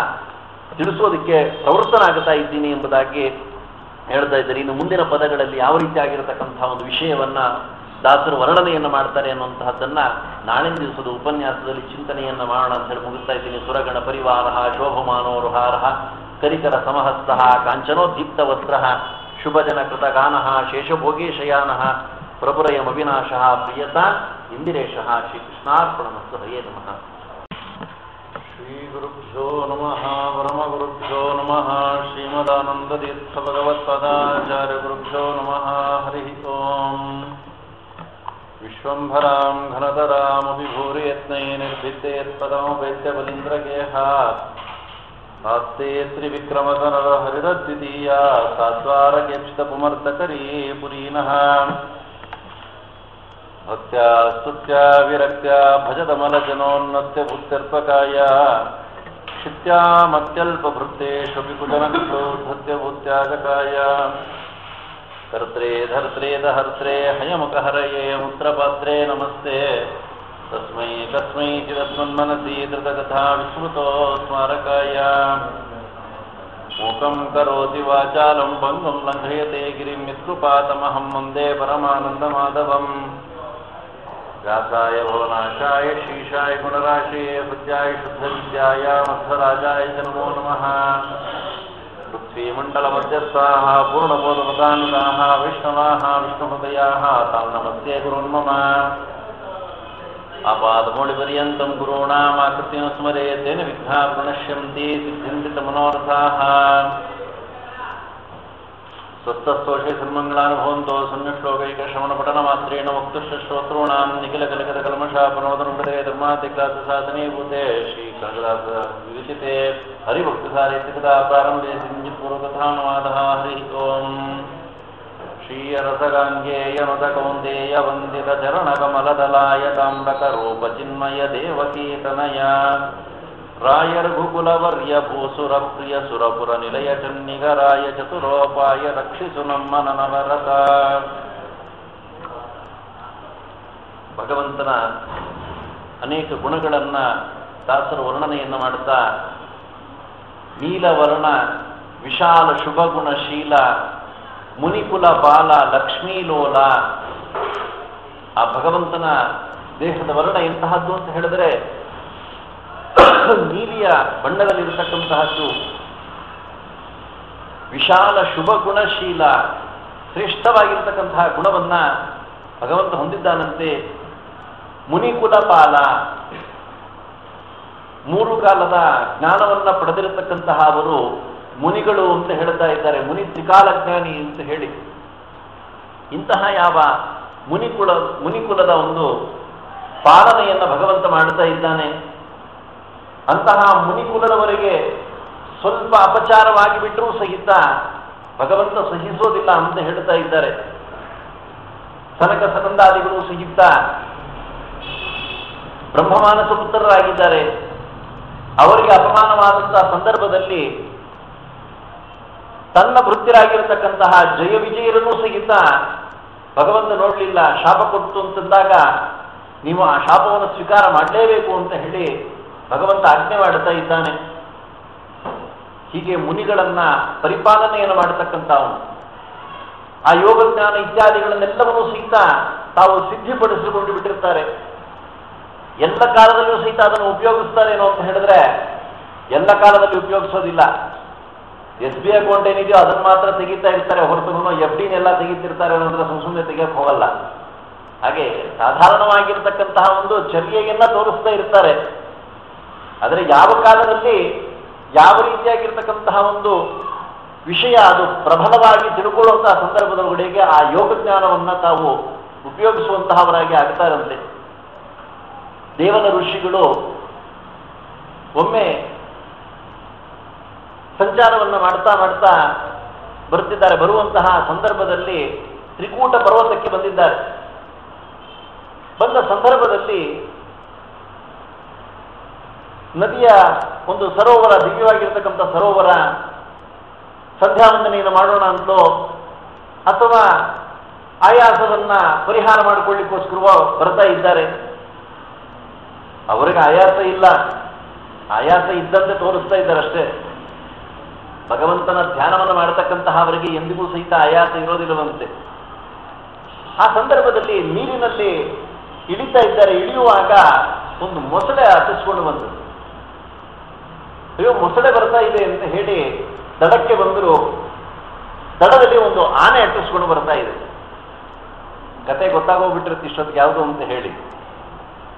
ತಿಳಿಸೋದಕ್ಕೆ ಪ್ರವೃತ್ತನಾಗುತ್ತಾ ಇದ್ದೀನಿ ಎಂಬುದಾಗಿ ಹೇಳ್ತಾ ಇದ್ದಾರೆ. ಇನ್ನು ಮುಂದಿನ ಪದಗಳಲ್ಲಿ ಯಾವ ರೀತಿಯಾಗಿರತಕ್ಕಂತಹ ಒಂದು ವಿಷಯವನ್ನ ದಾಸರು ವರ್ಣನೆಯನ್ನು ಮಾಡ್ತಾರೆ ಅನ್ನುವಂತಹದ್ದನ್ನ ನಾಳಿನ ದಿವಸದ ಉಪನ್ಯಾಸದಲ್ಲಿ ಚಿಂತನೆಯನ್ನ ಮಾಡೋಣ ಅಂತ ಹೇಳಿ ಮುಗಿಸ್ತಾ ಇದ್ದೀನಿ. ಸುರಗಣ ಪರಿವಾರ ಶೋಭಮಾನೋರುಹಾರ ಕರಿಕರ ಸಮಹಸ್ತ ಕಾಂಚನೋದ್ದೀಪ್ತವಸ್ತ್ರ ಶುಭಜನ ಕೃತಗಾನ ಶೇಷಭೋಗೇಶಯಾನ ಪ್ರಭುರಯಮವಿನಾಶ ಪ್ರಿಯತ ಇಂದಿರೇಶ ಶ್ರೀಕೃಷ್ಣಾರ್ಪಣಮಸ್ತು. ಹರೇ ನಮಃ. ಶ್ರೀಗುರುಭ್ಯೋ ನಮಃ. ಪರಮಗುರುಭ್ಯೋ ನಮಃ. ಶ್ರೀಮದಾನಂದತೀರ್ಥ ಭಗವತ್ಪದಾಚಾರ್ಯ ಗುರುಭ್ಯೋ ನಮಃ. ಹರಿ ಓಂ. ವಿಶ್ವಂಭರಾಂ ಘನತರಾಮಭಿಭೂರಿ ಯತ್ನೈ ನಿರ್ಭಿತ್ತೇತ್ಪದಮುಪೇತ್ಯ ಬಲೀಂದ್ರಗೇಹಾತ್ ಆಸ್ತೆ ತ್ರಿವಿಕ್ರಮಕನರ ಹರಿರದ್ವಿತೀಯ ಸಾದ್ವಾರಕೇಕ್ಷಿತ ಪುಮರ್ತಕರೀ ಪುರೀನಃ ಭಕ್ತ್ಯಾ ಸ್ತುತ್ಯಾ ವಿರಕ್ತ್ಯಾ ಭಜತಮಲಜನೋನ್ನತ್ಯ ಭುಕ್ತ್ಯರ್ಪಕಾಯ ಕ್ಷಿತ್ಯಾಮತ್ಯಲ್ಪಭೃತ್ತೇಷು ಕುಜನಕೃತೋ ಧತ್ಯಭೂತ್ಯಾಗಕಾಯ ಕರ್ತ್ರೇ ಧರ್ತ್ರೇ ದಹರ್ತ್ರೇ ಹಯಮುಖಹರಯೇ ಮುತ್ರಪಾತ್ರೇ ನಮಸ್ತೆ ತಸ್ಮೈ ತಸ್ಮೈ ಚಿರಸ್ಮನ್ಮನಸಿ ಧೃತಕಥಾ ವಿಸ್ಮೃತೋ ಸ್ಮಾರಕಾಯ ಮೂಕಂ ಕರೋತಿ ವಾಚಾಲಂ ಭಂಗಂ ಲಂಘಯತೆ ಗಿರಿಂ ಯತ್ಕೃಪಾತಮಹಂ ವಂದೇ ಪರಮಾನಂದಮಾಧವಂ. ವ್ಯಾಸಾಯ ಭವನಾಶಾಯ ಶ್ರೀಶಾಯ ಗುಣರಾಶಯೇ ಹೃದ್ಯಾಯ ಶುದ್ಧವಿದ್ಯಾಯ ಮಧ್ವರಾಜಾಯ ನಮೋ ನಮಃ. ಪೃಥ್ವೀಮಂಡಲಮಧ್ಯಸ್ಥಾಃ ಪೂರ್ಣಬೋಧಮತಾನುಗಾಃ ವೈಷ್ಣವಾಃ ವಿಷ್ಣುಹೃದಯಾಃ ತಾಂ ನಮಸ್ತೆ ಗುರುನ್ಮಮ. ಆಪಾದಮೌಳಿಪರ್ಯಂತಂ ಗುರುಣಾಮಾಕೃತಿಂ ಸ್ಮರೇತ್ ತೇನ ವಿಘ್ನಾಃ ಪ್ರಣಶ್ಯಂತಿ ಸಿದ್ಧ್ಯಂತಿ ಮನೋರಥಾಃ. ಸ್ವಸ್ಥಸ್ತೋಷೆ ಸನ್ಮಂಗಳಾನುಭವಂತೋ ಸನ್ಯಶ್ಲೋಕೈಕ ಶ್ರವಣ ಪಠನ ಮಾತ್ರೇಣ ವಕ್ತುಶ್ಚ ಶ್ರೋತॄಣಾಂ ನಿಖಿಲ ಕಲಿಕದ ಕಲ್ಮಷಾಪನೋದನ ಹೃದಯ ಧರ್ಮಾತಿಕ್ರಾಸ ಸಾಧನೆ ಭೂತೆ ಶ್ರೀ ಕನಕದಾಸ ವಿವಿಚಿತೆ ಹರಿಭಕ್ತಿಸಾರಿತ್ಯಕಥಾ ಪ್ರಾರಂಭೆ ಸಿಂಜಿತ್ ಪೂರ್ವಕಥಾನುವಾದಃ ಹರಿ ಓಂ ಶ್ರೀ ರಸಗಾಂಗೇಯನುತ ಕೌಂದೇಯ ವಂದಿತ ಚರಣ ಕಮಲದಲಾಯ ತಾಮ್ರಕ ರೂಪ ಚಿನ್ಮಯ ದೇವಕೀತನಯ ರಾಯರ್ಘುಕುಲವರ್ಯ ಭೂಸುರ ಪ್ರಿಯ ಸುರಪುರ ನಿಲಯ ಚನ್ನಿಗರಾಯ ಚತುರೋಪಾಯ ರಕ್ಷಿಸು ನಮ್ಮ ನನವರತ. ಭಗವಂತನ ಅನೇಕ ಗುಣಗಳನ್ನು ದಾಸರು ವರ್ಣನೆಯನ್ನು ಮಾಡುತ್ತಾ ನೀಲವರ್ಣ ವಿಶಾಲ ಶುಭಗುಣಶೀಲ ಮುನಿಕುಲ ಬಾಲ ಲಕ್ಷ್ಮೀಲೋಲ. ಆ ಭಗವಂತನ ದೇಹದ ವರ್ಣ ಎಂತಹದ್ದು ಅಂತ ಹೇಳಿದರೆ ನೀಲಿಯ ಬಣ್ಣದಲ್ಲಿರತಕ್ಕಂತಹದ್ದು, ವಿಶಾಲ ಶುಭ ಗುಣಶೀಲ, ಶ್ರೇಷ್ಠವಾಗಿರ್ತಕ್ಕಂತಹ ಗುಣವನ್ನ ಭಗವಂತ ಹೊಂದಿದ್ದಾನಂತೆ. ಮುನಿಕುಲ ಪಾಲ, ಮೂರು ಕಾಲದ ಜ್ಞಾನವನ್ನ ಪಡೆದಿರತಕ್ಕಂತಹ ಅವರು ಮುನಿಗಳು ಅಂತ ಹೇಳ್ತಾ ಇದ್ದಾರೆ, ಮುನಿ ತ್ರಿಕಾಲಜ್ಞಾನಿ ಅಂತ ಹೇಳಿ. ಇಂತಹ ಯಾವ ಮುನಿಕುಲದ ಒಂದು ಪಾಲನೆಯನ್ನ ಭಗವಂತ ಮಾಡ್ತಾ ಇದ್ದಾನೆ. ಅಂತಹ ಮುನಿಕುಲದವರೆಗೆ ಸ್ವಲ್ಪ ಅಪಚಾರವಾಗಿ ಬಿಟ್ಟರೂ ಸಹಿತ ಭಗವಂತ ಸಹಿಸೋದಿಲ್ಲ ಅಂತ ಹೇಳ್ತಾ ಇದ್ದಾರೆ. ಸನಕ ಸನಂದಾದಿಗಳು ಸಹಿತ ಬ್ರಹ್ಮಮಾನಸ ಪುತ್ರರಾಗಿದ್ದಾರೆ. ಅವರಿಗೆ ಅಪಮಾನವಾದಂತಹ ಸಂದರ್ಭದಲ್ಲಿ ತನ್ನ ಭೃತ್ಯರಾಗಿರತಕ್ಕಂತಹ ಜಯ ವಿಜಯರನ್ನು ಸಹಿತ ಭಗವಂತ ನೋಡಲಿಲ್ಲ. ಶಾಪ ಕೊಟ್ಟು ಅಂತಂದಾಗ ನೀವು ಆ ಶಾಪವನ್ನು ಸ್ವೀಕಾರ ಮಾಡಲೇಬೇಕು ಅಂತ ಹೇಳಿ ಭಗವಂತ ಆಜ್ಞೆ ಮಾಡುತ್ತಾ ಇದ್ದಾನೆ. ಹೀಗೆ ಮುನಿಗಳನ್ನ ಪರಿಪಾಲನೆಯನ್ನು ಮಾಡತಕ್ಕಂಥವನು. ಆ ಯೋಗ ಜ್ಞಾನ ಇತ್ಯಾದಿಗಳನ್ನೆಲ್ಲವನ್ನೂ ಸಹಿತ ತಾವು ಸಿದ್ಧಿಪಡಿಸಿಕೊಂಡು ಬಿಟ್ಟಿರ್ತಾರೆ. ಎಲ್ಲ ಕಾಲದಲ್ಲಿಯೂ ಸಹಿತ ಅದನ್ನು ಉಪಯೋಗಿಸ್ತಾರೇನೋ ಅಂತ ಹೇಳಿದ್ರೆ ಎಲ್ಲ ಕಾಲದಲ್ಲಿ ಉಪಯೋಗಿಸೋದಿಲ್ಲ. SBI ಅಕೌಂಟ್ ಏನಿದೆಯೋ ಅದನ್ನು ಮಾತ್ರ ತೆಗಿತಾ ಇರ್ತಾರೆ ಹೊರತು FDನೆಲ್ಲ ತೆಗಿತಿರ್ತಾರೆ ಅನ್ನೋದ್ರ ಸುಮ್ಮನೆ ತೆಗಿಯಕ್ಕೆ ಹೋಗಲ್ಲ. ಹಾಗೆ ಸಾಧಾರಣವಾಗಿರ್ತಕ್ಕಂತಹ ಒಂದು ಚರ್ಯೆಯನ್ನ ತೋರಿಸ್ತಾ ಇರ್ತಾರೆ. ಆದರೆ ಯಾವ ಕಾಲದಲ್ಲಿ ಯಾವ ರೀತಿಯಾಗಿರ್ತಕ್ಕಂತಹ ಒಂದು ವಿಷಯ ಅದು ಪ್ರಬಲವಾಗಿ ತಿಳ್ಕೊಳ್ಳುವಂತಹ ಸಂದರ್ಭದೊಳಗಡೆಗೆ ಆ ಯೋಗ ಜ್ಞಾನವನ್ನ ತಾವು ಉಪಯೋಗಿಸುವಂತಹವರಾಗಿ ಆಗ್ತಾರಂತೆ. ದೇವನ ಋಷಿಗಳು ಒಮ್ಮೆ ಸಂಚಾರವನ್ನ ಮಾಡ್ತಾ ಮಾಡ್ತಾ ಬರುತ್ತಿದ್ದಾರೆ. ಬರುವಂತಹ ಸಂದರ್ಭದಲ್ಲಿ ತ್ರಿಕೂಟ ಪರ್ವತಕ್ಕೆ ಬಂದಿದ್ದಾರೆ. ಬಂದ ಸಂದರ್ಭದಲ್ಲಿ ನದಿಯ ಒಂದು ಸರೋವರ, ದಿವ್ಯವಾಗಿರ್ತಕ್ಕಂಥ ಸರೋವರ, ಸಂಧ್ಯಾ ವಂದನೆಯನ್ನು ಮಾಡೋಣ ಅಂತಲೋ ಅಥವಾ ಆಯಾಸವನ್ನ ಪರಿಹಾರ ಮಾಡಿಕೊಳ್ಳಿಕ್ಕೋಸ್ಕರ ಬರ್ತಾ ಇದ್ದಾರೆ. ಅವರಿಗೆ ಆಯಾಸ ಇಲ್ಲ, ಆಯಾಸ ಇದ್ದಂತೆ ತೋರಿಸ್ತಾ ಇದ್ದಾರೆ ಅಷ್ಟೇ. ಭಗವಂತನ ಧ್ಯಾನವನ್ನು ಮಾಡತಕ್ಕಂತಹ ಅವರಿಗೆ ಎಂದಿಗೂ ಸಹಿತ ಆಯಾಸ ಇರೋದಿಲ್ಲವಂತೆ. ಆ ಸಂದರ್ಭದಲ್ಲಿ ನೀರಿನಲ್ಲಿ ಇಳಿತಾ ಇದ್ದಾರೆ. ಇಳಿಯುವಾಗ ಒಂದು ಮೊಸಳೆ ಹತ್ತಿಸ್ಕೊಂಡು ಬಂತು. ಅಯ್ಯೋ ಮೊಸಳೆ ಬರ್ತಾ ಇದೆ ಅಂತ ಹೇಳಿ ದಡಕ್ಕೆ ಬಂದರು. ದಡದಲ್ಲಿ ಒಂದು ಆನೆ ಅಟ್ಟಿಸ್ಕೊಂಡು ಬರ್ತಾ ಇದೆ. ಕತೆ ಗೊತ್ತಾಗೋಗ್ಬಿಟ್ಟಿರುತ್ತೆ ಇಷ್ಟೊತ್ತಿಗೆ ಯಾವುದು ಅಂತ ಹೇಳಿ.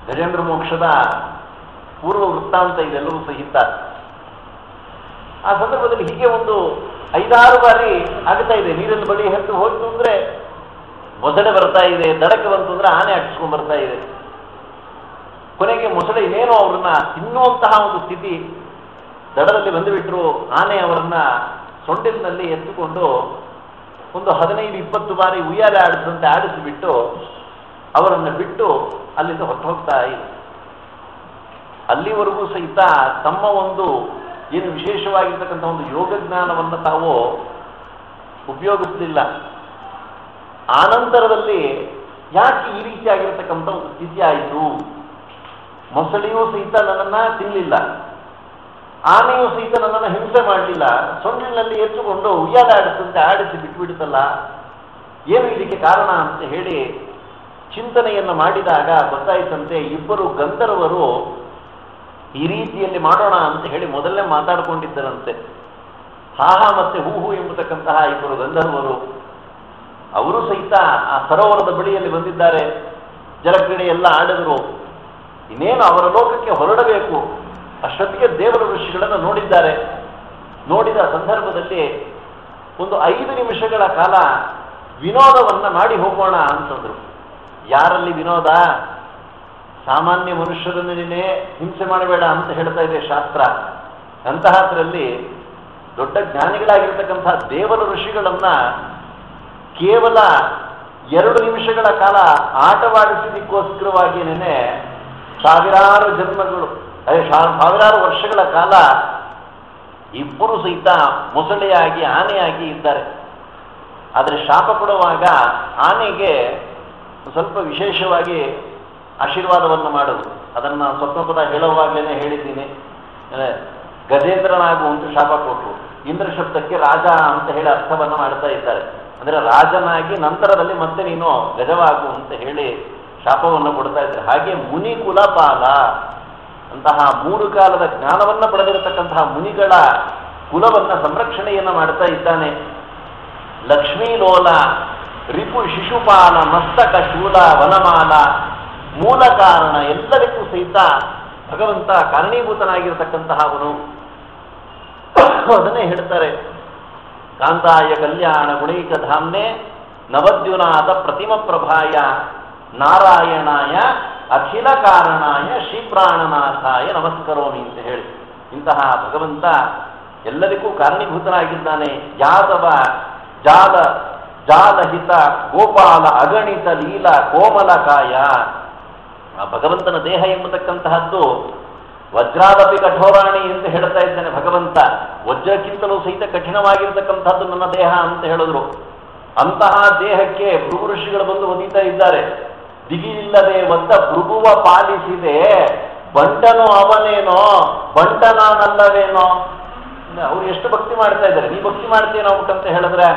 ಗಜೇಂದ್ರ ಮೋಕ್ಷದ ಪೂರ್ವ ವೃತ್ತಾಂತ ಇದೆಲ್ಲವೂ ಸಹಿತ. ಆ ಸಂದರ್ಭದಲ್ಲಿ ಹೀಗೆ ಒಂದು 5-6 ಬಾರಿ ಆಗ್ತಾ ಇದೆ. ನೀರಿನ ಬಳಿ ಹತ್ತು ಹೋಯ್ತು ಅಂದ್ರೆ ಮೊಸಳೆ ಬರ್ತಾ ಇದೆ, ದಡಕ್ಕೆ ಬಂತು ಅಂದ್ರೆ ಆನೆ ಅಟ್ಟಿಸ್ಕೊಂಡು ಬರ್ತಾ ಇದೆ. ಕೊನೆಗೆ ಮೊಸಳೆ ಇನ್ನೇನೋ ಅವ್ರನ್ನ ತಿನ್ನುವಂತಹ ಒಂದು ಸ್ಥಿತಿ ದಡದಲ್ಲಿ ಬಂದುಬಿಟ್ರು. ಆನೆ ಅವರನ್ನ ಸೊಂಡಿಲಿನಲ್ಲಿ ಎತ್ತುಕೊಂಡು ಒಂದು 15-20 ಬಾರಿ ಉಯ್ಯಾಲೆ ಆಡಿಸಂತೆ ಆಡಿಸಿಬಿಟ್ಟು ಅವರನ್ನು ಬಿಟ್ಟು ಅಲ್ಲಿಂದ ಹೊರಟು ಹೋಗ್ತಾ ಇದೆ. ಅಲ್ಲಿವರೆಗೂ ಸಹಿತ ತಮ್ಮ ಒಂದು ಏನು ವಿಶೇಷವಾಗಿರ್ತಕ್ಕಂಥ ಒಂದು ಯೋಗ ಜ್ಞಾನವನ್ನು ತಾವು ಉಪಯೋಗಿಸಲಿಲ್ಲ. ಆನಂತರದಲ್ಲಿ ಯಾಕೆ ಈ ರೀತಿಯಾಗಿರ್ತಕ್ಕಂಥ ಒಂದು ಸ್ಥಿತಿ ಆಯಿತು? ಮೊಸಳೆಯೂ ಸಹಿತ ನನ್ನನ್ನ ತಿನ್ನಲಿಲ್ಲ, ಆನೆಯೂ ಸಹಿತ ನನ್ನನ್ನು ಹಿಂಸೆ ಮಾಡಲಿಲ್ಲ, ಸೊಂಡಿಲಿನಲ್ಲಿ ಎತ್ತುಕೊಂಡು ಉಯ್ಯಾಲೆ ಆಡಿಸಂತೆ ಆಡಿಸಿ ಬಿಟ್ಟುಬಿಡುತ್ತಲ್ಲ, ಏನು ಇದಕ್ಕೆ ಕಾರಣ ಅಂತ ಹೇಳಿ ಚಿಂತನೆಯನ್ನು ಮಾಡಿದಾಗ ಗೊತ್ತಾಯಿತಂತೆ ಇಬ್ಬರು ಗಂಧರ್ವರು ಈ ರೀತಿಯಲ್ಲಿ ಮಾಡೋಣ ಅಂತ ಹೇಳಿ ಮೊದಲನೇ ಮಾತಾಡ್ಕೊಂಡಿದ್ದರಂತೆ. ಹಾಹಾ ಮತ್ತೆ ಹೂಹು ಎಂಬತಕ್ಕಂತಹ ಇಬ್ಬರು ಗಂಧರ್ವರು ಅವರು ಸಹಿತ ಆ ಸರೋವರದ ಬಳಿಯಲ್ಲಿ ಬಂದಿದ್ದಾರೆ. ಜಲಕ್ರೀಡೆ ಎಲ್ಲ ಆಡಿದ್ರು. ಇನ್ನೇನು ಅವರ ಲೋಕಕ್ಕೆ ಹೊರಡಬೇಕು. ಅಷ್ಟೊತ್ತಿಗೆ ದೇವರ ಋಷಿಗಳನ್ನು ನೋಡಿದ್ದಾರೆ. ನೋಡಿದ ಸಂದರ್ಭದಲ್ಲಿ ಒಂದು 5 ನಿಮಿಷಗಳ ಕಾಲ ವಿನೋದವನ್ನ ಮಾಡಿ ಹೋಗೋಣ ಅಂತಂದ್ರು. ಯಾರಲ್ಲಿ ವಿನೋದ? ಸಾಮಾನ್ಯ ಮನುಷ್ಯರನ್ನು ನೀನೇ ಹಿಂಸೆ ಮಾಡಬೇಡ ಅಂತ ಹೇಳ್ತಾ ಇದೆ ಶಾಸ್ತ್ರ. ಅಂತಹದ್ರಲ್ಲಿ ದೊಡ್ಡ ಜ್ಞಾನಿಗಳಾಗಿರ್ತಕ್ಕಂತಹ ದೇವರ ಋಷಿಗಳನ್ನ ಕೇವಲ 2 ನಿಮಿಷಗಳ ಕಾಲ ಆಟವಾಡಿಸಿದಕ್ಕೋಸ್ಕರವಾಗಿಯೇ ಸಾವಿರಾರು ಜನ್ಮಗಳು, ಸಾವಿರಾರು ವರ್ಷಗಳ ಕಾಲ ಇಬ್ಬರು ಸಹಿತ ಮೊಸಳೆಯಾಗಿ ಆನೆಯಾಗಿ ಇದ್ದಾರೆ. ಆದರೆ ಶಾಪ ಕೊಡುವಾಗ ಆನೆಗೆ ಸ್ವಲ್ಪ ವಿಶೇಷವಾಗಿ ಆಶೀರ್ವಾದವನ್ನು ಮಾಡೋದು. ಅದನ್ನು ನಾನು ಸ್ವಲ್ಪ ಕೂಡ ಹೇಳುವಾಗಲೇ ಹೇಳಿದ್ದೀನಿ. ಗಜೇಂದ್ರನಾಗುವಂತ ಶಾಪ ಕೊಟ್ಟರು. ಇಂದ್ರ ಶಬ್ದಕ್ಕೆ ರಾಜ ಅಂತ ಹೇಳಿ ಅರ್ಥವನ್ನು ಮಾಡ್ತಾ ಇದ್ದಾರೆ. ಅಂದರೆ ರಾಜನಾಗಿ ನಂತರದಲ್ಲಿ ಮತ್ತೆ ನೀನು ಗಜವಾಗು ಅಂತ ಹೇಳಿ ಶಾಪವನ್ನು ಕೊಡ್ತಾ ಇದ್ದಾರೆ. ಹಾಗೆ ಮುನಿ ಕುಲಪಾಲ ಅಂತಹ 3 ಕಾಲದ ಜ್ಞಾನವನ್ನು ಪಡೆದಿರತಕ್ಕಂತಹ ಮುನಿಗಳ ಕುಲವನ್ನ ಸಂರಕ್ಷಣೆಯನ್ನು ಮಾಡ್ತಾ ಇದ್ದಾನೆ. ಲಕ್ಷ್ಮೀಲೋಲ ರಿಪು ಶಿಶುಪಾಲ ಮಸ್ತಕ ಶೂಲ ವನಮಾಲ ಮೂಲ ಕಾರಣ ಎಲ್ಲರಿಗೂ ಸಹಿತ ಭಗವಂತ ಕಾರಣೀಭೂತನಾಗಿರತಕ್ಕಂತಹ ಅವನು. ಅದನ್ನೇ ಹೇಳ್ತಾರೆ, ಕಾಂತಾಯ ಕಲ್ಯಾಣ ಗುಣೈಕ ಧಾಮ್ನೆ ನವದ್ಯುನಾಥ ಪ್ರತಿಮ ಪ್ರಭಾಯ ನಾರಾಯಣಾಯ ಅಖಿಲ ಕಾರಣಾಯ ಶ್ರೀಪ್ರಾಣನಾಥಾಯ ನಮಸ್ಕರೋಮಿ ಅಂತ ಹೇಳಿ ಇಂತಹ ಭಗವಂತ ಎಲ್ಲರಿಗೂ ಕಾರಣೀಭೂತನಾಗಿದ್ದಾನೆ. ಯಾದವ ಜಾಲ ಜಾಲಹಿತ ಗೋಪಾಲ ಅಗಣಿತ ಲೀಲ ಕೋಮಲಕಾಯ. ಆ ಭಗವಂತನ ದೇಹ ಎಂಬತಕ್ಕಂತಹದ್ದು ವಜ್ರಾದಪಿ ಕಠೋರಾಣಿ ಅಂತ ಹೇಳ್ತಾ ಇದ್ದಾನೆ ಭಗವಂತ. ವಜ್ರಕ್ಕಿಂತಲೂ ಸಹಿತ ಕಠಿಣವಾಗಿರ್ತಕ್ಕಂಥದ್ದು ನನ್ನ ದೇಹ ಅಂತ ಹೇಳಿದ್ರು. ಅಂತಹ ದೇಹಕ್ಕೆ ಭೃಗು ಋಷಿಗಳು ಬಂದು ಒದೀತಾ ಇದ್ದಾರೆ. ದಿಗಿಲ್ಲದೆ ಒದ್ದ ಭೃಗುವ ಪಾಲಿಸಿದೆ ಬಂಟನೋ ಅವನೇನೋ ಬಂಟನಾನಲ್ಲವೇನೋ. ಅವ್ರು ಎಷ್ಟು ಭಕ್ತಿ ಮಾಡ್ತಾ ಇದ್ದಾರೆ. ನೀ ಭಕ್ತಿ ಮಾಡ್ತೀನೋ ಅಂತ ಹೇಳಿದ್ರೆ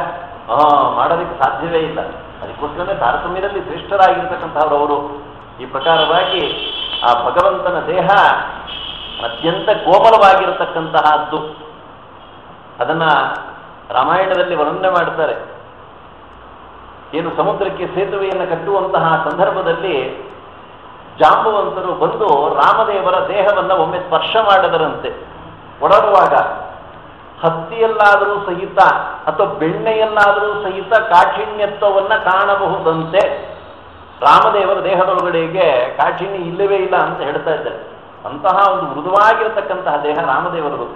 ಮಾಡೋದಕ್ಕೆ ಸಾಧ್ಯವೇ ಇಲ್ಲ. ಅದಕ್ಕೋಸ್ಕರನೇ ತಾರತಮ್ಯದಲ್ಲಿ ಶ್ರೇಷ್ಠರಾಗಿರ್ತಕ್ಕಂಥವ್ರು ಅವರು. ಈ ಪ್ರಕಾರವಾಗಿ ಆ ಭಗವಂತನ ದೇಹ ಅತ್ಯಂತ ಕೋಮಲವಾಗಿರತಕ್ಕಂತಹದ್ದು. ಅದನ್ನ ರಾಮಾಯಣದಲ್ಲಿ ವರ್ಣನೆ ಮಾಡ್ತಾರೆ. ಏನು ಸಮುದ್ರಕ್ಕೆ ಸೇತುವೆಯನ್ನು ಕಟ್ಟುವಂತಹ ಸಂದರ್ಭದಲ್ಲಿ ಜಾಂಬುವಂತರು ಬಂದು ರಾಮದೇವರ ದೇಹವನ್ನು ಒಮ್ಮೆ ಸ್ಪರ್ಶ ಮಾಡಿದರಂತೆ. ಒಡರುವಾಗ ಹತ್ತಿಯಲ್ಲಾದರೂ ಸಹಿತ ಅಥವಾ ಬೆಣ್ಣೆಯಲ್ಲಾದರೂ ಸಹಿತ ಕಾಠಿಣ್ಯತ್ವವನ್ನು ಕಾಣಬಹುದಂತೆ. ರಾಮದೇವರ ದೇಹದೊಳಗಡೆಗೆ ಕಾಠಿಣ್ಯ ಇಲ್ಲವೇ ಇಲ್ಲ ಅಂತ ಹೇಳ್ತಾ ಇದ್ದಾರೆ. ಅಂತಹ ಒಂದು ಮೃದುವಾಗಿರತಕ್ಕಂತಹ ದೇಹ ರಾಮದೇವರದು.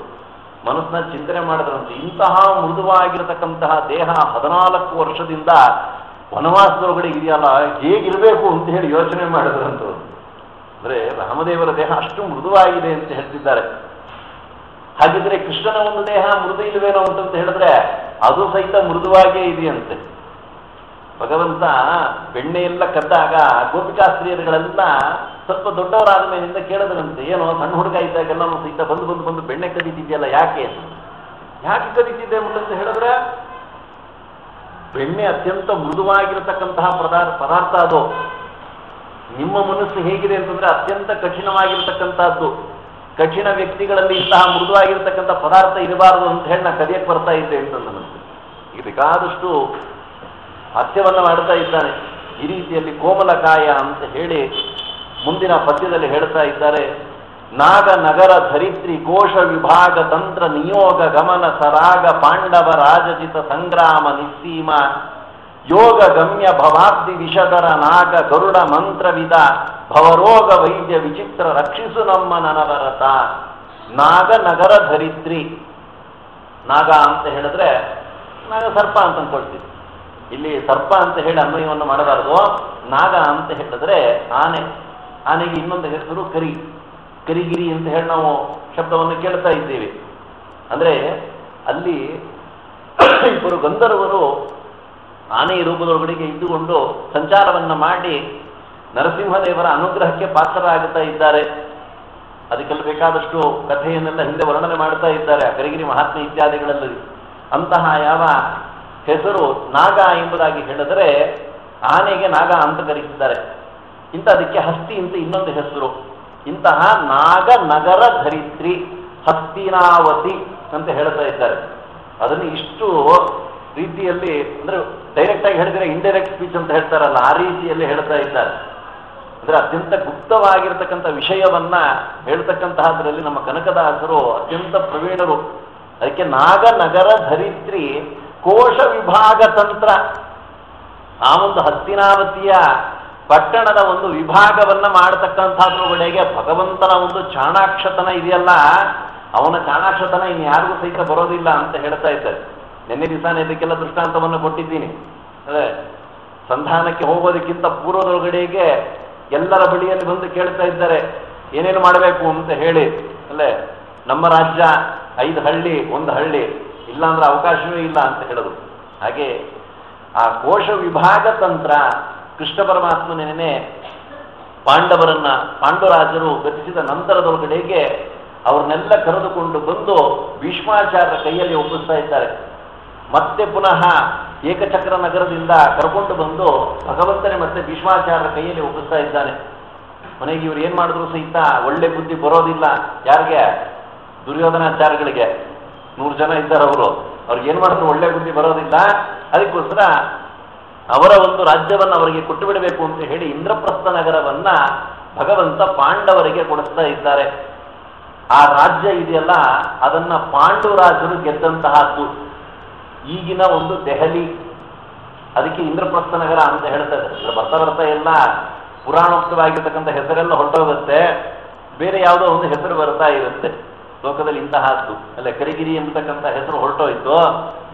ಮನಸ್ಸನ್ನ ಚಿಂತನೆ ಮಾಡಿದ್ರಂತೆ, ಇಂತಹ ಮೃದುವಾಗಿರತಕ್ಕಂತಹ ದೇಹ 14 ವರ್ಷದಿಂದ ವನವಾಸದೊಳಗಡೆ ಇದೆಯಲ್ಲ, ಹೇಗಿರಬೇಕು ಅಂತ ಹೇಳಿ ಯೋಚನೆ ಮಾಡಿದ್ರಂತ. ಅಂದ್ರೆ ರಾಮದೇವರ ದೇಹ ಅಷ್ಟು ಮೃದುವಾಗಿದೆ ಅಂತ ಹೇಳ್ತಿದ್ದಾರೆ. ಹಾಗಿದ್ರೆ ಕೃಷ್ಣನ ಒಂದು ದೇಹ ಮೃದು ಇಲ್ವೇನೋ ಅಂತಂತ ಹೇಳಿದ್ರೆ ಅದು ಸಹಿತ ಮೃದುವಾಗೇ ಇದೆಯಂತೆ. ಭಗವಂತ ಬೆಣ್ಣೆಯೆಲ್ಲ ಕದ್ದಾಗ ಗೋಪಿಕಾಸ್ತ್ರೀಯರುಗಳೆಲ್ಲ ಸ್ವಲ್ಪ ದೊಡ್ಡವರಾದ ಮೇಲಿಂದ ಕೇಳಿದ್ರಂತೆ, ಏನೋ ಸಣ್ಣ ಹುಡುಗ ಇದ್ದಾಗೆಲ್ಲ ಸಹಿತ ಬಂದು ಬಂದು ಬಂದು ಬೆಣ್ಣೆ ಕದೀತಿದ್ಯಲ್ಲ, ಯಾಕೆ ಕದೀತಿದ್ದೆ ಅಂತ ಹೇಳಿದ್ರೆ ಬೆಣ್ಣೆ ಅತ್ಯಂತ ಮೃದುವಾಗಿರತಕ್ಕಂತಹ ಪದಾರ್ಥ ಅದು. ನಿಮ್ಮ ಮನಸ್ಸು ಹೇಗಿದೆ ಅಂತಂದ್ರೆ ಅತ್ಯಂತ ಕಠಿಣವಾಗಿರ್ತಕ್ಕಂಥದ್ದು. ಕಠಿಣ ವ್ಯಕ್ತಿಗಳಲ್ಲಿ ಇಂತಹ ಮೃದುವಾಗಿರ್ತಕ್ಕಂಥ ಪದಾರ್ಥ ಇರಬಾರದು ಅಂತ ಹೇಳಿ ನಾ ಕದಿಯಕ್ಕೆ ಬರ್ತಾ ಇದ್ದೆ ಅಂತ ನನಗೆ. ಈಗ ಬೇಕಾದಷ್ಟು ಹಾಸ್ಯವನ್ನ ಮಾಡ್ತಾ ಇದ್ದಾನೆ. ಈ ರೀತಿಯಲ್ಲಿ ಕೋಮಲಕಾಯ ಅಂತ ಹೇಳಿ ಮುಂದಿನ ಪದ್ಯದಲ್ಲಿ ಹೇಳ್ತಾ ಇದ್ದಾರೆ. ನಾಗ ನಗರ ಧರಿತ್ರಿ ಕೋಶ ವಿಭಾಗ ತಂತ್ರ ನಿಯೋಗ ಗಮನ ಸರಾಗ ಪಾಂಡವ ರಾಜಜಿತ ಸಂಗ್ರಾಮ ನಿಸ್ಸೀಮ ಯೋಗ ಗಮ್ಯ ಭವಾಬ್ದಿ ವಿಷಧರ ನಾಗ ಗರುಡ ಮಂತ್ರವಿದ ಭವರೋಗ ವೈದ್ಯ ವಿಚಿತ್ರ ರಕ್ಷಿಸು ನಮ್ಮ ನನವರತ. ನಾಗ ನಗರ ಧರಿತ್ರಿ. ನಾಗ ಅಂತ ಹೇಳಿದ್ರೆ ನಾಗ ಸರ್ಪ ಅಂತ ಅಂದ್ಕೊಳ್ತೀವಿ. ಇಲ್ಲಿ ಸರ್ಪ ಅಂತ ಹೇಳಿ ಅನ್ವಯವನ್ನು ಮಾಡಬಾರದು. ನಾಗ ಅಂತ ಹೇಳಿದ್ರೆ ಆನೆ. ಆನೆಗೆ ಇನ್ನೊಂದು ಹೆಸರು ಕರಿಗಿರಿ ಅಂತ ಹೇಳಿ ನಾವು ಶಬ್ದವನ್ನು ಕೇಳ್ತಾ ಇದ್ದೀವಿ. ಅಂದ್ರೆ ಅಲ್ಲಿ ಇಬ್ಬರು ಗಂಧರ್ವರು ಆನೆಯ ರೂಪದೊಳಗಡೆಗೆ ಇದ್ದುಕೊಂಡು ಸಂಚಾರವನ್ನ ಮಾಡಿ ನರಸಿಂಹದೇವರ ಅನುಗ್ರಹಕ್ಕೆ ಪಾತ್ರರಾಗುತ್ತಾ ಇದ್ದಾರೆ. ಅದಕ್ಕೆಲ್ಲ ಬೇಕಾದಷ್ಟು ಕಥೆಯನ್ನೆಲ್ಲ ಹಿಂದೆ ವರ್ಣನೆ ಮಾಡ್ತಾ ಇದ್ದಾರೆ ಕರಿಗಿರಿ ಮಹಾತ್ಮೆ ಇತ್ಯಾದಿಗಳಲ್ಲಿ. ಅಂತಹ ಯಾವ ಹೆಸರು ನಾಗ ಎಂಬುದಾಗಿ ಹೇಳಿದರೆ ಆನೆಗೆ ನಾಗ ಅಂತ ಕರೆಯುತ್ತಿದ್ದಾರೆ. ಇಂಥದಕ್ಕೆ ಹಸ್ತಿ ಅಂತ ಇನ್ನೊಂದು ಹೆಸರು. ಇಂತಹ ನಾಗ ನಗರ ಧರಿತ್ರಿ ಹಸ್ತಿನಾವತಿ ಅಂತ ಹೇಳ್ತಾ ಇದ್ದಾರೆ. ಅದನ್ನು ಇಷ್ಟು ರೀತಿಯಲ್ಲಿ ಅಂದ್ರೆ ಡೈರೆಕ್ಟ್ ಆಗಿ ಹೇಳಿದ್ರೆ ಇಂಡೈರೆಕ್ಟ್ ಸ್ಪೀಚ್ ಅಂತ ಹೇಳ್ತಾರಲ್ಲ, ಆ ರೀತಿಯಲ್ಲಿ ಹೇಳ್ತಾ ಇದ್ದಾರೆ. ಅಂದ್ರೆ ಅತ್ಯಂತ ಗುಪ್ತವಾಗಿರ್ತಕ್ಕಂಥ ವಿಷಯವನ್ನ ಹೇಳ್ತಕ್ಕಂತಹದ್ರಲ್ಲಿ ನಮ್ಮ ಕನಕದಾಸರು ಅತ್ಯಂತ ಪ್ರವೀಣರು. ಅದಕ್ಕೆ ನಾಗ ನಗರ ಧರಿತ್ರಿ ಕೋಶ ವಿಭಾಗ ತಂತ್ರ, ಆ ಒಂದು ಹಸ್ತಿನಾವತಿಯ ಪಟ್ಟಣದ ಒಂದು ವಿಭಾಗವನ್ನ ಮಾಡತಕ್ಕಂಥದ್ರೊಳಗೆ ಭಗವಂತನ ಒಂದು ಚಾಣಾಕ್ಷತನ ಇದೆಯಲ್ಲ, ಅವನ ಚಾಣಾಕ್ಷತನ ಇನ್ಯಾರಿಗೂ ಸಹಿತ ಬರೋದಿಲ್ಲ ಅಂತ ಹೇಳ್ತಾ ಇದ್ದಾರೆ. ನಿನ್ನೆ ದಿವಸ ಇದಕ್ಕೆಲ್ಲ ದೃಷ್ಟಾಂತವನ್ನು ಕೊಟ್ಟಿದ್ದೀನಿ. ಅದೇ ಸಂಧಾನಕ್ಕೆ ಹೋಗೋದಕ್ಕಿಂತ ಪೂರ್ವದೊಳಗಡೆಗೆ ಎಲ್ಲರ ಬಳಿಯಲ್ಲಿ ಬಂದು ಕೇಳ್ತಾ ಇದ್ದಾರೆ ಏನೇನು ಮಾಡಬೇಕು ಅಂತ ಹೇಳಿ. ಅಲ್ಲೇ ನಮ್ಮ ರಾಜ್ಯ 5 ಹಳ್ಳಿ 1 ಹಳ್ಳಿ, ಇಲ್ಲಾಂದ್ರೆ ಅವಕಾಶವೇ ಇಲ್ಲ ಅಂತ ಹೇಳಿದ್ರು. ಹಾಗೆ ಆ ಕೋಶ ವಿಭಾಗ ತಂತ್ರ ಕೃಷ್ಣ ಪರಮಾತ್ಮನೇ ಪಾಂಡವರನ್ನ ಪಾಂಡುರಾಜರು ಗತಿಸಿದ ನಂತರದೊಳಗಡೆಗೆ ಅವ್ರನ್ನೆಲ್ಲ ಕರೆದುಕೊಂಡು ಬಂದು ಭೀಷ್ಮಾಚಾರ್ಯರ ಕೈಯಲ್ಲಿ ಒಪ್ಪಿಸ್ತಾ ಇದ್ದಾರೆ. ಮತ್ತೆ ಪುನಃ ಏಕಚಕ್ರ ನಗರದಿಂದ ಕರ್ಕೊಂಡು ಬಂದು ಭಗವಂತನೇ ಮತ್ತೆ ಭೀಷ್ಮಾಚಾರ್ಯರ ಕೈಯಲ್ಲಿ ಒಪ್ಪಿಸ್ತಾ ಇದ್ದಾನೆ. ಮನೆಗೆ ಇವ್ರು ಏನ್ ಮಾಡಿದ್ರು ಸಹಿತ ಒಳ್ಳೆ ಬುದ್ಧಿ ಬರೋದಿಲ್ಲ. ಯಾರಿಗೆ? ದುರ್ಯೋಧನಾಚಾರ್ಯಗಳಿಗೆ. 100 ಜನ ಇದ್ದಾರೆ ಅವರು. ಅವ್ರಿಗೆ ಏನ್ ಮಾಡಿದ್ರು ಒಳ್ಳೆ ಬುದ್ಧಿ ಬರೋದಿಲ್ಲ. ಅದಕ್ಕೋಸ್ಕರ ಅವರ ಒಂದು ರಾಜ್ಯವನ್ನು ಅವರಿಗೆ ಕೊಟ್ಟು ಬಿಡಬೇಕು ಅಂತ ಹೇಳಿ ಇಂದ್ರಪ್ರಸ್ಥ ನಗರವನ್ನ ಭಗವಂತ ಪಾಂಡವರಿಗೆ ಕೊಡಿಸ್ತಾ ಇದ್ದಾರೆ. ಆ ರಾಜ್ಯ ಇದೆಯಲ್ಲ, ಅದನ್ನ ಪಾಂಡುರಾಜರು ಗೆದ್ದಂತಹದ್ದು. ಈಗಿನ ಒಂದು ದೆಹಲಿ, ಅದಕ್ಕೆ ಇಂದ್ರಪ್ರಸ್ಥ ನಗರ ಅಂತ ಹೇಳ್ತಾ ಇದ್ದಾರೆ. ಬರ್ತಾ ಬರ್ತಾ ಎಲ್ಲ ಪುರಾಣೋಕ್ತವಾಗಿರ್ತಕ್ಕಂಥ ಹೆಸರೆಲ್ಲ ಹೊರಟೋಗುತ್ತೆ, ಬೇರೆ ಯಾವುದೋ ಒಂದು ಹೆಸರು ಬರ್ತಾ ಇರುತ್ತೆ ಲೋಕದಲ್ಲಿ. ಇಂತಹದ್ದು ಅಲ್ಲ, ಕರಿಗಿರಿ ಎಂಬತಕ್ಕಂಥ ಹೆಸರು ಹೊರಟೋಯ್ತು,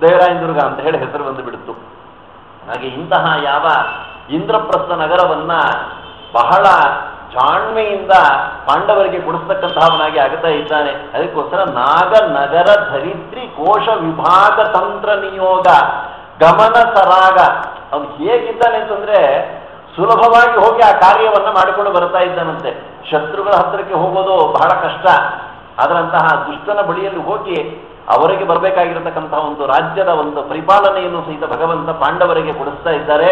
ದೇವರಾಯನದುರ್ಗ ಅಂತ ಹೇಳಿ ಹೆಸರು ಬಂದು ಬಿಡ್ತು. ಹಾಗೆ ಇಂತಹ ಯಾವ ಇಂದ್ರಪ್ರಸ್ಥ ನಗರವನ್ನ ಬಹಳ ಜಾಣ್ಮೆಯಿಂದ ಪಾಂಡವರಿಗೆ ಕೊಡಿಸ್ತಕ್ಕಂತಹವನಾಗಿ ಆಗ್ತಾ ಇದ್ದಾನೆ. ಅದಕ್ಕೋಸ್ಕರ ನಾಗ ನಗರ ಧರಿತ್ರಿ ಕೋಶ ವಿಭಾಗ ತಂತ್ರ ನಿಯೋಗ ಗಮನ ಸರಾಗ. ಅವನು ಹೇಗಿದ್ದಾನೆ ಅಂತಂದ್ರೆ ಸುಲಭವಾಗಿ ಹೋಗಿ ಆ ಕಾರ್ಯವನ್ನ ಮಾಡಿಕೊಂಡು ಬರ್ತಾ ಇದ್ದಾನಂತೆ. ಶತ್ರುಗಳ ಹತ್ತಿರಕ್ಕೆ ಹೋಗೋದು ಬಹಳ ಕಷ್ಟ. ಅದರಂತಹ ದುಷ್ಟನ ಬಳಿಯಲ್ಲಿ ಹೋಗಿ ಅವರಿಗೆ ಬರಬೇಕಾಗಿರತಕ್ಕಂತಹ ಒಂದು ರಾಜ್ಯದ ಒಂದು ಪರಿಪಾಲನೆಯನ್ನು ಸಹಿತ ಭಗವಂತ ಪಾಂಡವರಿಗೆ ಕೊಡಿಸ್ತಾ ಇದ್ದಾರೆ.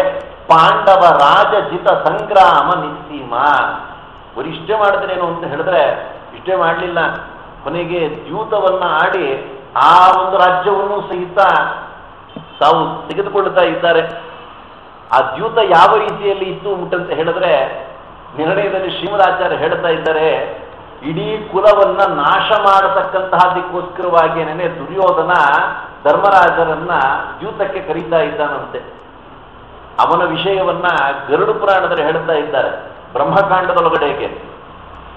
ಪಾಂಡವ ರಾಜಜಿತ ಸಂಗ್ರಾಮ ನಿಸ್ಸೀಮ. ಬರೀ ಇಷ್ಟೇ ಮಾಡಿದ್ರೇನು ಅಂತ ಹೇಳಿದ್ರೆ ಇಷ್ಟೇ ಮಾಡಲಿಲ್ಲ. ಕೊನೆಗೆ ದ್ಯೂತವನ್ನ ಆಡಿ ಆ ಒಂದು ರಾಜ್ಯವನ್ನು ಸಹಿತ ತಾವು ತೆಗೆದುಕೊಳ್ಳುತ್ತಾ ಇದ್ದಾರೆ. ಆ ದ್ಯೂತ ಯಾವ ರೀತಿಯಲ್ಲಿ ಇತ್ತು ಅಂತ ಹೇಳಿದ್ರೆ ನಿರ್ಣಯದಲ್ಲಿ ಶ್ರೀಮದಾಚಾರ್ಯ ಹೇಳ್ತಾ ಇದ್ದಾರೆ, ಇಡೀ ಕುಲವನ್ನ ನಾಶ ಮಾಡತಕ್ಕಂತಹದಕ್ಕೋಸ್ಕರವಾಗಿಯೇ ದುರ್ಯೋಧನ ಧರ್ಮರಾಜರನ್ನ ದ್ಯೂತಕ್ಕೆ ಕರೀತಾ ಇದ್ದಾನಂತೆ. ಅವನ ವಿಷಯವನ್ನ ಗರುಡ ಪುರಾಣದಲ್ಲಿ ಹೇಳ್ತಾ ಇದ್ದಾರೆ ಬ್ರಹ್ಮಕಾಂಡದೊಳಗಡೆಗೆ.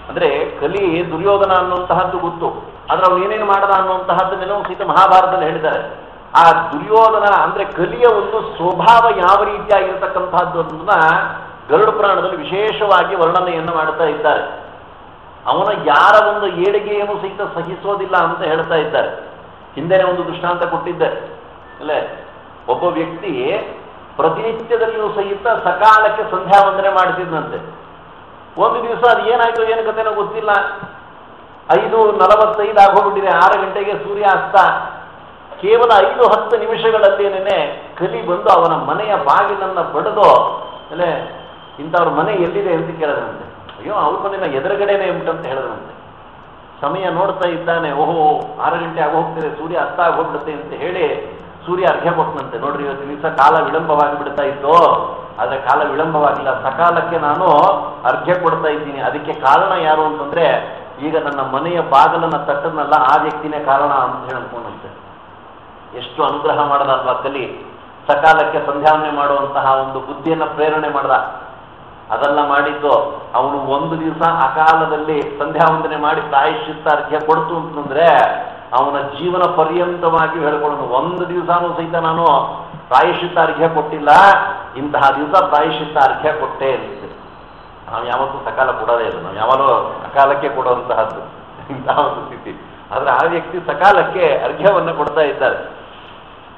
ಅಂದ್ರೆ ಕಲಿ ದುರ್ಯೋಧನ ಅನ್ನುವಂತಹದ್ದು ಗೊತ್ತು, ಆದ್ರೆ ಅವನು ಏನೇನು ಮಾಡದ ಅನ್ನುವಂತಹದ್ದನ್ನೆಲ್ಲವೂ ಸಹಿತ ಮಹಾಭಾರತದಲ್ಲಿ ಹೇಳಿದ್ದಾರೆ. ಆ ದುರ್ಯೋಧನ ಅಂದ್ರೆ ಕಲಿಯ ಒಂದು ಸ್ವಭಾವ ಯಾವ ರೀತಿಯಾಗಿರ್ತಕ್ಕಂತಹದ್ದು ಅನ್ನೋದನ್ನ ಗರುಡ ಪುರಾಣದಲ್ಲಿ ವಿಶೇಷವಾಗಿ ವರ್ಣನೆಯನ್ನು ಮಾಡ್ತಾ ಇದ್ದಾರೆ. ಅವನ ಯಾರ ಒಂದು ಏಳಿಗೆಯನ್ನು ಸಹಿತ ಸಹಿಸೋದಿಲ್ಲ ಅಂತ ಹೇಳ್ತಾ ಇದ್ದಾರೆ. ಹಿಂದೆನೇ ಒಂದು ದೃಷ್ಟಾಂತ ಕೊಟ್ಟಿದ್ದೆ ಅಲ್ಲೇ, ಒಬ್ಬ ವ್ಯಕ್ತಿ ಪ್ರತಿನಿತ್ಯದಲ್ಲಿಯೂ ಸಹಿತ ಸಕಾಲಕ್ಕೆ ಸಂಧ್ಯಾ ವಂದನೆ ಮಾಡ್ತಿದ್ದಂತೆ. ಒಂದು ದಿವಸ ಅದು ಏನಾಯ್ತು ಏನು ಕಥೆನೋ ಗೊತ್ತಿಲ್ಲ, 5:45 ಆಗೋಗ್ಬಿಟ್ಟಿದೆ, 6 ಗಂಟೆಗೆ ಸೂರ್ಯಾಸ್ತ. ಕೇವಲ 5-10 ನಿಮಿಷಗಳಲ್ಲೇನೆ ಕಲಿ ಬಂದು ಅವನ ಮನೆಯ ಬಾಗಿಲನ್ನ ಬಡಿದು ಅಲ್ಲೇ ಇಂಥವ್ರ ಮನೆ ಎಲ್ಲಿದೆ ಅಂತ ಕೇಳದಂತೆ. ಅಯ್ಯೋ ಅವ್ರ ಮನೆಯ ಎದುರುಗಡೆನೆ ಉಂಟಂತ ಹೇಳಿದ್ರಂತೆ. ಸಮಯ ನೋಡ್ತಾ ಇದ್ದಾನೆ, ಓಹೋ 6 ಗಂಟೆ ಆಗೋಗ್ತಿದೆ, ಸೂರ್ಯ ಅಸ್ತ ಆಗೋಗ್ಬಿಡುತ್ತೆ ಅಂತ ಹೇಳಿ ಸೂರ್ಯ ಅರ್ಘ್ಯ ಕೊಟ್ಟನಂತೆ. ನೋಡ್ರಿ ಇವತ್ತು ದಿವಸ ಕಾಲ ವಿಳಂಬವಾಗಿ ಬಿಡ್ತಾ ಇತ್ತು, ಆದ್ರೆ ಕಾಲ ವಿಳಂಬವಾಗಿಲ್ಲ, ಸಕಾಲಕ್ಕೆ ನಾನು ಅರ್ಘ್ಯ ಕೊಡ್ತಾ ಇದ್ದೀನಿ. ಅದಕ್ಕೆ ಕಾರಣ ಯಾರು ಅಂತಂದ್ರೆ ಈಗ ನನ್ನ ಮನೆಯ ಬಾಗಿಲನ್ನ ತಟ್ಟದ್ನಲ್ಲ ಆ ವ್ಯಕ್ತಿನೇ ಕಾರಣ ಅಂತ ಹೇಳಿ ಅನ್ಕೊಂಡಂತೆ. ಎಷ್ಟು ಅನುಗ್ರಹ ಮಾಡದಲ್ವಾ ಕಲಿ, ಸಕಾಲಕ್ಕೆ ಸಂಧ್ಯಾವನೆ ಮಾಡುವಂತಹ ಒಂದು ಬುದ್ಧಿಯನ್ನ ಪ್ರೇರಣೆ ಮಾಡ್ದ. ಅದೆಲ್ಲ ಮಾಡಿದ್ದು ಅವನು ಒಂದು ದಿವಸ ಅಕಾಲದಲ್ಲಿ ಸಂಧ್ಯಾವಂದನೆ ಮಾಡಿ ಪ್ರಾಯಶ್ಚಿತ್ತ ಅರ್ಘ್ಯ ಕೊಡ್ತು ಅಂತಂದ್ರೆ ಅವನ ಜೀವನ ಪರ್ಯಂತವಾಗಿ ಹೇಳ್ಕೊಳ್ಳೋನು, ಒಂದು ದಿವಸನೂ ಸಹಿತ ನಾನು ಪ್ರಾಯಶ್ಚಿತ್ತ ಅರ್ಘ್ಯ ಕೊಟ್ಟಿಲ್ಲ, ಇಂತಹ ದಿವಸ ಪ್ರಾಯಶ್ಚಿತ್ತ ಅರ್ಘ್ಯ ಕೊಟ್ಟೆ ಅಂತ. ನಾವು ಯಾವತ್ತೂ ಸಕಾಲ ಕೊಡೋದೇ ಇಲ್ಲ, ನಾವು ಯಾವಾಗಲೂ ಅಕಾಲಕ್ಕೆ ಕೊಡುವಂತಹದ್ದು ಇಂತಹ ಒಂದು ಸ್ಥಿತಿ. ಆದ್ರೆ ಆ ವ್ಯಕ್ತಿ ಸಕಾಲಕ್ಕೆ ಅರ್ಘ್ಯವನ್ನು ಕೊಡ್ತಾ ಇದ್ದಾರೆ.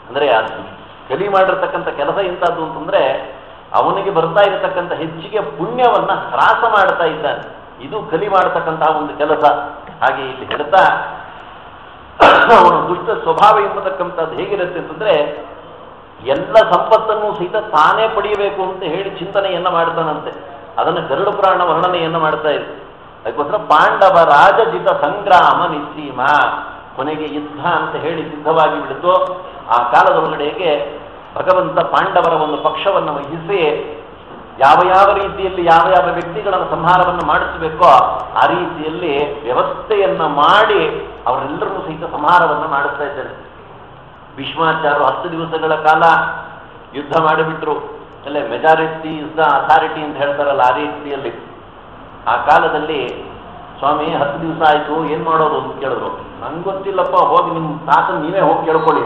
ಅಂದ್ರೆ ಕಲಿ ಮಾಡಿರ್ತಕ್ಕಂಥ ಕೆಲಸ ಇಂಥದ್ದು ಅಂತಂದ್ರೆ ಅವನಿಗೆ ಬರ್ತಾ ಇರತಕ್ಕಂಥ ಹೆಚ್ಚಿಗೆ ಪುಣ್ಯವನ್ನ ಹ್ರಾಸ ಮಾಡ್ತಾ ಇದ್ದಾನೆ. ಇದು ಕಲಿ ಮಾಡತಕ್ಕಂತಹ ಒಂದು ಕೆಲಸ. ಹಾಗೆ ಇಲ್ಲಿ ಹೇಳ್ತಾ ಅವನ ದುಷ್ಟ ಸ್ವಭಾವ ಎಂಬತಕ್ಕಂಥದ್ದು ಹೇಗಿರುತ್ತೆ ಅಂತಂದ್ರೆ ಎಲ್ಲ ಸಂಪತ್ತನ್ನು ಸಹಿತ ತಾನೇ ಪಡೆಯಬೇಕು ಅಂತ ಹೇಳಿ ಚಿಂತನೆಯನ್ನ ಮಾಡ್ತಾನಂತೆ. ಅದನ್ನು ಗರುಡ ಪುರಾಣ ವರ್ಣನೆಯನ್ನ ಮಾಡ್ತಾ ಇದೆ. ಅದಕ್ಕೋಸ್ಕರ ಪಾಂಡವ ರಾಜಜಿತ ಸಂಗ್ರಾಮ ನಿಸ್ಸೀಮ. ಕೊನೆಗೆ ಯುದ್ಧ ಅಂತ ಹೇಳಿ ಸಿದ್ಧವಾಗಿ ಬಿಡಿತು. ಆ ಕಾಲದೊಳಗಡೆಗೆ ಭಗವಂತ ಪಾಂಡವರ ಒಂದು ಪಕ್ಷವನ್ನು ವಹಿಸಿ ಯಾವ ಯಾವ ರೀತಿಯಲ್ಲಿ ಯಾವ ಯಾವ ವ್ಯಕ್ತಿಗಳನ್ನು ಸಂಹಾರವನ್ನು ಮಾಡಿಸಬೇಕೋ ಆ ರೀತಿಯಲ್ಲಿ ವ್ಯವಸ್ಥೆಯನ್ನ ಮಾಡಿ ಅವರೆಲ್ಲರೂ ಸಹಿತ ಸಂಹಾರವನ್ನು ಮಾಡಿಸ್ತಾ ಇದ್ದಾರೆ. ಭೀಷ್ಮಾಚಾರ್ಯರು 10 ದಿವಸಗಳ ಕಾಲ ಯುದ್ಧ ಮಾಡಿಬಿಟ್ರು. ಅಲ್ಲೇ ಮೆಜಾರಿಟಿ ಇಸ್ ದ ಅಥಾರಿಟಿ ಅಂತ ಹೇಳ್ತಾರಲ್ಲ, ಆ ರೀತಿಯಲ್ಲಿ ಆ ಕಾಲದಲ್ಲಿ ಸ್ವಾಮಿ 10 ದಿವಸ ಆಯಿತು, ಏನು ಮಾಡೋದು ಅಂತ ಕೇಳಿದ್ರು. ನಂಗೆ ಗೊತ್ತಿಲ್ಲಪ್ಪ, ಹೋಗಿ ನಿಮ್ಮ ತಾತನ ನೀವೇ ಹೋಗಿ ಕೇಳ್ಕೊಳ್ಳಿ.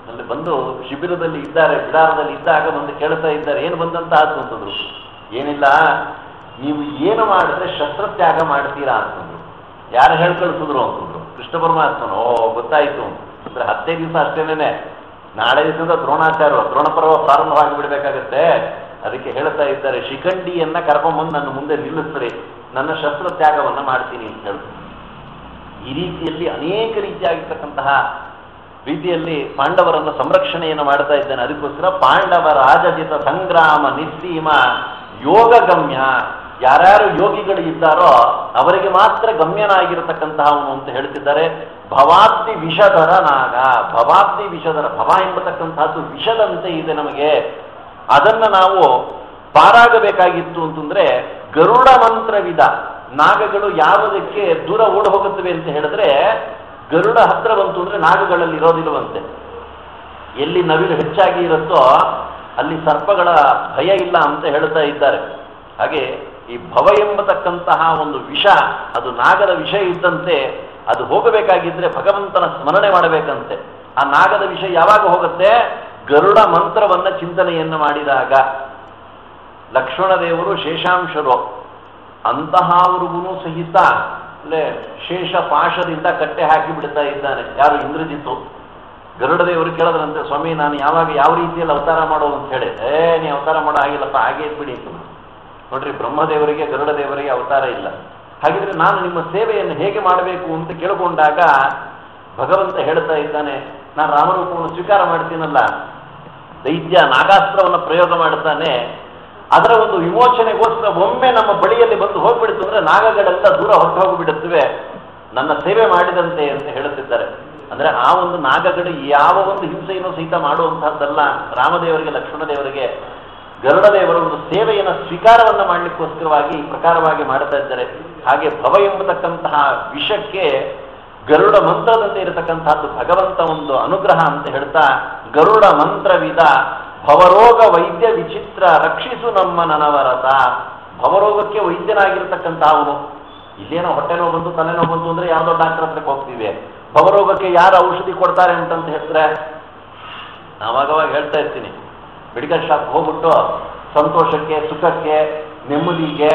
ಅಲ್ಲಿ ಬಂದು ಶಿಬಿರದಲ್ಲಿ ಇದ್ದಾರೆ, ಬಿಡಾರದಲ್ಲಿ ಇದ್ದಾಗ ಬಂದು ಕೇಳ್ತಾ ಇದ್ದಾರೆ, ಏನು ಬಂದಂತ ಆಯ್ತು ಅಂತಂದ್ರು. ಏನಿಲ್ಲ, ನೀವು ಏನು ಮಾಡಿದ್ರೆ ಶಸ್ತ್ರತ್ಯಾಗ ಮಾಡ್ತೀರಾ ಅಂತಂದ್ರು. ಯಾರು ಹೇಳ್ಕಳಿಸಿದ್ರು ಅಂತಂದ್ರು. ಕೃಷ್ಣ ಪರಮಾತ್ಮನು. ಗೊತ್ತಾಯ್ತು ಅಂದ್ರೆ 10 ದಿವಸ ಅಷ್ಟೇನೆ, ನಾಳೆ ದಿವಸದಿಂದ ದ್ರೋಣ ಪರ್ವ ಪ್ರಾರಂಭವಾಗಿ ಬಿಡಬೇಕಾಗತ್ತೆ. ಅದಕ್ಕೆ ಹೇಳ್ತಾ ಇದ್ದಾರೆ, ಶಿಖಂಡಿಯನ್ನ ಕರ್ಕೊಂಡ್ಬಂದು ನನ್ನ ಮುಂದೆ ನಿಲ್ಲಿಸ್ರಿ, ನನ್ನ ಶಸ್ತ್ರತ್ಯಾಗವನ್ನ ಮಾಡ್ತೀನಿ ಅಂತ ಹೇಳ್ತಾರೆ. ಈ ರೀತಿಯಲ್ಲಿ ಅನೇಕ ರೀತಿಯಾಗಿರ್ತಕ್ಕಂತಹ ರೀತಿಯಲ್ಲಿ ಪಾಂಡವರನ್ನು ಸಂರಕ್ಷಣೆಯನ್ನು ಮಾಡ್ತಾ ಇದ್ದಾನೆ. ಅದಕ್ಕೋಸ್ಕರ ಪಾಂಡವ ರಾಜಜಿತ ಸಂಗ್ರಾಮ ನಿಸ್ಸೀಮ ಯೋಗ ಗಮ್ಯ. ಯಾರ್ಯಾರು ಯೋಗಿಗಳು ಇದ್ದಾರೋ ಅವರಿಗೆ ಮಾತ್ರ ಗಮ್ಯನಾಗಿರತಕ್ಕಂತಹವನು ಅಂತ ಹೇಳ್ತಿದ್ದಾರೆ. ಭವಾಬ್ದಿ ವಿಷಧರ ನಾಗ. ಭವಾಬ್ದಿ ವಿಷಧರ, ಭವ ಎಂಬತಕ್ಕಂತಹದ್ದು ವಿಷದಂತೆ ಇದೆ ನಮಗೆ. ಅದನ್ನ ನಾವು ಪಾರಾಗಬೇಕಾಗಿತ್ತು ಅಂತಂದ್ರೆ ಗರುಡ ಮಂತ್ರವಿದ. ನಾಗಗಳು ಯಾವುದಕ್ಕೆ ದೂರ ಓಡಿ ಹೋಗುತ್ತವೆ ಅಂತ ಹೇಳಿದ್ರೆ, ಗರುಡ ಹತ್ರ ಬಂತು ಅಂದ್ರೆ ನಾಗಗಳಲ್ಲಿ ಇರೋದಿಲ್ಲವಂತೆ. ಎಲ್ಲಿ ನವಿಲು ಹೆಚ್ಚಾಗಿ ಇರುತ್ತೋ ಅಲ್ಲಿ ಸರ್ಪಗಳ ಭಯ ಇಲ್ಲ ಅಂತ ಹೇಳ್ತಾ ಇದ್ದಾರೆ. ಹಾಗೆ ಈ ಭವ ಎಂಬತಕ್ಕಂತಹ ಒಂದು ವಿಷ, ಅದು ನಾಗದ ವಿಷ ಇದ್ದಂತೆ. ಅದು ಹೋಗಬೇಕಾಗಿದ್ರೆ ಭಗವಂತನ ಸ್ಮರಣೆ ಮಾಡಬೇಕಂತೆ. ಆ ನಾಗದ ವಿಷ ಯಾವಾಗ ಹೋಗುತ್ತೆ? ಗರುಡ ಮಂತ್ರವನ್ನ ಚಿಂತನೆಯನ್ನು ಮಾಡಿದಾಗ. ಲಕ್ಷ್ಮಣದೇವರು ಶೇಷಾಂಶರು, ಅಂತಹವ್ರಿಗೂ ಸಹಿತ ಅಲ್ಲೇ ಶೇಷ ಪಾಶದಿಂದ ಕಟ್ಟೆ ಹಾಕಿ ಬಿಡ್ತಾ ಇದ್ದಾನೆ. ಯಾರು? ಇಂದ್ರಜಿತ್ತು. ಗರುಡದೇವರು ಕೇಳದ್ರಂತೆ, ಸ್ವಾಮಿ ನಾನು ಯಾವಾಗ ಯಾವ ರೀತಿಯಲ್ಲಿ ಅವತಾರ ಮಾಡೋದು ಅಂತ ಹೇಳಿ. ನೀ ಅವತಾರ ಮಾಡೋ ಆಗಿಲ್ಲಪ್ಪ, ಹಾಗೆ ಬಿಡಿ. ನೋಡ್ರಿ, ಬ್ರಹ್ಮದೇವರಿಗೆ ಗರುಡದೇವರಿಗೆ ಅವತಾರ ಇಲ್ಲ. ಹಾಗಿದ್ರೆ ನಾನು ನಿಮ್ಮ ಸೇವೆಯನ್ನು ಹೇಗೆ ಮಾಡಬೇಕು ಅಂತ ಕೇಳಿಕೊಂಡಾಗ ಭಗವಂತ ಹೇಳ್ತಾ ಇದ್ದಾನೆ, ನಾನು ರಾಮರೂಪವನ್ನು ಸ್ವೀಕಾರ ಮಾಡ್ತೀನಲ್ಲ. ದೈತ್ಯ ನಾಗಾಸ್ತ್ರವನ್ನು ಪ್ರಯೋಗ ಮಾಡ್ತಾನೆ. ಅದರ ಒಂದು ವಿಮೋಚನೆಗೋಸ್ಕರ ಒಮ್ಮೆ ನಮ್ಮ ಬಳಿಯಲ್ಲಿ ಬಂದು ಹೋಗ್ಬಿಡ್ತು ಅಂದ್ರೆ ನಾಗಗಳೆಲ್ಲ ದೂರ ಹೊರಟು ಹೋಗಿಬಿಡುತ್ತವೆ, ನನ್ನ ಸೇವೆ ಮಾಡಿದಂತೆ ಅಂತ ಹೇಳುತ್ತಿದ್ದಾರೆ. ಅಂದ್ರೆ ಆ ಒಂದು ನಾಗಗಳು ಯಾವ ಒಂದು ಹಿಂಸೆಯನ್ನು ಸಹಿತ ಮಾಡುವಂತಹದ್ದಲ್ಲ. ರಾಮದೇವರಿಗೆ ಲಕ್ಷ್ಮಣದೇವರಿಗೆ ಗರುಡದೇವರ ಒಂದು ಸೇವೆಯನ್ನು ಸ್ವೀಕಾರವನ್ನ ಮಾಡಲಿಕ್ಕೋಸ್ಕರವಾಗಿ ಈ ಪ್ರಕಾರವಾಗಿ ಮಾಡ್ತಾ ಇದ್ದಾರೆ. ಹಾಗೆ ಭವ ಎಂಬತಕ್ಕಂತಹ ವಿಷಕ್ಕೆ ಗರುಡ ಮಂತ್ರದಂತೆ ಇರತಕ್ಕಂತಹದ್ದು ಭಗವಂತ ಒಂದು ಅನುಗ್ರಹ ಅಂತ ಹೇಳ್ತಾ, ಗರುಡ ಮಂತ್ರವಿದ ಭವರೋಗ ವೈದ್ಯ ವಿಚಿತ್ರ ರಕ್ಷಿಸು ನಮ್ಮ ನನವರತ. ಭವರೋಗಕ್ಕೆ ವೈದ್ಯನಾಗಿರ್ತಕ್ಕಂತಹ ಅವನು. ಇಲ್ಲೇನೋ ಹೊಟ್ಟೆ ನೋವು ಬಂತು, ತಲೆನೋವು ಬಂತು ಅಂದ್ರೆ ಯಾವುದೋ ಡಾಕ್ಟರ್ ಹತ್ರಕ್ಕೆ ಹೋಗ್ತೀವಿ. ಭವರೋಗಕ್ಕೆ ಯಾರು ಔಷಧಿ ಕೊಡ್ತಾರೆ ಅಂತಂತ ಹೇಳಿದ್ರೆ, ನಾವಾಗವಾಗ ಹೇಳ್ತಾ ಇರ್ತೀನಿ, ಮೆಡಿಕಲ್ ಶಾಪ್ ಹೋಗ್ಬಿಟ್ಟು ಸಂತೋಷಕ್ಕೆ, ಸುಖಕ್ಕೆ, ನೆಮ್ಮದಿಗೆ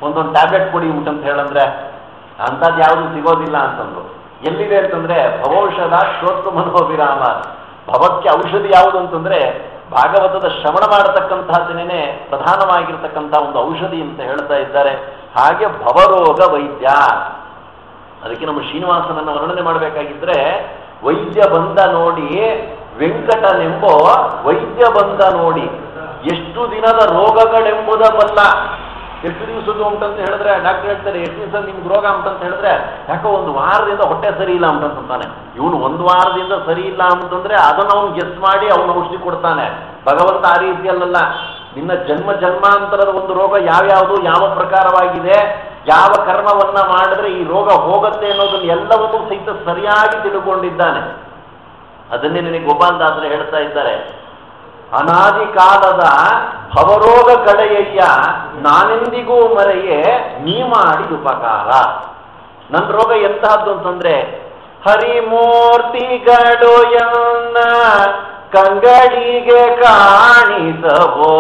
ಒಂದೊಂದು ಟ್ಯಾಬ್ಲೆಟ್ ಕೊಡಿ ಅಂತ ಹೇಳಂದ್ರೆ ಅಂಥದ್ದು ಯಾವುದು ಸಿಗೋದಿಲ್ಲ ಅಂತಂದ್ರು. ಎಲ್ಲಿದೆ ಅಂತಂದ್ರೆ ಭವೌಷಧ ಶ್ರೋತು ಮನೋಭಿರಾಮ. ಭವಕ್ಕೆ ಔಷಧಿ ಯಾವುದು ಅಂತಂದ್ರೆ ಭಾಗವತದ ಶ್ರವಣ ಮಾಡತಕ್ಕಂತಹದ್ದೇನೆ ಪ್ರಧಾನವಾಗಿರ್ತಕ್ಕಂತಹ ಒಂದು ಔಷಧಿ ಅಂತ ಹೇಳ್ತಾ ಇದ್ದಾರೆ. ಹಾಗೆ ಭವರೋಗ ವೈದ್ಯ. ಅದಕ್ಕೆ ನಮ್ಮ ಶ್ರೀನಿವಾಸನನ್ನು ವರ್ಣನೆ ಮಾಡಬೇಕಾಗಿದ್ರೆ, ವೈದ್ಯ ಬಂದ ನೋಡಿ ವೆಂಕಟನೆಂಬೋ ವೈದ್ಯ ಬಂದ ನೋಡಿ, ಎಷ್ಟು ದಿನದ ರೋಗಗಳೆಂಬುದ ಬಲ್ಲ. ಎಷ್ಟು ದಿವಸದ್ದು ಉಂಟಂತ ಹೇಳಿದ್ರೆ ಡಾಕ್ಟರ್ ಹೇಳ್ತಾರೆ, ಎಷ್ಟು ದಿವಸ ನಿಮ್ಗೆ ರೋಗ ಅಂತಂತ ಹೇಳಿದ್ರೆ, ಯಾಕೋ ಒಂದು ವಾರದಿಂದ ಹೊಟ್ಟೆ ಸರಿ ಇಲ್ಲ ಅಂತಂತಾನೆ. ಇವನು ಒಂದು ವಾರದಿಂದ ಸರಿ ಇಲ್ಲ ಅಂತಂದ್ರೆ ಅದನ್ನು ಅವನು ಗೆಸ್ ಮಾಡಿ ಅವನು ಔಷಧಿ ಕೊಡ್ತಾನೆ. ಭಗವಂತ ಆ ರೀತಿಯಲ್ಲ. ನಿನ್ನ ಜನ್ಮ ಜನ್ಮಾಂತರದ ಒಂದು ರೋಗ ಯಾವ್ಯಾವುದು, ಯಾವ ಪ್ರಕಾರವಾಗಿದೆ, ಯಾವ ಕರ್ಮವನ್ನ ಮಾಡಿದ್ರೆ ಈ ರೋಗ ಹೋಗುತ್ತೆ ಅನ್ನೋದನ್ನ ಎಲ್ಲವನ್ನೂ ಸಹಿತ ಸರಿಯಾಗಿ ತಿಳ್ಕೊಂಡಿದ್ದಾನೆ. ಅದನ್ನೇ ನಿನಗೆ ಗೋಪಾಲದಾಸರು ಹೇಳ್ತಾ ಇದ್ದಾರೆ, ಅನಾದಿ ಕಾಲದ ಭವರೋಗ ಕಳೆಯಯ್ಯ ನಾನೆಂದಿಗೂ ಮರೆಯೇ ನೀ ಮಾಡಿದ ಉಪಕಾರ. ನನ್ನ ರೋಗ ಎಂತಹದ್ದು ಅಂತಂದ್ರೆ, ಹರಿಮೂರ್ತಿಗಳು ಎನ್ನ ಕಂಗಳಿಗೆ ಕಾಣಿಸವೋ,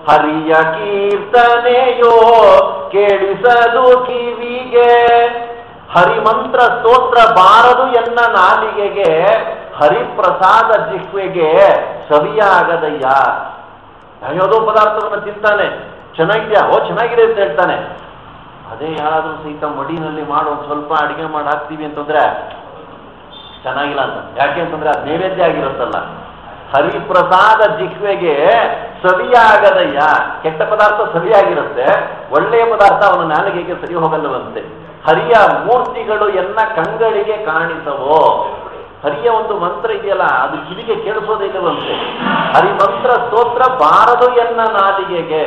ಹರಿಯ ಕೀರ್ತನೆಯೋ ಕೇಳಿಸದು ಕಿವಿಗೆ, ಹರಿಮಂತ್ರ ಸ್ತೋತ್ರ ಬಾರದು ಎನ್ನ ನಾಲಿಗೆಗೆ, ಹರಿಪ್ರಸಾದ ಜಿಹ್ವೆಗೆ ಸವಿಯಾಗದಯ್ಯ. ಯಾವುದೋ ಪದಾರ್ಥವನ್ನು ತಿಂತಾನೆ, ಚೆನ್ನಾಗಿದೆಯಾ, ಚೆನ್ನಾಗಿದೆ ಅಂತ ಹೇಳ್ತಾನೆ. ಅದೇ ಯಾರಾದ್ರೂ ಸಹಿತ ಮಡಿನಲ್ಲಿ ಮಾಡೋ ಸ್ವಲ್ಪ ಅಡಿಗೆ ಮಾಡಿ ಹಾಕ್ತೀವಿ ಅಂತಂದ್ರೆ ಚೆನ್ನಾಗಿಲ್ಲ ಅಂತ. ಯಾಕೆ ಅಂತಂದ್ರೆ ಅದು ನೈವೇದ್ಯ ಆಗಿರುತ್ತಲ್ಲ. ಹರಿಪ್ರಸಾದ ಜಿಹ್ವೆಗೆ ಸವಿಯಾಗದಯ್ಯ. ಕೆಟ್ಟ ಪದಾರ್ಥ ಸವಿಯಾಗಿರುತ್ತೆ, ಒಳ್ಳೆಯ ಪದಾರ್ಥ ಅವನ ನಾಲಿಗೆಗೆ ಸರಿ ಹೋಗಲ್ಲವಂತೆ. ಹರಿಯ ಮೂರ್ತಿಗಳು ಎನ್ನ ಕಂಗಳಿಗೆ ಕಾಣಿಸವೋ. ಹರಿಯ ಒಂದು ಮಂತ್ರ ಇದೆಯಲ್ಲ, ಅದು ಕಿವಿಗೆ ಕೇಳಿಸೋದೇ ಇಲ್ಲವಂತೆ. ಹರಿಮಂತ್ರ ಸ್ತೋತ್ರ ಬಾರದು ಎನ್ನ ನಾಲಿಗೆಗೆ.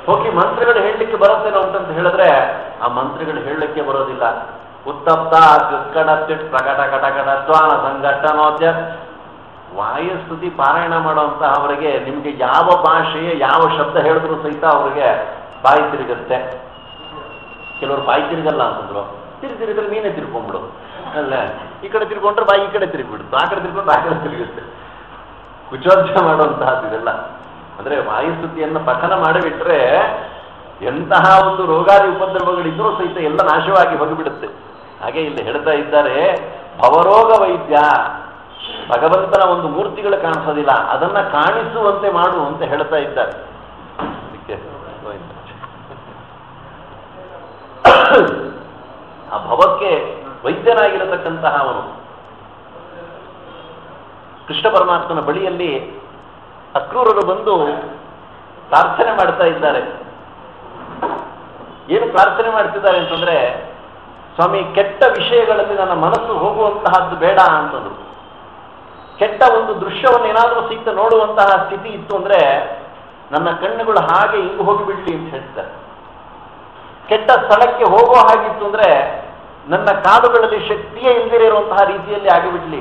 ಹೋಗಿ ಮಂತ್ರಗಳು ಹೇಳಲಿಕ್ಕೆ ಬರುತ್ತೇನೋ ಅಂತಂತ ಹೇಳಿದ್ರೆ ಆ ಮಂತ್ರಗಳು ಹೇಳಲಿಕ್ಕೆ ಬರೋದಿಲ್ಲ. ಉತ್ತಪ್ತ ಕಡ ಪ್ರಕಟ ಕಟಕಟ ತ್ವಾನ ಸಂಘಟನೋದ್ಯ ವಾಯುಸ್ತುತಿ ಪಾರಾಯಣ ಮಾಡುವಂತ ಅವರಿಗೆ ನಿಮ್ಗೆ ಯಾವ ಭಾಷೆಯ ಯಾವ ಶಬ್ದ ಹೇಳಿದ್ರು ಸಹಿತ ಅವ್ರಿಗೆ ಬಾಯಿ ತಿರುಗುತ್ತೆ. ಕೆಲವರು ಬಾಯಿ ತಿರುಗಲ್ಲ ಅಂತಂದ್ರು, ತಿರುಗಿದ್ರೆ ನೀನೇ ತಿರ್ಕೊಂಡ್ಬಿಡು ಅಲ್ಲ, ಈ ಕಡೆ ತಿರ್ಕೊಂಡ್ರೆ ಬಾಯಿ ಈ ಕಡೆ ತಿರುಗಿಬಿಡುತ್ತೆ, ಆ ಕಡೆ ತಿರ್ಕೊಂಡ್ರೆ ಆ ಕಡೆ ತಿರುಗುತ್ತೆ. ಕುಚೋರ್ಜ ಮಾಡುವಂತಹದ್ದಿದೆಲ್ಲ. ಅಂದ್ರೆ ವಾಯುಸ್ತುತಿಯನ್ನು ಪಠನ ಮಾಡಿಬಿಟ್ರೆ ಎಂತಹ ಒಂದು ರೋಗಾದಿ ಉಪದ್ರವಗಳಿದ್ರೂ ಸಹಿತ ಎಲ್ಲ ನಾಶವಾಗಿ ಹೋಗಿಬಿಡುತ್ತೆ. ಹಾಗೆ ಇಲ್ಲಿ ಹೇಳ್ತಾ ಇದ್ದಾರೆ, ಭವರೋಗ ವೈದ್ಯ, ಭಗವಂತನ ಒಂದು ಮೂರ್ತಿಗಳು ಕಾಣಿಸೋದಿಲ್ಲ, ಅದನ್ನ ಕಾಣಿಸುವಂತೆ ಮಾಡು ಅಂತ ಹೇಳ್ತಾ ಇದ್ದಾರೆ. ಆ ಭವಕ್ಕೆ ವೈದ್ಯನಾಗಿರತಕ್ಕಂತಹ ಅವನು ಕೃಷ್ಣ ಪರಮಾತ್ಮನ ಬಳಿಯಲ್ಲಿ ಅಕ್ರೂರರು ಬಂದು ಪ್ರಾರ್ಥನೆ ಮಾಡ್ತಾ ಇದ್ದಾರೆ. ಏನು ಪ್ರಾರ್ಥನೆ ಮಾಡ್ತಿದ್ದಾರೆ ಅಂತಂದ್ರೆ, ಸ್ವಾಮಿ ಕೆಟ್ಟ ವಿಷಯಗಳಲ್ಲಿ ನನ್ನ ಮನಸ್ಸು ಹೋಗುವಂತಹದ್ದು ಬೇಡ ಅಂತಂದ್ರು. ಕೆಟ್ಟ ಒಂದು ದೃಶ್ಯವನ್ನು ಏನಾದರೂ ಸಹಿತ ನೋಡುವಂತಹ ಸ್ಥಿತಿ ಇತ್ತು ಅಂದ್ರೆ ನನ್ನ ಕಣ್ಣುಗಳು ಹಾಗೆ ಹಿಂಗೆ ಹೋಗಿಬಿಡ್ಲಿ ಅಂತ ಹೇಳ್ತಾರೆ. ಕೆಟ್ಟ ಸ್ಥಳಕ್ಕೆ ಹೋಗೋ ಹಾಗಿತ್ತು ಅಂದ್ರೆ ನನ್ನ ಕಾಲುಗಳಲ್ಲಿ ಶಕ್ತಿಯೇ ಇಲ್ಲದಿರೇ ಇರುವಂತಹ ರೀತಿಯಲ್ಲಿ ಆಗಿಬಿಡ್ಲಿ.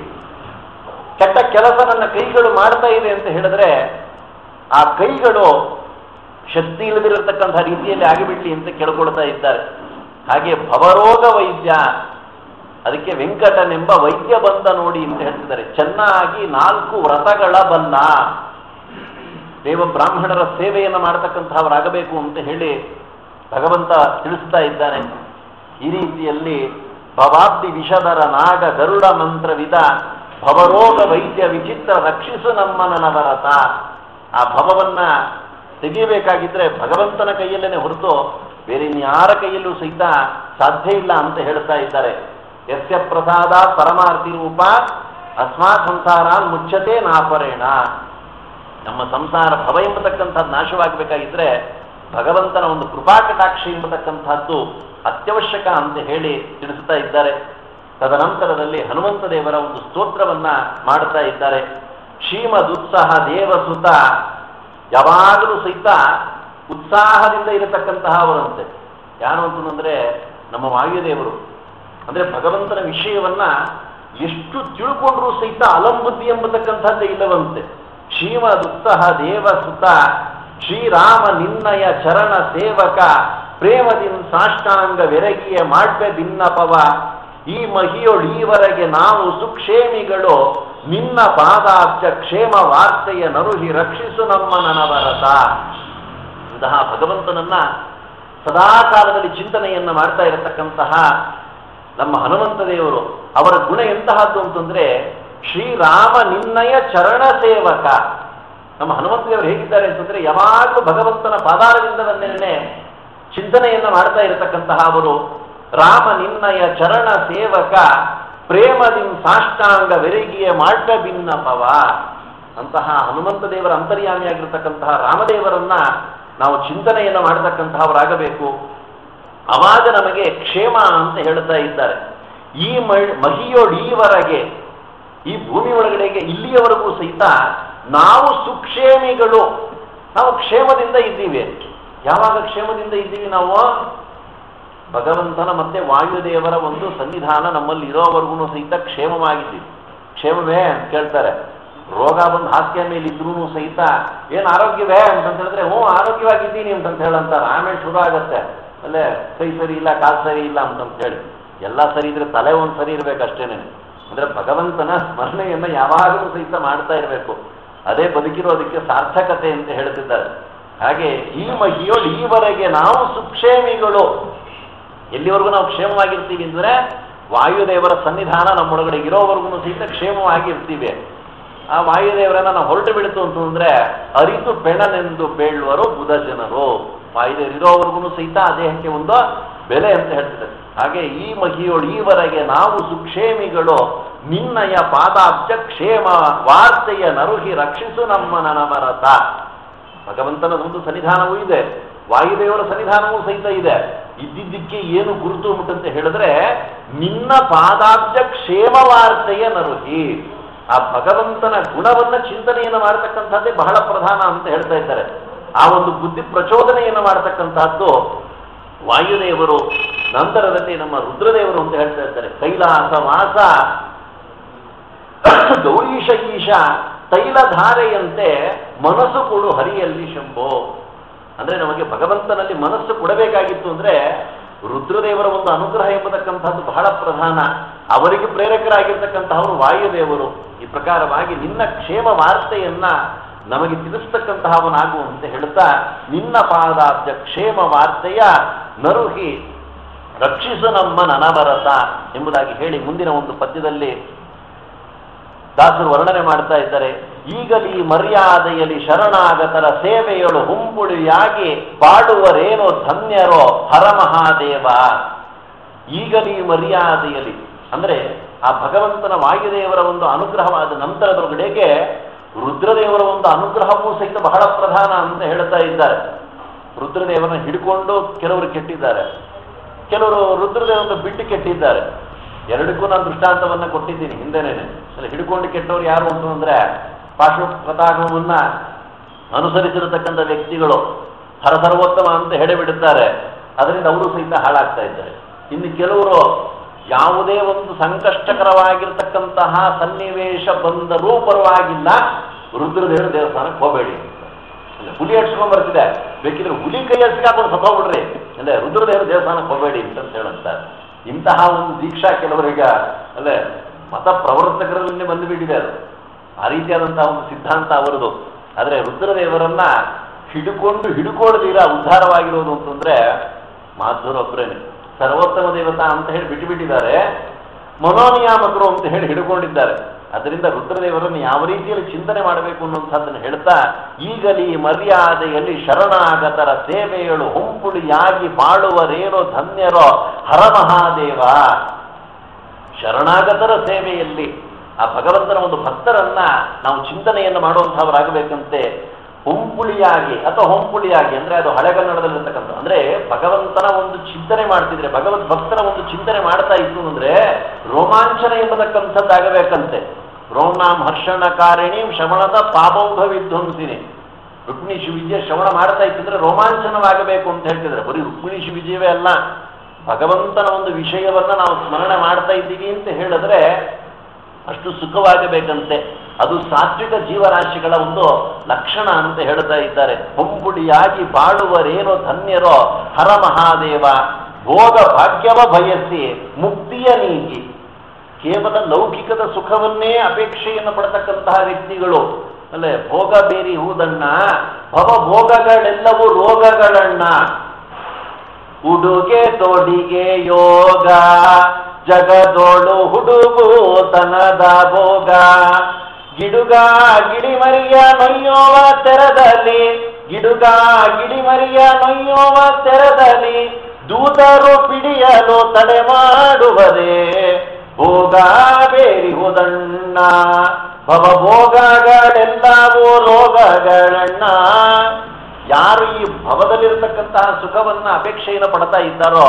ಕೆಟ್ಟ ಕೆಲಸ ನನ್ನ ಕೈಗಳು ಮಾಡ್ತಾ ಇದೆ ಅಂತ ಹೇಳಿದ್ರೆ ಆ ಕೈಗಳು ಶಕ್ತಿ ಇಲ್ಲದಿರತಕ್ಕಂತಹ ರೀತಿಯಲ್ಲಿ ಆಗಿಬಿಡ್ಲಿ ಅಂತ ಕೇಳ್ಕೊಳ್ತಾ ಇದ್ದಾರೆ. ಹಾಗೆ ಭವರೋಗ ವೈದ್ಯ, ಅದಕ್ಕೆ ವೆಂಕಟನೆಂಬ ವೈದ್ಯ ಬಂದ ನೋಡಿ ಅಂತ ಹೇಳ್ತಿದ್ದಾರೆ. ಚೆನ್ನಾಗಿ 4 ವ್ರತಗಳ ಬಲ್ಲ, ದೇವ ಬ್ರಾಹ್ಮಣರ ಸೇವೆಯನ್ನು ಮಾಡತಕ್ಕಂತಹವರಾಗಬೇಕು ಅಂತ ಹೇಳಿ ಭಗವಂತ ತಿಳಿಸ್ತಾ ಇದ್ದಾನೆ. ಈ ರೀತಿಯಲ್ಲಿ ಭವಾಬ್ದಿ ವಿಷಧರ ನಾಗ ಗರುಡ ಮಂತ್ರವಿದ ಭವರೋಗ ವೈದ್ಯ ವಿಚಿತ್ರ ರಕ್ಷಿಸು ನಮ್ಮ ನನವರತ. ಆ ಭವವನ್ನ ತೆಗೆಯಬೇಕಾಗಿದ್ರೆ ಭಗವಂತನ ಕೈಯಲ್ಲೇನೆ ಹೊರತು ಬೇರೆ ಇನ್ಯಾರ ಕೈಯಲ್ಲೂ ಸಹಿತ ಸಾಧ್ಯ ಇಲ್ಲ ಅಂತ ಹೇಳ್ತಾ ಇದ್ದಾರೆ. ಯಸ್ಯ ಪ್ರಸಾದ ಪರಮಾರ್ಥಿ ರೂಪ ಅಸ್ಮಾತ್ ಸಂಸಾರ ಮುಚ್ಚತೆ ನಾಪರೇಣ. ನಮ್ಮ ಸಂಸಾರ ಭವ ಎಂಬತಕ್ಕಂಥದ್ದು ನಾಶವಾಗಬೇಕಾಗಿದ್ರೆ ಭಗವಂತನ ಒಂದು ಕೃಪಾಕಟಾಕ್ಷಿ ಎಂಬತಕ್ಕಂಥದ್ದು ಅತ್ಯವಶ್ಯಕ ಅಂತ ಹೇಳಿ ತಿಳಿಸ್ತಾ ಇದ್ದಾರೆ. ತದನಂತರದಲ್ಲಿ ಹನುಮಂತ ದೇವರ ಒಂದು ಸ್ತೋತ್ರವನ್ನ ಮಾಡ್ತಾ ಇದ್ದಾರೆ. ಶ್ರೀಮದುತ್ಸಾಹ ದೇವಸುತ, ಯಾವಾಗಲೂ ಸಹಿತ ಉತ್ಸಾಹದಿಂದ ಇರತಕ್ಕಂತಹ ಅವರಂತೆ. ಯಾರು ಅಂತಂದ್ರೆ ನಮ್ಮ ವಾಯುದೇವರು. ಅಂದ್ರೆ ಭಗವಂತನ ವಿಷಯವನ್ನ ಎಷ್ಟು ತಿಳ್ಕೊಂಡ್ರೂ ಸಹಿತ ಅಲಂಬುದ್ಧಿ ಎಂಬತಕ್ಕಂಥದ್ದೇ ಇಲ್ಲವಂತೆ. ಶ್ರೀಮದುತ್ಸಾಹ ದೇವಸುತ ಶ್ರೀರಾಮ ನಿನ್ನಯ ಚರಣ ಸೇವಕ ಪ್ರೇಮದಿನ್ ಸಾಷ್ಟಾಂಗ ಬೆರಗಿಯ ಮಾಡ್ಬೆ ಭಿನ್ನಪವ. ಈ ಮಹಿಯೊಳೀವರೆಗೆ ನಾವು ಸುಕ್ಷೇಮಿಗಳು ನಿನ್ನ ಪಾದಾಬ್ಜ ಕ್ಷೇಮ ವಾರ್ತೆಯ ನರುಹಿ ರಕ್ಷಿಸು ನಮ್ಮ ನನವರತ. ಇಂತಹ ಭಗವಂತನನ್ನ ಸದಾ ಕಾಲದಲ್ಲಿ ಚಿಂತನೆಯನ್ನ ಮಾಡ್ತಾ ಇರತಕ್ಕಂತಹ ನಮ್ಮ ಹನುಮಂತ ದೇವರು, ಅವರ ಗುಣ ಎಂತಹದ್ದು ಅಂತಂದ್ರೆ ಶ್ರೀರಾಮ ನಿನ್ನಯ ಚರಣ ಸೇವಕ. ನಮ್ಮ ಹನುಮಂತ ದೇವರು ಹೇಗಿದ್ದಾರೆ ಅಂತಂದ್ರೆ ಯಾವಾಗಲೂ ಭಗವಂತನ ಪಾದಾರವಿಂದವನ್ನೇ ಚಿಂತನೆಯನ್ನ ಮಾಡ್ತಾ ಇರತಕ್ಕಂತಹ ಅವರು. ರಾಮ ನಿನ್ನಯ ಚರಣ ಸೇವಕ ಪ್ರೇಮದಿನ್ ಸಾಷ್ಟಾಂಗ ಬೆರಗಿಯ ಮಾಡ್ಕ ಭಿನ್ನಪವ. ಅಂತಹ ಹನುಮಂತ ದೇವರ ಅಂತರ್ಯಾಮಿಯಾಗಿರ್ತಕ್ಕಂತಹ ರಾಮದೇವರನ್ನ ನಾವು ಚಿಂತನೆಯನ್ನು ಮಾಡತಕ್ಕಂತಹವರಾಗಬೇಕು. ಅವಾಗ ನಮಗೆ ಕ್ಷೇಮ ಅಂತ ಹೇಳ್ತಾ ಇದ್ದಾರೆ. ಈ ಮಹಿಯೊಳೀವರೆಗೆ, ಈ ಭೂಮಿ ಒಳಗಡೆಗೆ ಇಲ್ಲಿಯವರೆಗೂ ಸಹಿತ ನಾವು ಸುಕ್ಷೇಮಿಗಳು, ನಾವು ಕ್ಷೇಮದಿಂದ ಇದ್ದೀವಿ. ಯಾವಾಗ ಕ್ಷೇಮದಿಂದ ಇದ್ದೀವಿ ನಾವು? ಭಗವಂತನ ಮತ್ತೆ ವಾಯುದೇವರ ಒಂದು ಸನ್ನಿಧಾನ ನಮ್ಮಲ್ಲಿ ಇರೋವರೆಗೂ ಸಹಿತ ಕ್ಷೇಮವಾಗಿದ್ದೀವಿ. ಕ್ಷೇಮವೇ ಅಂತ ಕೇಳ್ತಾರೆ. ರೋಗ ಬಂದು ಹಾಸ್ಯ ಮೇಲೆ ಇದ್ರೂ ಸಹಿತ ಏನು ಆರೋಗ್ಯವೇ ಅಂತ ಹೇಳಿದ್ರೆ ಹ್ಞೂ ಆರೋಗ್ಯವಾಗಿದ್ದೀನಿ ಅಂತಂತ ಹೇಳಂತಾರೆ. ಆಮೇಲೆ ಶುರು ಆಗತ್ತೆ ಅಲ್ಲೇ ಕೈ ಸರಿ ಇಲ್ಲ, ಕಾಲು ಸರಿ ಇಲ್ಲ ಅಂತಂತ ಹೇಳಿ. ಎಲ್ಲ ಸರಿ ಇದ್ರೆ ತಲೆ ಒಂದು ಸರಿ ಇರ್ಬೇಕಷ್ಟೇನೆ. ಅಂದ್ರೆ ಭಗವಂತನ ಸ್ಮರಣೆಯನ್ನ ಯಾವಾಗಲೂ ಸಹಿತ ಮಾಡ್ತಾ ಇರಬೇಕು. ಅದೇ ಬದುಕಿರೋದಕ್ಕೆ ಸಾರ್ಥಕತೆ ಅಂತ ಹೇಳ್ತಿದ್ದಾರೆ. ಹಾಗೆ ಈ ಮಹಿಯೋಳು ಈವರೆಗೆ ನಾವು ಸುಕ್ಷೇಮಿಗಳು. ಎಲ್ಲಿವರೆಗೂ ನಾವು ಕ್ಷೇಮವಾಗಿರ್ತೀವಿ ಅಂದ್ರೆ ವಾಯುದೇವರ ಸನ್ನಿಧಾನ ನಮ್ಮೊಳಗಡೆ ಇರೋವರೆಗೂ ಸಹಿತ ಕ್ಷೇಮವಾಗಿರ್ತೀವಿ. ಆ ವಾಯುದೇವರನ್ನ ನಾವು ಹೊರಟು ಬಿಡ್ತು ಅಂತಂದ್ರೆ ಅರಿತು ಬೆಣನೆಂದು ಬೇಳುವರು ಬುಧ ಜನರು. ವಾಯುದೇವರು ಇರೋವರೆಗೂ ಸಹಿತ ಆ ದೇಹಕ್ಕೆ ಒಂದು ಬೆಲೆ ಅಂತ ಹೇಳ್ತಿದ್ದಾರೆ. ಹಾಗೆ ಈ ಮಹಿಯೋಳು ಈವರೆಗೆ ನಾವು ಸುಕ್ಷೇಮಿಗಳು ನಿನ್ನಯ ಪಾದಾಬ್ಜ ಕ್ಷೇಮ ವಾರ್ತೆಯ ನರುಹಿ ರಕ್ಷಿಸು ನಮ್ಮ ನನವರತ. ಭಗವಂತನ ಒಂದು ಸನ್ನಿಧಾನವೂ ಇದೆ, ವಾಯುದೇವರ ಸನ್ನಿಧಾನವೂ ಸಹಿತ ಇದೆ. ಇದ್ದಿದ್ದಕ್ಕೆ ಏನು ಗುರುತು ಉಂಟಂತ ಹೇಳಿದ್ರೆ ನಿನ್ನ ಪಾದಾಬ್ಜ ಕ್ಷೇಮ ವಾರ್ತೆಯ ನರುಹಿ. ಆ ಭಗವಂತನ ಗುಣವನ್ನ ಚಿಂತನೆಯನ್ನು ಮಾಡತಕ್ಕಂಥದ್ದೇ ಬಹಳ ಪ್ರಧಾನ ಅಂತ ಹೇಳ್ತಾ ಇದ್ದಾರೆ. ಆ ಒಂದು ಬುದ್ಧಿ ಪ್ರಚೋದನೆಯನ್ನು ಮಾಡತಕ್ಕಂತಹದ್ದು ವಾಯುದೇವರು. ನಂತರದಲ್ಲಿ ನಮ್ಮ ರುದ್ರದೇವರು ಅಂತ ಹೇಳ್ತಾ ಇದ್ದಾರೆ. ಕೈಲಾಸ ವಾಸ ಗೌರೀಶ ಈಶ ತೈಲಧಾರೆಯಂತೆ ಮನಸ್ಸು ಕೊಡು ಹರಿಯಲ್ಲಿ ಶಂಭೋ. ಅಂದ್ರೆ ನಮಗೆ ಭಗವಂತನಲ್ಲಿ ಮನಸ್ಸು ಕೊಡಬೇಕಾಗಿತ್ತು ಅಂದ್ರೆ ರುದ್ರದೇವರ ಒಂದು ಅನುಗ್ರಹ ಎಂಬತಕ್ಕಂಥದ್ದು ಬಹಳ ಪ್ರಧಾನ. ಅವರಿಗೆ ಪ್ರೇರಕರಾಗಿರ್ತಕ್ಕಂತಹವರು ವಾಯುದೇವರು. ಈ ಪ್ರಕಾರವಾಗಿ ನಿನ್ನ ಕ್ಷೇಮ ವಾರ್ತೆಯನ್ನ ನಮಗೆ ತಿಳಿಸ್ತಕ್ಕಂತಹವನಾಗುವಂತೆ ಹೇಳ್ತಾ, ನಿನ್ನ ಪಾದಾಬ್ಜ ಕ್ಷೇಮ ವಾರ್ತೆಯ ನರುಹಿ ರಕ್ಷಿಸು ನಮ್ಮ ನನವರತ ಎಂಬುದಾಗಿ ಹೇಳಿ ಮುಂದಿನ ಒಂದು ಪದ್ಯದಲ್ಲಿ ದಾಸರು ವರ್ಣನೆ ಮಾಡ್ತಾ ಇದ್ದಾರೆ. ಈಗಲೀ ಮರ್ಯಾದೆಯಲ್ಲಿ ಶರಣಾಗತರ ಸೇವೆಯಳು ಹುಂಬುಳಿಯಾಗಿ ಬಾಡುವರೇನೋ ಧನ್ಯರೋ ಹರಮಹಾದೇವ. ಈಗಲೀ ಮರ್ಯಾದೆಯಲ್ಲಿ ಅಂದ್ರೆ ಆ ಭಗವಂತನ ವಾಯುದೇವರ ಒಂದು ಅನುಗ್ರಹವಾದ ನಂತರದೊಳಗಡೆಗೆ ರುದ್ರದೇವರ ಒಂದು ಅನುಗ್ರಹವೂ ಸಹಿತ ಬಹಳ ಪ್ರಧಾನ ಅಂತ ಹೇಳ್ತಾ ಇದ್ದಾರೆ. ರುದ್ರದೇವರನ್ನ ಹಿಡ್ಕೊಂಡು ಕೆಲವರು ಕೆಟ್ಟಿದ್ದಾರೆ, ಕೆಲವರು ರುದ್ರದೇವರನ್ನು ಬಿಟ್ಟು ಕೆಟ್ಟಿದ್ದಾರೆ. ಎರಡಕ್ಕೂ ನಾನು ದೃಷ್ಟಾಂತವನ್ನ ಕೊಟ್ಟಿದ್ದೀನಿ ಹಿಂದೆನೇನೆ. ಹಿಡ್ಕೊಂಡು ಕೆಟ್ಟವರು ಯಾರು ಅಂತಂದ್ರೆ ಪಾರ್ಶ್ವಪ್ರತಾಗಮವನ್ನ ಅನುಸರಿಸಿರತಕ್ಕಂಥ ವ್ಯಕ್ತಿಗಳು ಹರಸರ್ವೋತ್ತಮ ಅಂತ ಹೇಳಿಬಿಡುತ್ತಾರೆ. ಅದರಿಂದ ಅವರು ಸಹಿತ ಹಾಳಾಗ್ತಾ ಇದ್ದಾರೆ. ಇನ್ನು ಕೆಲವರು ಯಾವುದೇ ಒಂದು ಸಂಕಷ್ಟಕರವಾಗಿರ್ತಕ್ಕಂತಹ ಸನ್ನಿವೇಶ ಬಂದರೂ ಪರವಾಗಿಲ್ಲ, ರುದ್ರದೇವರ ದೇವಸ್ಥಾನಕ್ಕೆ ಹೋಗಬೇಡಿ. ಹುಲಿ ಹಡ್ಸ್ಕೊಂಡ್ ಬರ್ತಿದೆ, ಬೇಕಿದ್ರೆ ಹುಲಿ ಕೈ ಹಡ್ಸ್ಕೊಂಡು ಸತ್ತೋಗ್ಬಿಡ್ರಿ, ಅಂದ್ರೆ ರುದ್ರದೇವರ ದೇವಸ್ಥಾನಕ್ಕೆ ಹೋಗಬೇಡಿ ಅಂತ ಹೇಳುತ್ತಾರೆ. ಇಂತಹ ಒಂದು ದೀಕ್ಷಾ ಕೆಲವರೀಗ ಅಲ್ಲೇ ಮತ ಪ್ರವರ್ತಕರಲ್ಲೇ ಬಂದುಬಿಟ್ಟಿದೆ. ಅದು ಆ ರೀತಿಯಾದಂತಹ ಒಂದು ಸಿದ್ಧಾಂತ ಅವರದು. ಆದರೆ ರುದ್ರದೇವರನ್ನ ಹಿಡ್ಕೊಳ್ಳದಿರ ಉದ್ಧಾರವಾಗಿರೋದು ಅಂತಂದ್ರೆ ಮಾಧುರೊಬ್ಬರೇನೆ. ಸರ್ವೋತ್ತಮ ದೇವತಾ ಅಂತ ಹೇಳಿ ಬಿಟ್ಟುಬಿಟ್ಟಿದ್ದಾರೆ, ಮನೋನಿಯಾಮಕರು ಅಂತ ಹೇಳಿ ಹಿಡ್ಕೊಂಡಿದ್ದಾರೆ. ಅದರಿಂದ ರುದ್ರದೇವರನ್ನು ಯಾವ ರೀತಿಯಲ್ಲಿ ಚಿಂತನೆ ಮಾಡಬೇಕು ಅನ್ನುವಂಥದ್ದನ್ನು ಹೇಳ್ತಾ, ಈಗಲೀ ಮರ್ಯಾದೆಯಲ್ಲಿ ಶರಣಾಗತರ ಸೇವೆಯಳು ಹುಂಪುಳಿಯಾಗಿ ಬಾಳುವರೇನೋ ಧನ್ಯರೋ ಹರಮಹಾದೇವ. ಶರಣಾಗತರ ಸೇವೆಯಲ್ಲಿ ಆ ಭಗವಂತನ ಒಂದು ಭಕ್ತರನ್ನ ನಾವು ಚಿಂತನೆಯನ್ನು ಮಾಡುವಂಥವರಾಗಬೇಕಂತೆ. ಹೊಂಪುಳಿಯಾಗಿ ಅಥವಾ ಹೊಂಪುಳಿಯಾಗಿ ಅಂದ್ರೆ ಅದು ಹಳೆಗನ್ನಡದಲ್ಲಿರ್ತಕ್ಕಂಥ, ಅಂದ್ರೆ ಭಗವಂತನ ಒಂದು ಚಿಂತನೆ ಮಾಡ್ತಿದ್ರೆ, ಭಗವದ್ ಭಕ್ತನ ಒಂದು ಚಿಂತನೆ ಮಾಡ್ತಾ ಇತ್ತು ಅಂದ್ರೆ ರೋಮಾಂಚನ ಎಂಬತಕ್ಕಂಥದ್ದಾಗಬೇಕಂತೆ. ರೋಮ್ನಾಂ ಹರ್ಷಣಕಾರಿಣಿ ಶ್ರವಣದ ಪಾಪೌಘ ವಿಧ್ವಂಸಿನಿ. ರುಕ್ಮಿಣಿ ವಿಜಯ ಶ್ರವಣ ಮಾಡ್ತಾ ಇತ್ತಿದ್ರೆ ರೋಮಾಂಚನವಾಗಬೇಕು ಅಂತ ಹೇಳ್ತಿದ್ರೆ, ಬರೀ ರುಕ್ಮಿಣಿ ವಿಜಯವೇ ಅಲ್ಲ, ಭಗವಂತನ ಒಂದು ವಿಷಯವನ್ನ ನಾವು ಸ್ಮರಣೆ ಮಾಡ್ತಾ ಇದ್ದೀವಿ ಅಂತ ಹೇಳಿದ್ರೆ ಅಷ್ಟು ಸುಖವಾಗಬೇಕಂತೆ. ಅದು ಸಾತ್ವಿಕ ಜೀವರಾಶಿಗಳ ಒಂದು ಲಕ್ಷಣ ಅಂತ ಹೇಳ್ತಾ ಇದ್ದಾರೆ. ಹೊಂಪುಡಿಯಾಗಿ ಬಾಳುವರೇನೋ ಧನ್ಯರೋ ಹರ ಮಹಾದೇವ. ಭೋಗ ಭಾಗ್ಯವ ಬಯಸಿ ಮುಕ್ತಿಯ ನೀಗಿ. ಕೇವಲ ಲೌಕಿಕದ ಸುಖವನ್ನೇ ಅಪೇಕ್ಷೆಯನ್ನು ಪಡತಕ್ಕಂತಹ ವ್ಯಕ್ತಿಗಳು ಅಲ್ಲೇ ಭೋಗ ಬೇರಿ ಹೂದಣ್ಣ, ಭವಭೋಗಗಳೆಲ್ಲವೂ ರೋಗಗಳಣ್ಣ. ಉಡುಗೆ ತೊಡಿಗೆ ಯೋಗ ಜಗದೋಳು ಹುಡುಗೂತನದ ಭೋಗ. ಗಿಡುಗ ಗಿಡಿಮರಿಯ ನೊಯ್ಯೋವ ತೆರದಲ್ಲಿ, ಗಿಡುಗ ಗಿಡಿಮರಿಯ ನೊಯ್ಯೋವ ತೆರದಲ್ಲಿ ದೂತರು ಪಿಡಿಯಲು ತಡೆ ಮಾಡುವುದೇ. ಭೋಗ ಬೇರಿ ಹೋದಣ್ಣ, ಭವಭೋಗಗಳೆಲ್ಲವೂ ರೋಗಗಳಣ್ಣ. ಯಾರು ಈ ಭವದಲ್ಲಿರತಕ್ಕಂತಹ ಸುಖವನ್ನ ಅಪೇಕ್ಷೆಯನ್ನು ಪಡ್ತಾ ಇದ್ದಾರೋ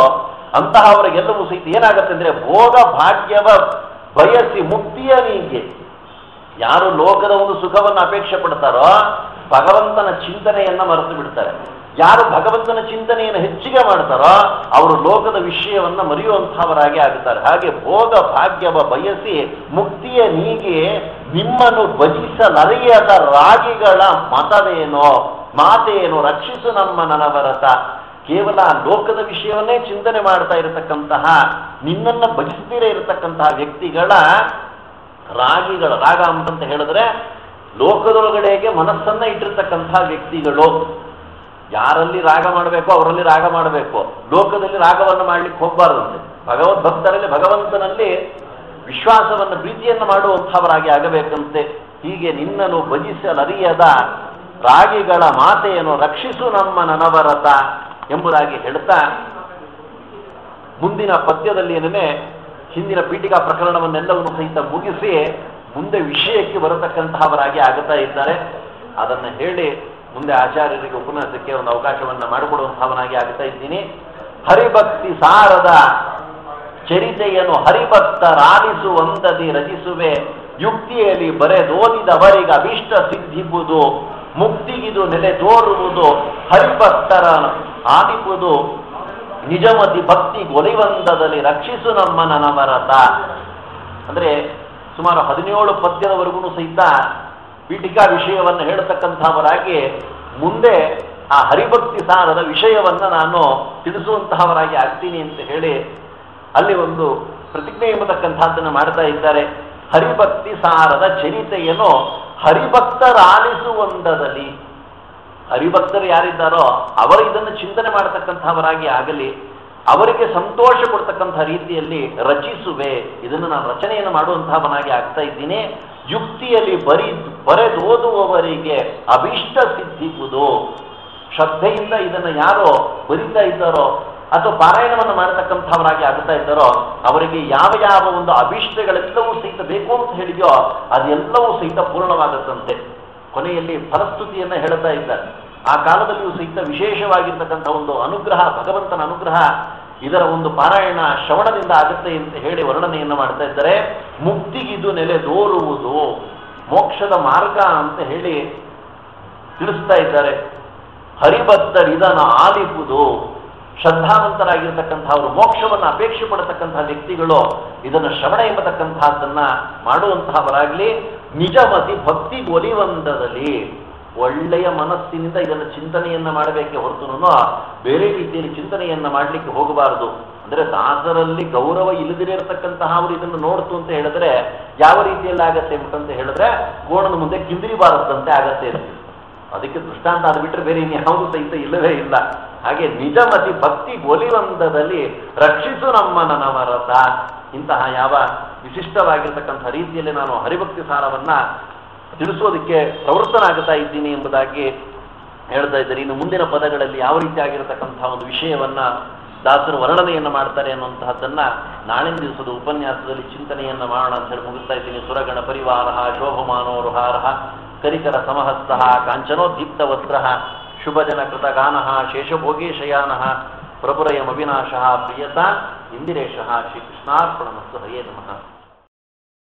ಅಂತಹವರಿಗೆಲ್ಲವೂ ಸಹಿತ ಏನಾಗತ್ತೆ ಅಂದ್ರೆ ಭೋಗ ಭಾಗ್ಯವ ಬಯಸಿ ಮುಕ್ತಿಯ ನೀಗೆ. ಯಾರು ಲೋಕದ ಒಂದು ಸುಖವನ್ನು ಅಪೇಕ್ಷೆ ಪಡ್ತಾರೋ ಭಗವಂತನ ಚಿಂತನೆಯನ್ನ ಮರೆತು ಬಿಡ್ತಾರೆ. ಯಾರು ಭಗವಂತನ ಚಿಂತನೆಯನ್ನು ಹೆಚ್ಚಿಗೆ ಮಾಡ್ತಾರೋ ಅವರು ಲೋಕದ ವಿಷಯವನ್ನ ಮರೆಯುವಂತಹವರಾಗಿ ಆಗುತ್ತಾರೆ. ಹಾಗೆ ಭೋಗ ಭಾಗ್ಯವ ಬಯಸಿ ಮುಕ್ತಿಯ ನೀಗೆ ನಿಮ್ಮನ್ನು ಭಜಿಸಲರಿಯದ ರಾಗಿಗಳ ಮತವೇನೋ ಮಾತೇನೋ ರಕ್ಷಿಸು ನಮ್ಮ ನನವರತ. ಕೇವಲ ಲೋಕದ ವಿಷಯವನ್ನೇ ಚಿಂತನೆ ಮಾಡ್ತಾ ಇರತಕ್ಕಂತಹ, ನಿನ್ನನ್ನು ಭಜಿಸದಿರೇ ಇರತಕ್ಕಂತಹ ವ್ಯಕ್ತಿಗಳ ರಾಗಿಗಳ, ರಾಗ ಅಂತಂತ ಹೇಳಿದ್ರೆ ಲೋಕದೊಳಗಡೆಗೆ ಮನಸ್ಸನ್ನ ಇಟ್ಟಿರ್ತಕ್ಕಂತಹ ವ್ಯಕ್ತಿಗಳು. ಯಾರಲ್ಲಿ ರಾಗ ಮಾಡಬೇಕು ಅವರಲ್ಲಿ ರಾಗ ಮಾಡಬೇಕು, ಲೋಕದಲ್ಲಿ ರಾಗವನ್ನು ಮಾಡ್ಲಿಕ್ಕೆ ಹೋಗಬಾರದಂತೆ. ಭಗವದ್ ಭಕ್ತರಲ್ಲಿ ಭಗವಂತನಲ್ಲಿ ವಿಶ್ವಾಸವನ್ನು ಪ್ರೀತಿಯನ್ನು ಮಾಡುವಂಥವರಾಗಿ ಆಗಬೇಕಂತೆ. ಹೀಗೆ ನಿನ್ನನ್ನು ಭಜಿಸಲರಿಯದ ರಾಗಿಗಳ ಮಾತೆಯನ್ನು ರಕ್ಷಿಸು ನಮ್ಮ ನನವರತ ಎಂಬುದಾಗಿ ಹೇಳ್ತಾ ಮುಂದಿನ ಪದ್ಯದಲ್ಲಿ ಏನೇ ಹಿಂದಿನ ಪೀಠಿಕಾ ಪ್ರಕರಣವನ್ನೆಲ್ಲವನ್ನು ಸಹಿತ ಮುಗಿಸಿ ಮುಂದೆ ವಿಷಯಕ್ಕೆ ಬರತಕ್ಕಂತಹವರಾಗಿ ಆಗುತ್ತಾ ಇದ್ದಾರೆ. ಅದನ್ನು ಹೇಳಿ ಮುಂದೆ ಆಚಾರ್ಯರಿಗೆ ಉಪನ್ಯಾಸಕ್ಕೆ ಒಂದು ಅವಕಾಶವನ್ನ ಮಾಡಿಕೊಡುವಂತಹವನಾಗಿ ಆಗುತ್ತಾ ಇದ್ದೀನಿ. ಹರಿಭಕ್ತಿ ಸಾರದ ಚರಿತೆಯನ್ನು ಹರಿಭಕ್ತರಾಲಿಸುವಂತದಿ ರಚಿಸುವೆ. ಯುಕ್ತಿಯಲ್ಲಿ ಬರೆದೋದಿದವರಿಗೆ ಅಭಿಷ್ಟ ಸಿದ್ಧಿಸುವುದು, ಮುಕ್ತಿಗಿದು ನೆಲೆ ತೋರುವುದು, ಹರಿಭಕ್ತರ ಆಲಿಪುದು ನಿಜಮತಿ ಭಕ್ತಿ ಗೊಲಿವಂದದಲ್ಲಿ ರಕ್ಷಿಸು ನಮ್ಮ ನನವರತ. ಅಂದ್ರೆ ಸುಮಾರು 17 ಪದ್ಯದವರೆಗೂ ಸಹಿತ ಪೀಠಿಕಾ ವಿಷಯವನ್ನು ಹೇಳತಕ್ಕಂಥವರಾಗಿ ಮುಂದೆ ಆ ಹರಿಭಕ್ತಿ ಸಾರದ ವಿಷಯವನ್ನು ನಾನು ತಿಳಿಸುವಂತಹವರಾಗಿ ಆಗ್ತೀನಿ ಅಂತ ಹೇಳಿ ಅಲ್ಲಿ ಒಂದು ಪ್ರತಿಜ್ಞೆ ಎಂಬತಕ್ಕಂಥದ್ದನ್ನು ಮಾಡ್ತಾ ಇದ್ದಾರೆ. ಹರಿಭಕ್ತಿ ಸಾರದ ಚರಿತೆಯನ್ನು ಹರಿಭಕ್ತರಾಲಿಸುವಂದದಲ್ಲಿ, ಹರಿಭಕ್ತರು ಯಾರಿದ್ದಾರೋ ಅವರು ಇದನ್ನು ಚಿಂತನೆ ಮಾಡತಕ್ಕಂಥವರಾಗಿ ಆಗಲಿ, ಅವರಿಗೆ ಸಂತೋಷ ಕೊಡ್ತಕ್ಕಂಥ ರೀತಿಯಲ್ಲಿ ರಚಿಸುವೆ. ಇದನ್ನು ನಾನು ರಚನೆಯನ್ನು ಮಾಡುವಂತಹವನಾಗಿ ಆಗ್ತಾ ಇದ್ದೀನಿ. ಯುಕ್ತಿಯಲ್ಲಿ ಬರೆದೋದುವವರಿಗೆ ಅಭೀಷ್ಟ ಸಿದ್ಧಿಸುವುದು. ಶ್ರದ್ಧೆಯಿಂದ ಇದನ್ನು ಯಾರೋ ಬರಿತಾ ಇದ್ದಾರೋ ಅಥವಾ ಪಾರಾಯಣವನ್ನು ಮಾಡತಕ್ಕಂಥವರಾಗಿ ಆಗ್ತಾ ಇದ್ದಾರೋ ಅವರಿಗೆ ಯಾವ ಯಾವ ಒಂದು ಅಭೀಷ್ಟಗಳೆಲ್ಲವೂ ಸಹಿತ ಬೇಕು ಅಂತ ಹೇಳಿದೆಯೋ ಅದೆಲ್ಲವೂ ಸಹಿತ ಪೂರ್ಣವಾಗುತ್ತಂತೆ. ಕೊನೆಯಲ್ಲಿ ಫಲಸ್ತುತಿಯನ್ನು ಹೇಳ್ತಾ ಇದ್ದಾರೆ. ಆ ಕಾಲದಲ್ಲಿಯೂ ಸಹಿತ ವಿಶೇಷವಾಗಿರ್ತಕ್ಕಂಥ ಒಂದು ಅನುಗ್ರಹ, ಭಗವಂತನ ಅನುಗ್ರಹ ಇದರ ಒಂದು ಪಾರಾಯಣ ಶ್ರವಣದಿಂದ ಆಗುತ್ತೆ ಅಂತ ಹೇಳಿ ವರ್ಣನೆಯನ್ನು ಮಾಡ್ತಾ ಇದ್ದಾರೆ. ಮುಕ್ತಿಗಿದು ನೆಲೆದೋರುವುದು, ಮೋಕ್ಷದ ಮಾರ್ಗ ಅಂತ ಹೇಳಿ ತಿಳಿಸ್ತಾ ಇದ್ದಾರೆ. ಹರಿಭಕ್ತರಿದನ್ನು ಆಲಿಪುದು, ಶ್ರದ್ಧಾವಂತರಾಗಿರ್ತಕ್ಕಂಥವರು, ಮೋಕ್ಷವನ್ನು ಅಪೇಕ್ಷೆ ಪಡತಕ್ಕಂತಹ ವ್ಯಕ್ತಿಗಳು ಇದನ್ನು ಶ್ರವಣ ಎಂಬತಕ್ಕಂತಹದ್ದನ್ನ ಮಾಡುವಂತಹವರಾಗ್ಲಿ. ನಿಜಮತಿ ಭಕ್ತಿ ಒಲಿವಂದದಲ್ಲಿ, ಒಳ್ಳೆಯ ಮನಸ್ಸಿನಿಂದ ಇದನ್ನು ಚಿಂತನೆಯನ್ನ ಮಾಡಬೇಕೆ ಹೊರತು ಬೇರೆ ರೀತಿಯಲ್ಲಿ ಚಿಂತನೆಯನ್ನ ಮಾಡಲಿಕ್ಕೆ ಹೋಗಬಾರದು. ಅಂದ್ರೆ ದಾಸರಲ್ಲಿ ಗೌರವ ಇಲ್ಲದಿರತಕ್ಕಂತಹ ಅವರು ಇದನ್ನು ನೋಡ್ತು ಅಂತ ಹೇಳಿದ್ರೆ ಯಾವ ರೀತಿಯಲ್ಲಿ ಆಗತ್ತೆ ಅಂತ ಹೇಳಿದ್ರೆ ಗೋಣದ ಮುಂದೆ ಕಿಂದಿರಿಬಾರದಂತೆ ಆಗತ್ತೆ. ಅದಕ್ಕೆ ದೃಷ್ಟಾಂತ ಅದು ಬಿಟ್ಟರೆ ಬೇರೆ ಇನ್ಯಾವುದು ಸಹಿತ ಇಲ್ಲವೇ ಇಲ್ಲ. ಹಾಗೆ ನಿಜಮತಿ ಭಕ್ತಿ ಒಲಿವಂದದಲ್ಲಿ ರಕ್ಷಿಸು ನಮ್ಮನ ನವರತ. ಇಂತಹ ಯಾವ ವಿಶಿಷ್ಟವಾಗಿರ್ತಕ್ಕಂಥ ರೀತಿಯಲ್ಲಿ ನಾನು ಹರಿಭಕ್ತಿ ಸಾರವನ್ನ ತಿಳಿಸೋದಕ್ಕೆ ಪ್ರವೃತ್ತನಾಗುತ್ತಾ ಇದ್ದೀನಿ ಎಂಬುದಾಗಿ ಹೇಳ್ತಾ ಇದ್ದಾರೆ. ಇನ್ನು ಮುಂದಿನ ಪದಗಳಲ್ಲಿ ಯಾವ ರೀತಿಯಾಗಿರತಕ್ಕಂತಹ ಒಂದು ವಿಷಯವನ್ನ ದಾಸರು ವರ್ಣನೆಯನ್ನು ಮಾಡ್ತಾರೆ ಅನ್ನುವಂತಹದ್ದನ್ನ ನಾಳಿನ ದಿವಸದ ಉಪನ್ಯಾಸದಲ್ಲಿ ಚಿಂತನೆಯನ್ನ ಮಾಡೋಣ ಅಂತ ಹೇಳಿ ಮುಗಿಸ್ತಾ ಇದ್ದೀನಿ. ಸುರಗಣ ಪರಿವಾರ ಶೋಭಮಾನೋರುಹಾರ ಕರಿಕರ ಸಮಹಸ್ತ ಕಾಂಚನೋದ್ದೀಪ್ತವಸ್ತ್ರ ಶುಭಜನ ಕೃತಗಾನ ಶೇಷಭೋಗೇಶಯಾನ ಪ್ರಭುರಯಮವಿನಾಶ ಪ್ರಿಯತ ಇಂದಿರೇಶ. ಶ್ರೀಕೃಷ್ಣಾರ್ಪಣಮಸ್ತು. ಹರೇ ನಮಃ.